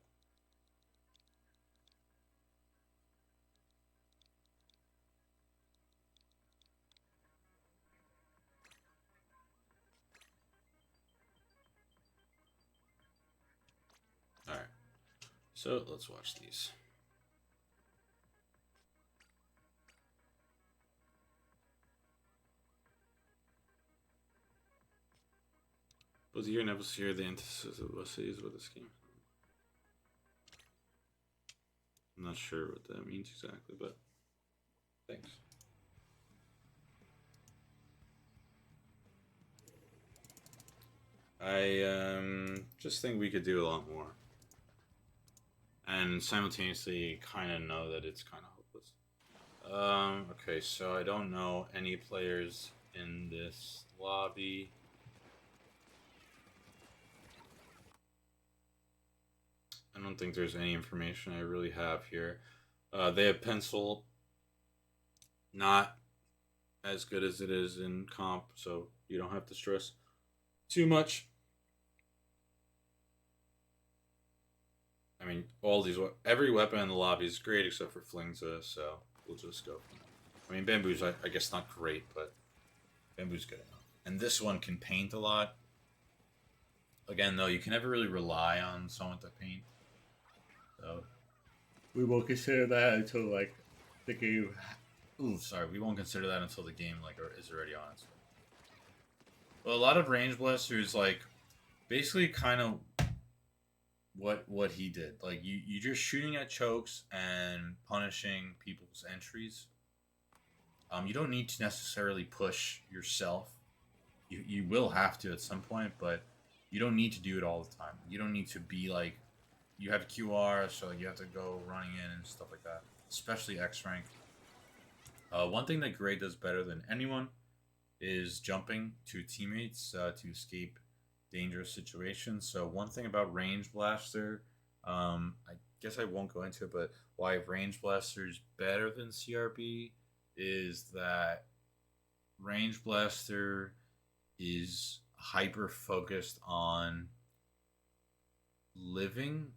A: all right, so let's watch these. Was the year never hear the antithesis of what cities with this game? I'm not sure what that means exactly, but thanks. I just think we could do a lot more, and simultaneously kind of know that it's kind of hopeless. Okay, so I don't know any players in this lobby. I don't think there's any information I really have here. They have pencil, not as good as it is in comp, so you don't have to stress too much. I mean, every weapon in the lobby is great except for Flingza, so we'll just go from there. I mean, Bamboo's, I guess, not great, but Bamboo's good enough. And this one can paint a lot. Again, though, you can never really rely on someone to paint. So we won't consider that until like the game. Ooh, sorry, we won't consider that until the game is already on. Well, a lot of range blasters like basically kind of what he did. Like you just shooting at chokes and punishing people's entries. You don't need to necessarily push yourself. You will have to at some point, but you don't need to do it all the time. You don't need to be like you have QR, so you have to go running in and stuff like that. Especially X rank. One thing that Gray does better than anyone is jumping to teammates to escape dangerous situations. So one thing about Range Blaster, I guess I won't go into it, but why Range Blaster is better than CRB is that Range Blaster is hyper focused on living,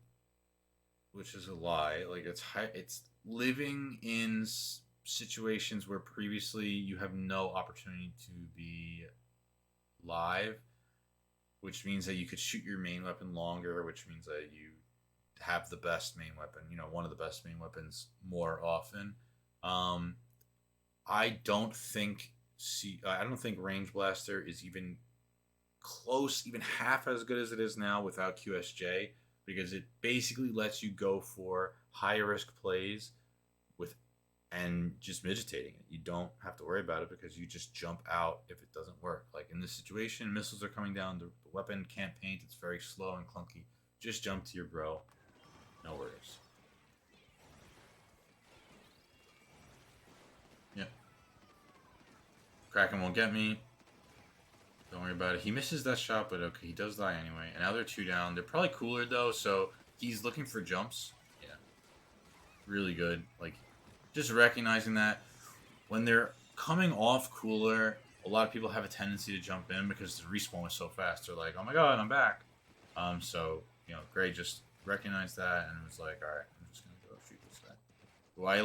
A: which is a lie. Like it's living in situations where previously you have no opportunity to be live, which means that you could shoot your main weapon longer, which means that you have the best main weapon, one of the best main weapons more often. I don't think Range Blaster is even close, even half as good as it is now without QSJ, because it basically lets you go for high risk plays with and just midgetating it. You don't have to worry about it because you just jump out if it doesn't work. Like in this situation, missiles are coming down, the weapon can't paint, it's very slow and clunky. Just jump to your bro. No worries. Yeah. Kraken won't get me. Don't worry about it. He misses that shot, but okay, he does die anyway. And now they're 2 down. They're probably cooler though, so he's looking for jumps. Yeah. Really good. Like, just recognizing that when they're coming off cooler, a lot of people have a tendency to jump in because the respawn was so fast. They're like, oh my god, I'm back. So, Gray just recognized that and was like, alright, I'm just gonna go shoot this guy. Well, I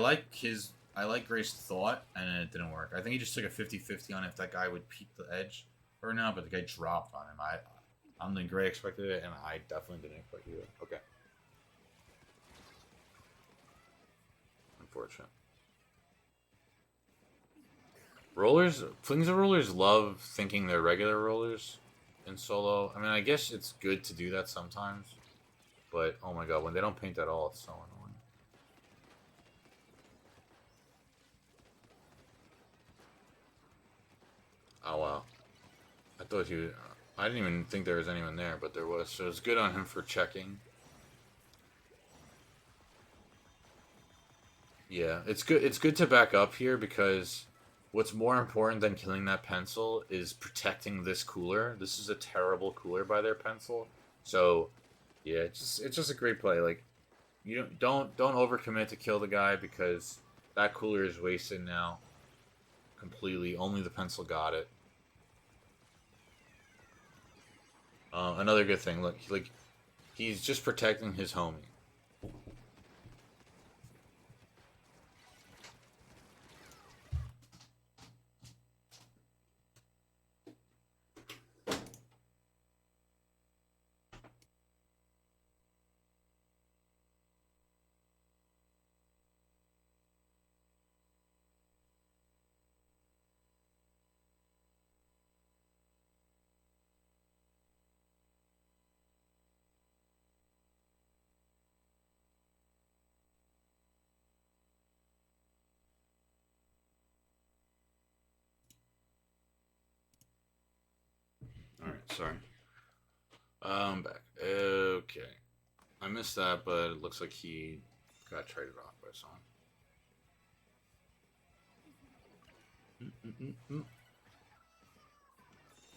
A: like Gray's thought, and it didn't work. I think he just took a 50-50 on if that guy would peek the edge or not, but the guy dropped on him. I don't think Gray expected it, and I definitely didn't expect it. Okay. Unfortunate. Flings of rollers love thinking they're regular rollers in solo. I mean, I guess it's good to do that sometimes, but oh my god, when they don't paint at all, it's so annoying. Oh wow. I didn't even think there was anyone there, but there was. So it's good on him for checking. Yeah, it's good. It's good to back up here because what's more important than killing that pencil is protecting this cooler. This is a terrible cooler by their pencil. So yeah, it's just a great play. Like you don't overcommit to kill the guy because that cooler is wasted now completely. Only the pencil got it. Another good thing, look, like he's just protecting his homie. All right, sorry. I'm back. Okay, I missed that, but it looks like he got traded off by someone. Mm-mm-mm-mm.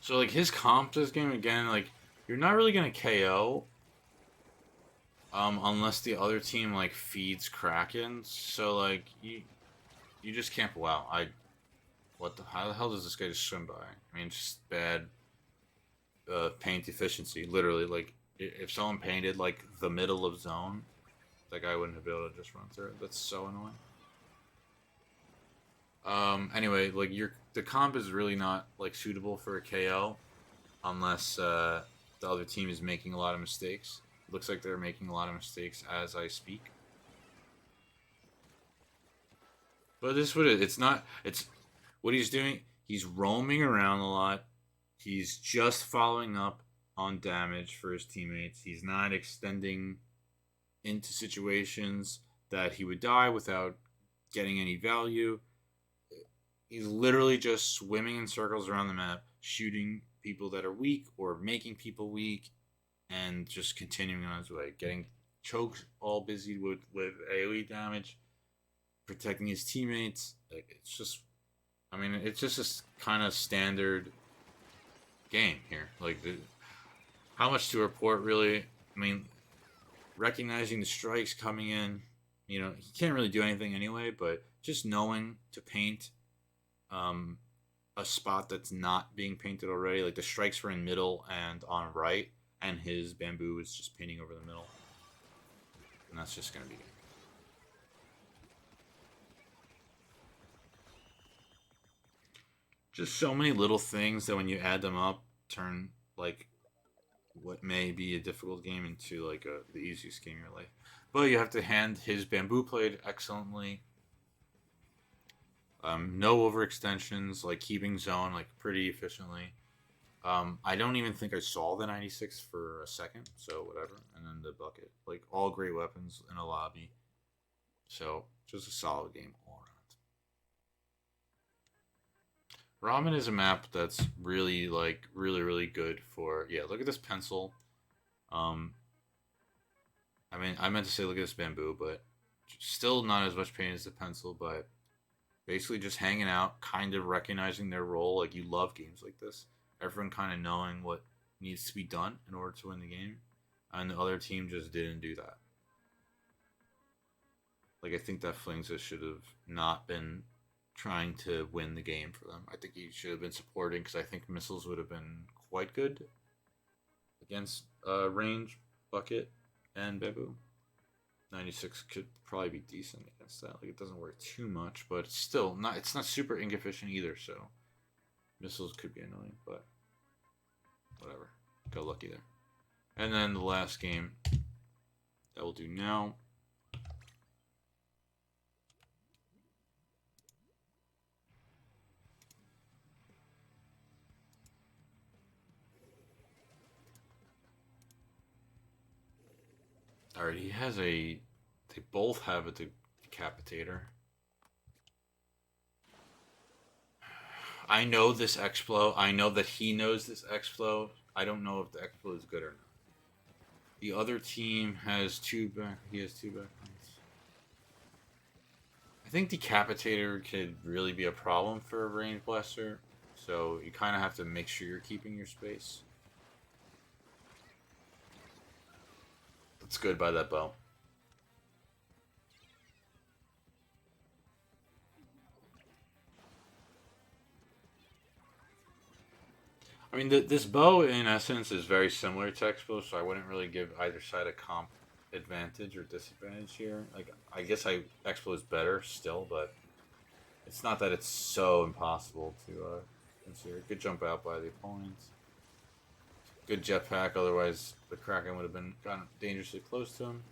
A: So like his comp this game again, like you're not really gonna KO, unless the other team like feeds Kraken. So like you just can't pull out. How the hell does this guy just swim by? I mean, just bad paint efficiency. Literally, like if someone painted like the middle of zone, that guy wouldn't have been able to just run through it. That's so annoying. Anyway, like the comp is really not like suitable for a KO unless the other team is making a lot of mistakes. It looks like they're making a lot of mistakes as I speak. But this is what it's not. It's what he's doing. He's roaming around a lot. He's just following up on damage for his teammates. He's not extending into situations that he would die without getting any value. He's literally just swimming in circles around the map, shooting people that are weak or making people weak, and just continuing on his way, getting choked all busy with AoE damage, protecting his teammates. Like it's just, I mean, it's just a kind of standard game here. Like, how much to report really? I mean, recognizing the strikes coming in, you know, he can't really do anything anyway. But just knowing to paint a spot that's not being painted already, like the strikes were in middle and on right, and his bamboo is just painting over the middle, and that's just gonna be. Just so many little things that when you add them up turn like what may be a difficult game into like the easiest game in your life. But you have to hand his bamboo played excellently. No overextensions, like keeping zone like pretty efficiently. I don't even think I saw the 96 for a second, so whatever. And then the bucket, like all great weapons in a lobby. So just a solid game all around. Ramen is a map that's really like really good for yeah. Look at this pencil. Um, I mean I meant to say look at this bamboo, but still not as much pain as the pencil, but basically just hanging out, kind of recognizing their role. Like you love games like this. Everyone kind of knowing what needs to be done in order to win the game, and the other team just didn't do that. Like I think that Flingsa should have not been trying to win the game for them. I think he should have been supporting because I think missiles would have been quite good against range, bucket, and bamboo. 96 could probably be decent against that. Like it doesn't work too much, but it's still not. It's not super inefficient either. So missiles could be annoying, but whatever. Got lucky there. And then the last game that we'll do now. Alright, he has a. They both have a decapitator. I know this Explo. I know that he knows this Explo. I don't know if the Explo is good or not. The other team has two back. He has two backgrounds. I think Decapitator could really be a problem for a range blaster, so you kind of have to make sure you're keeping your space. That's good by that bow. I mean, this bow in essence is very similar to Expo, so I wouldn't really give either side a comp advantage or disadvantage here. Like, I guess Expo is better still, but it's not that it's so impossible to consider. Good jump out by the opponents. Good jetpack, otherwise the Kraken would have been gotten dangerously close to him.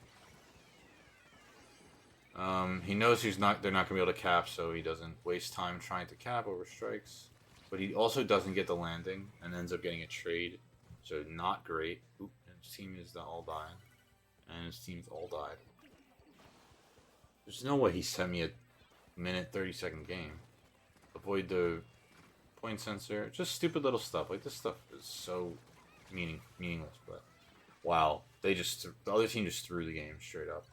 A: He knows they're not gonna be able to cap, so he doesn't waste time trying to cap over strikes. But he also doesn't get the landing and ends up getting a trade, so not great. Oop, his team is all dying, and his team's all died. There's no way he sent me a minute 30-second game. Avoid the point sensor, just stupid little stuff. Like, this stuff is so meaningless. But wow, the other team just threw the game straight up.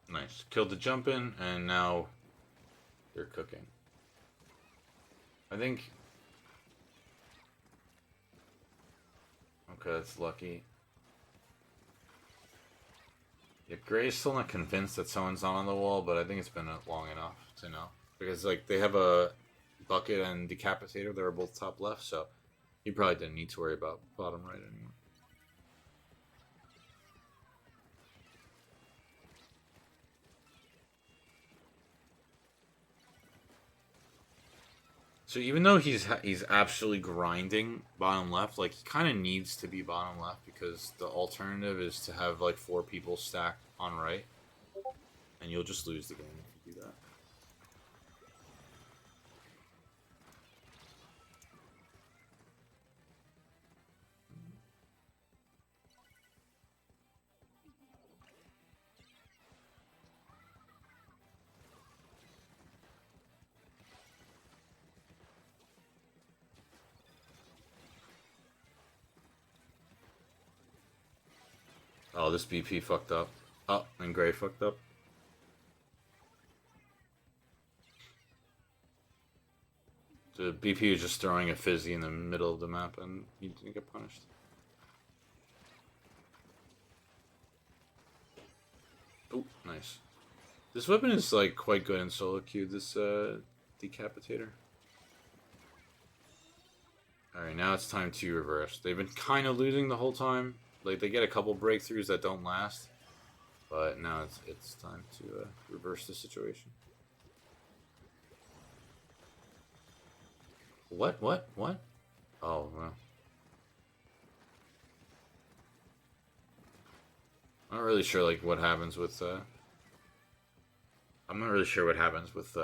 A: Nice. Killed the jump in, and now they're cooking. I think... Okay, that's lucky. Yeah, Gray's still not convinced that someone's not on the wall, but I think it's been long enough to know. Because, like, they have a Bucket and Decapitator that are both top left, so he probably didn't need to worry about bottom right anymore. So even though he's absolutely grinding bottom left, like, he kind of needs to be bottom left because the alternative is to have like 4 people stacked on right, and you'll just lose the game if you do that. Oh, this BP fucked up. Oh, and Gray fucked up. The BP was just throwing a fizzy in the middle of the map, and he didn't get punished. Oh, nice. This weapon is like quite good in solo queue. This Decapitator. All right, now it's time to reverse. They've been kind of losing the whole time. Like, they get a couple breakthroughs that don't last, but now it's time to reverse the situation. What? Oh, well. I'm not really sure, like, what happens with, I'm not really sure what happens with,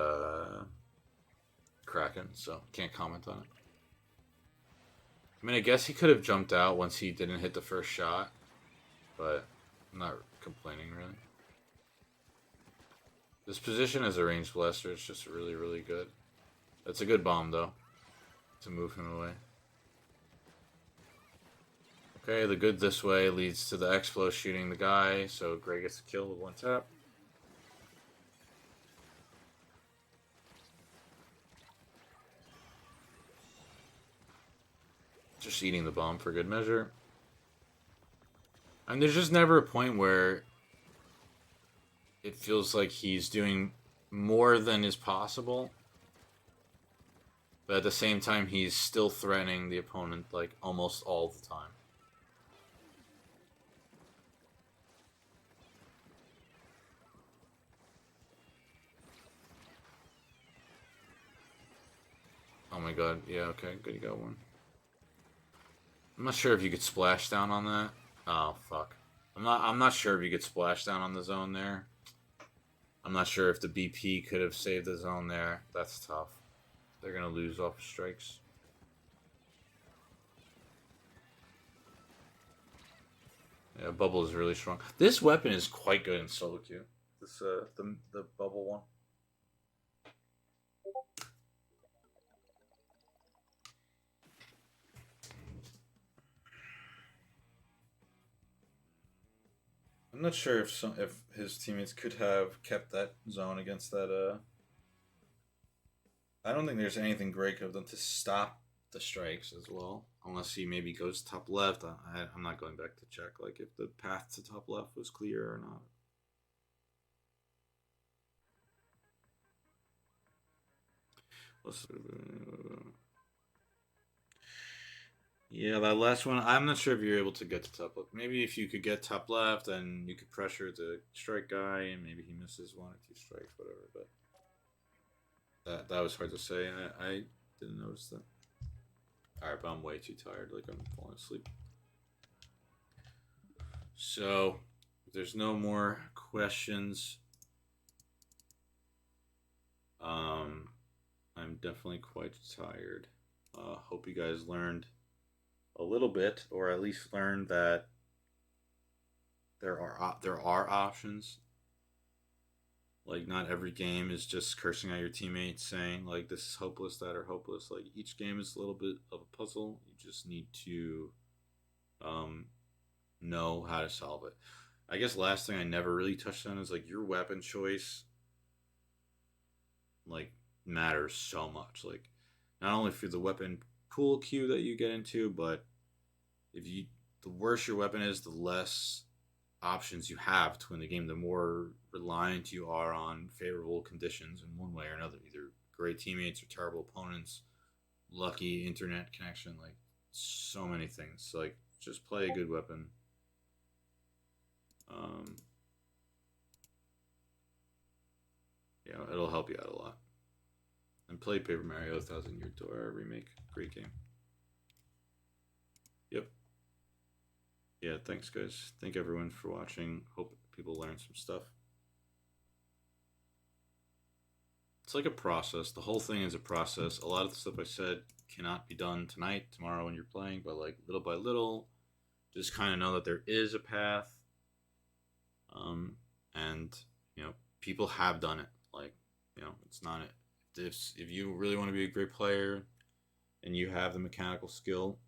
A: Kraken, so can't comment on it. I mean, I guess he could have jumped out once he didn't hit the first shot, but I'm not complaining, really. This position as a ranged blaster is just really, really good. That's a good bomb, though, to move him away. Okay, the good this way leads to the Explo shooting the guy, so Gray gets a kill with 1 tap. Just eating the bomb for good measure. And there's just never a point where it feels like he's doing more than is possible, but at the same time he's still threatening the opponent like almost all the time. Oh my god, yeah, okay, good, you got one. I'm not sure if you could splash down on that. Oh fuck. I'm not sure if you could splash down on the zone there. I'm not sure if the BP could have saved the zone there. That's tough. They're gonna lose off strikes. Yeah, bubble is really strong. This weapon is quite good in solo queue. This the bubble one. I'm not sure if his teammates could have kept that zone against that. I don't think there's anything Gray could have done to stop the strikes as well, unless he maybe goes top left. I'm not going back to check like if the path to top left was clear or not. Yeah, that last one, I'm not sure if you're able to get to top left. Maybe if you could get top left and you could pressure the strike guy and maybe he misses one or two strikes, whatever. But that was hard to say. I didn't notice that. Alright, but I'm way too tired. Like, I'm falling asleep. So, if there's no more questions, I'm definitely quite tired. Hope you guys learned a little bit, or at least learned that there are options. Like, not every game is just cursing at your teammates, saying like this is hopeless, that are hopeless. Like, each game is a little bit of a puzzle. You just need to know how to solve it. I guess last thing I never really touched on is like your weapon choice. Like, matters so much. Like, not only for the weapon pool queue that you get into, but if you the worse your weapon is, the less options you have to win the game, the more reliant you are on favorable conditions in one way or another, either great teammates or terrible opponents, lucky internet connection, like so many things. Like, just play a good weapon. Yeah, it'll help you out a lot. And play Paper Mario 1000 Year Door remake. Great game. Yep. Yeah, thanks guys. Thank everyone for watching. Hope people learned some stuff. It's like a process. The whole thing is a process. A lot of the stuff I said cannot be done tonight, tomorrow when you're playing, but like little by little, just kind of know that there is a path. And you know, people have done it. Like, you know, it's not it. If you really want to be a great player and you have the mechanical skill,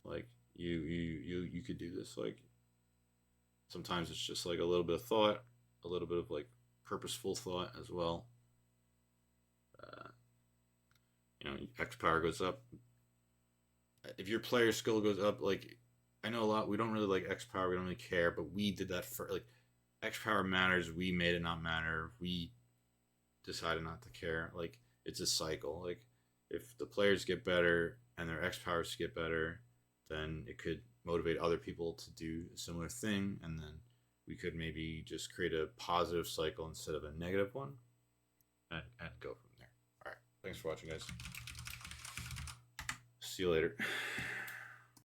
A: like you could do this. Like, sometimes it's just like a little bit of thought, a little bit of like purposeful thought as well. You know, X power goes up. If your player skill goes up, like, I know a lot. We don't really like X power. We don't really care, but we did that for like X power matters. We made it not matter. We decided not to care. Like, it's a cycle. Like, if the players get better and their X powers get better, then it could motivate other people to do a similar thing, and then we could maybe just create a positive cycle instead of a negative one, and go from there. All right, thanks for watching, guys. See you later.